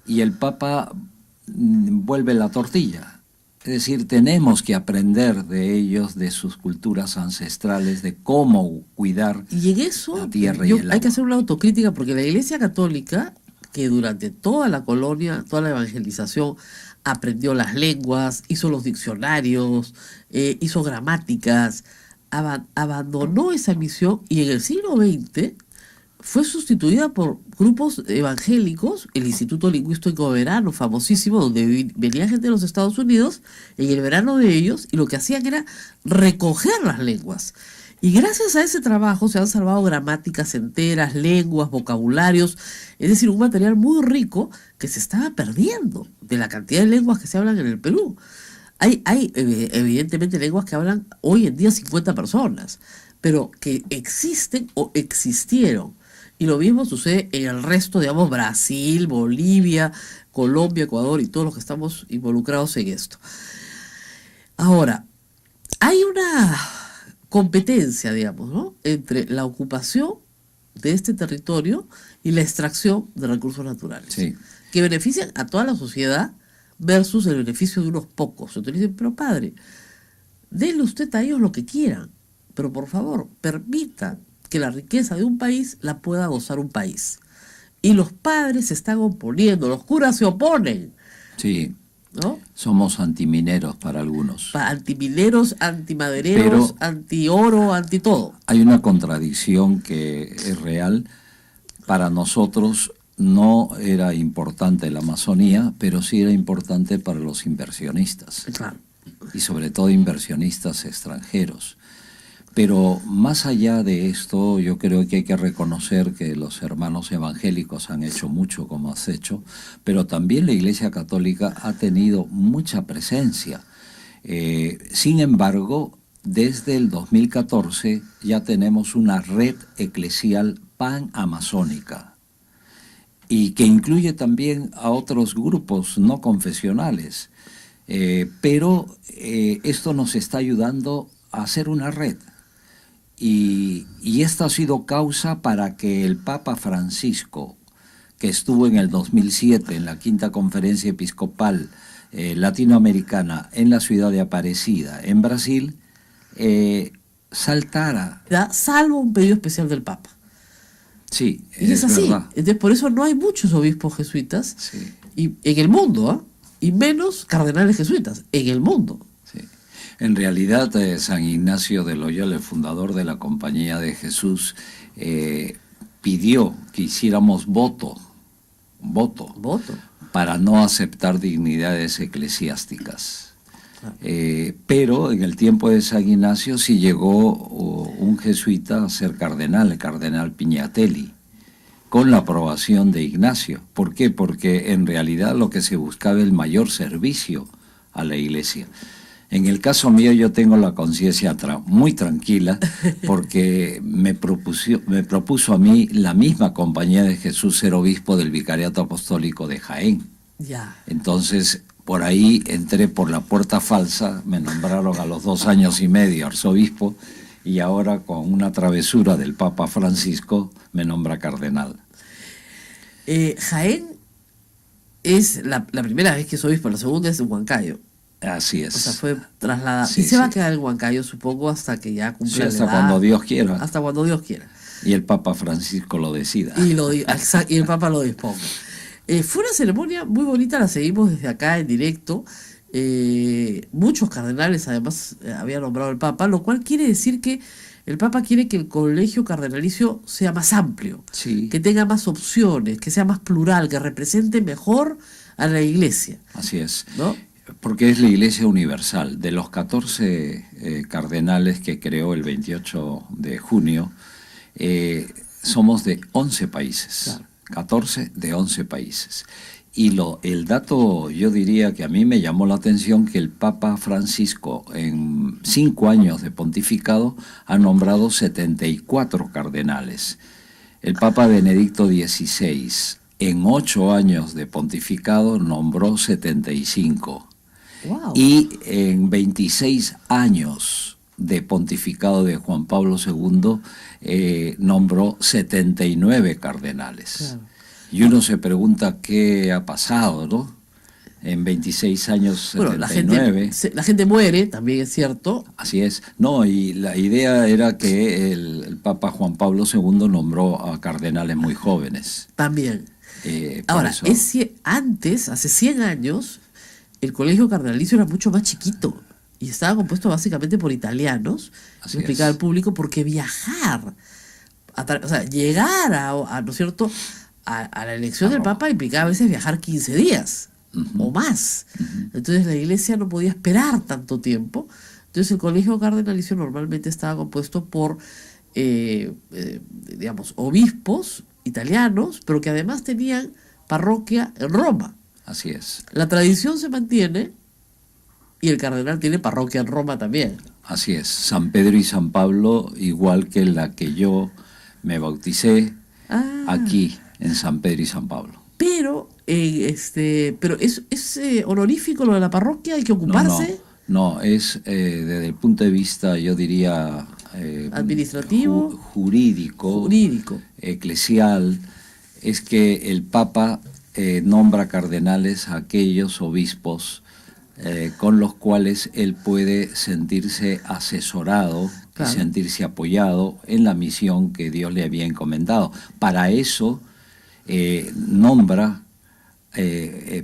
Y el Papa vuelve la tortilla. Es decir, tenemos que aprender de ellos, de sus culturas ancestrales, de cómo cuidar Y en eso la tierra y el hay que agua. hacer una autocrítica porque la Iglesia Católica, que durante toda la colonia, toda la evangelización, aprendió las lenguas, hizo los diccionarios, hizo gramáticas, abandonó esa misión y en el siglo XX fue sustituida por grupos evangélicos, el Instituto Lingüístico Verano, famosísimo, donde venía gente de los Estados Unidos en el verano de ellos, y lo que hacían era recoger las lenguas. Y gracias a ese trabajo se han salvado gramáticas enteras, lenguas, vocabularios, es decir, un material muy rico que se estaba perdiendo de la cantidad de lenguas que se hablan en el Perú. Hay evidentemente lenguas que hablan hoy en día 50 personas, pero que existen o existieron. Y lo mismo sucede en el resto, digamos, Brasil, Bolivia, Colombia, Ecuador y todos los que estamos involucrados en esto. Ahora, hay una competencia, digamos, ¿no?, entre la ocupación de este territorio y la extracción de recursos naturales, Sí. que benefician a toda la sociedad versus el beneficio de unos pocos. Entonces dicen, pero padre, denle usted a ellos lo que quieran, pero por favor, permita que la riqueza de un país la pueda gozar un país. Y los padres se están oponiendo, los curas se oponen, Sí, ¿no? somos antimineros para algunos. Antimineros, antimadereros, Pero- anti-oro, anti-todo. Hay una contradicción que es real. Para nosotros no era importante la Amazonía, pero sí era importante para los inversionistas, Claro. y sobre todo inversionistas extranjeros. Pero más allá de esto, yo creo que hay que reconocer que los hermanos evangélicos han hecho mucho, como has hecho, pero también la Iglesia Católica ha tenido mucha presencia. Sin embargo, desde el 2014 ya tenemos una red eclesial pan-amazónica, y que incluye también a otros grupos no confesionales. Pero esto nos está ayudando a hacer una red. Y esta ha sido causa para que el Papa Francisco, que estuvo en el 2007 en la Quinta Conferencia Episcopal Latinoamericana en la ciudad de Aparecida, en Brasil, saltara. Salvo un pedido especial del Papa. Sí, Y es así. verdad. Entonces, por eso no hay muchos obispos jesuitas Sí. y, en el mundo, ¿ah? Y menos cardenales jesuitas en el mundo. Sí. En realidad, San Ignacio de Loyola, el fundador de la Compañía de Jesús, pidió que hiciéramos voto Voto. para no aceptar dignidades eclesiásticas. Pero en el tiempo de San Ignacio sí llegó un jesuita a ser cardenal, el cardenal Piñatelli, con la aprobación de Ignacio. ¿Por qué? Porque en realidad lo que se buscaba es el mayor servicio a la Iglesia. En el caso mío yo tengo la conciencia muy tranquila porque me propuso a mí la misma Compañía de Jesús ser obispo del Vicariato Apostólico de Jaén. Ya. Entonces, por ahí entré por la puerta falsa, me nombraron a los 2 años y medio arzobispo, y ahora con una travesura del Papa Francisco me nombra cardenal. Jaén es la primera vez que es obispo, la segunda es en Huancayo. Así es. O sea, fue trasladada. Sí, y se va a sí. quedar en Huancayo, supongo, hasta que ya Sí, cumpla la hasta edad. cuando Dios quiera. Hasta cuando Dios quiera. Y el Papa Francisco lo decida. Y el Papa lo disponga. Fue una ceremonia muy bonita, la seguimos desde acá en directo. Muchos cardenales además había nombrado el Papa, lo cual quiere decir que el Papa quiere que el colegio cardenalicio sea más amplio, Sí. que tenga más opciones, que sea más plural, que represente mejor a la Iglesia, Así es. ¿no? Porque es la Iglesia universal. De los 14 cardenales que creó el 28 de junio, somos de 11 países. Claro. 14 de 11 países. Y el dato, yo diría que a mí me llamó la atención, que el Papa Francisco en 5 años de pontificado ha nombrado 74 cardenales. El Papa Benedicto XVI en 8 años de pontificado nombró 75. Wow. Y en 26 años de pontificado de Juan Pablo II nombró 79 cardenales. Claro. Y uno se pregunta qué ha pasado, ¿no? En 26 años, Bueno, 79. la gente muere, también es cierto. Así es. No, y la idea era que el Papa Juan Pablo II nombró a cardenales muy jóvenes. También. Por Ahora, eso- antes, hace 100 años, el colegio cardenalicio era mucho más chiquito y estaba compuesto básicamente por italianos. Así Yo explicaba es. al público porque viajar, o sea, llegar ¿no es cierto?, a la elección del Papa implicaba a veces viajar 15 días o más. Entonces la iglesia no podía esperar tanto tiempo. Entonces el colegio cardenalicio normalmente estaba compuesto por, digamos, obispos italianos, pero que además tenían parroquia en Roma. Así es. La tradición se mantiene y el cardenal tiene parroquia en Roma también. Así es. San Pedro y San Pablo, igual que la que yo me bauticé aquí en San Pedro y San Pablo. Pero, pero es honorífico lo de la parroquia, hay que ocuparse. No, es desde el punto de vista, yo diría, Administrativo. jurídico, eclesial, es que el Papa nombra cardenales a aquellos obispos con los cuales él puede sentirse asesorado, Claro. y sentirse apoyado en la misión que Dios le había encomendado. Para eso nombra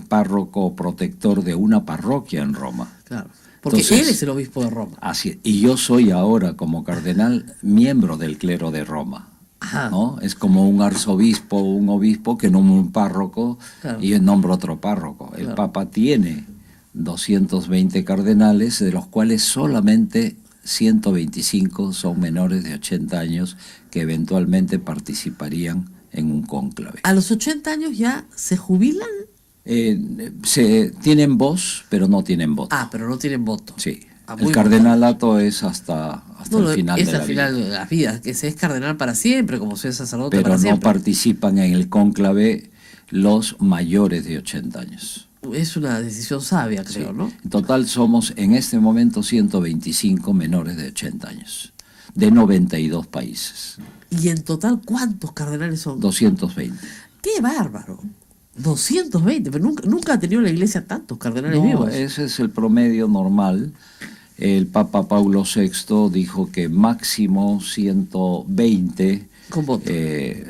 párroco protector de una parroquia en Roma. Claro. Porque Entonces, él es el obispo de Roma. Así, y yo soy ahora, como cardenal, miembro del clero de Roma. Ajá. ¿No? Es como un arzobispo o un obispo que nombra un párroco, Claro. y yo nombro otro párroco. El Claro. Papa tiene 220 cardenales, de los cuales solamente 125 son menores de 80 años que eventualmente participarían en un cónclave. ¿A los 80 años ya se jubilan? Tienen voz, pero no tienen voto. Pero no tienen voto. Sí. Muy El cardenalato es hasta No, el final es de la al final vida. de la vida, que se es cardenal para siempre, como se es sacerdote Pero para no siempre. participan en el cónclave los mayores de 80 años. Es una decisión sabia, creo, Sí. ¿no? En total somos en este momento 125 menores de 80 años, de 92 países, Y en total, ¿cuántos cardenales son? 220. ¡Qué bárbaro! 220, pero nunca ha tenido la iglesia tantos cardenales No, vivos. ese es el promedio normal. El Papa Paulo VI dijo que máximo 120 Con voto.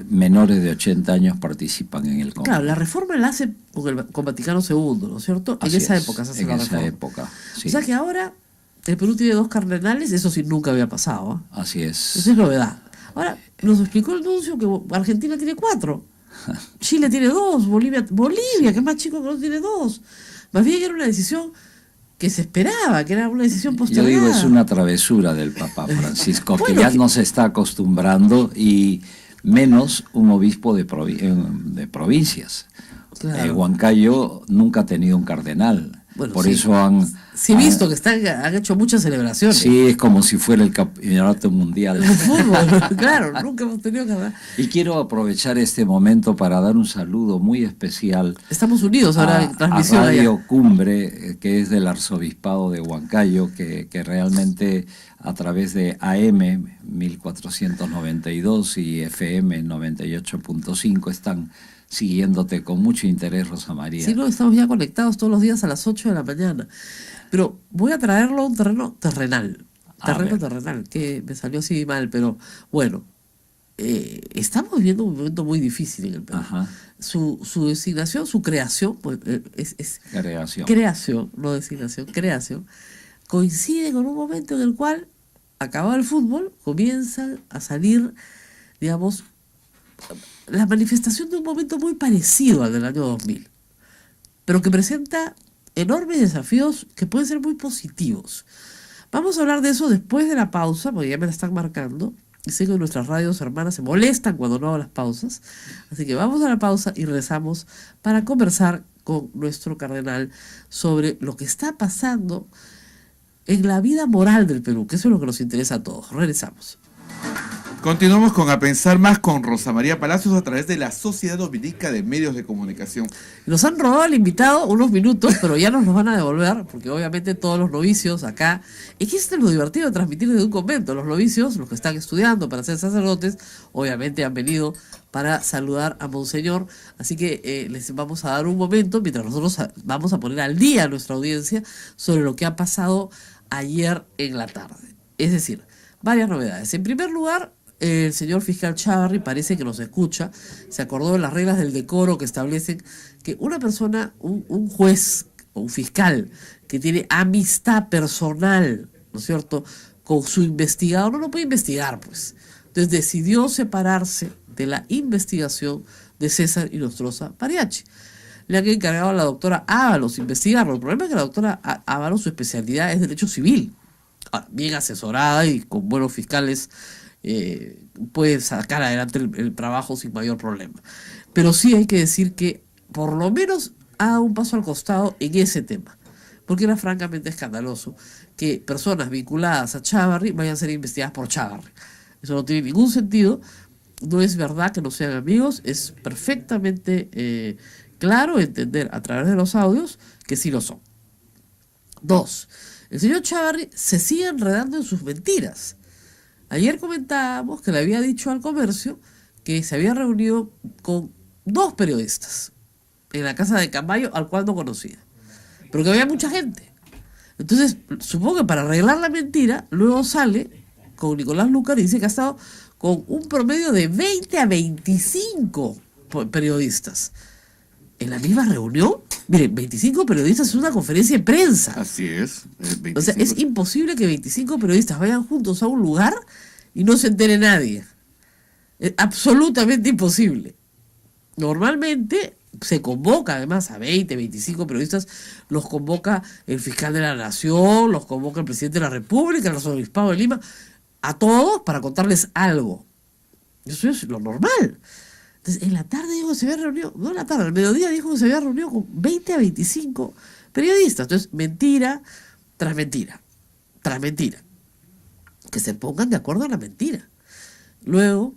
menores de 80 años participan en el Claro, cónclave. la reforma la hace con Vaticano II, ¿no es cierto? Así en esa es, época se hace en la esa reforma. época, sí. O sea que ahora el Perú tiene 2 cardenales, eso sí nunca había pasado. Así es. Eso es novedad. Ahora, nos explicó el nuncio que Argentina tiene 4, Chile tiene 2, Bolivia, que es más chico que no tiene 2. Más bien era una decisión que se esperaba, que era una decisión Yo postergada. digo, es una travesura del Papa Francisco, Bueno, que ya que- no se está acostumbrando, y menos un obispo de provincias. Claro. Huancayo nunca ha tenido un cardenal. Bueno, Por sí. eso han... Sí, he visto que han hecho muchas celebraciones. Sí, es como si fuera el campeonato mundial. El fútbol, claro, nunca hemos tenido que hablar. Y quiero aprovechar este momento para dar un saludo muy especial Estamos unidos ahora en a transmisión Radio allá. Cumbre, que es del Arzobispado de Huancayo, que realmente a través de AM 1492 y FM 98.5 están siguiéndote con mucho interés, Rosa María. Sí, no, estamos ya conectados todos los días a las 8 de la mañana. Pero voy a traerlo a un terreno terrenal. Terrenal, que me salió así mal, pero bueno. Estamos viviendo un momento muy difícil en el Perú. Ajá. Su designación, su creación, pues, es Creación. no designación, creación, coincide con un momento en el cual, acabado el fútbol, comienzan a salir, digamos, la manifestación de un momento muy parecido al del año 2000, pero que presenta enormes desafíos que pueden ser muy positivos. Vamos a hablar de eso después de la pausa, porque ya me la están marcando, y sé que nuestras radios hermanas se molestan cuando no hago las pausas, así que vamos a la pausa y regresamos para conversar con nuestro cardenal sobre lo que está pasando en la vida moral del Perú, que eso es lo que nos interesa a todos. Regresamos. Continuamos con A Pensar Más con Rosa María Palacios a través de la Sociedad Dominica de Medios de Comunicación. Nos han robado al invitado unos minutos, pero ya nos los van a devolver, porque obviamente todos los novicios acá... Es que esto es lo divertido de transmitir desde un convento. Los novicios, los que están estudiando para ser sacerdotes, obviamente han venido para saludar a Monseñor. Así que les vamos a dar un momento, mientras nosotros vamos a poner al día a nuestra audiencia sobre lo que ha pasado ayer en la tarde. Es decir, varias novedades. En primer lugar, el señor fiscal Chávarri parece que nos escucha, se acordó de las reglas del decoro que establecen que una persona, un juez o un fiscal que tiene amistad personal, ¿no es cierto?, con su investigador, no lo puede investigar, pues. Entonces decidió separarse de la investigación de César Inostroza Pariachi. Le han encargado a la doctora Ábalos investigarlo. El problema es que la doctora Ábalos, su especialidad es derecho civil. Ahora, bien asesorada y con buenos fiscales, puede sacar adelante el trabajo sin mayor problema. Pero sí hay que decir que por lo menos ha dado un paso al costado en ese tema, porque era francamente escandaloso que personas vinculadas a Chávarri vayan a ser investigadas por Chávarri. Eso no tiene ningún sentido. No es verdad que no sean amigos, es perfectamente claro entender a través de los audios que sí lo son. 2. El señor Chávarri se sigue enredando en sus mentiras. Ayer comentábamos que le había dicho al Comercio que se había reunido con 2 periodistas en la casa de Camayo, al cual no conocía, pero que había mucha gente. Entonces, supongo que para arreglar la mentira, luego sale con Nicolás Lucar y dice que ha estado con un promedio de 20 a 25 periodistas en la misma reunión. Miren, 25 periodistas es una conferencia de prensa. Así es. 25. O sea, es imposible que 25 periodistas vayan juntos a un lugar y no se entere nadie. Es absolutamente imposible. Normalmente se convoca además a 20, 25 periodistas, los convoca el fiscal de la Nación, los convoca el presidente de la República, el arzobispado de Lima, a todos para contarles algo. Eso es lo normal. Entonces, en la tarde dijo que se había reunido, no en la tarde, al mediodía dijo que se había reunido con 20 a 25 periodistas. Entonces, mentira tras mentira, tras mentira. Que se pongan de acuerdo en la mentira. Luego,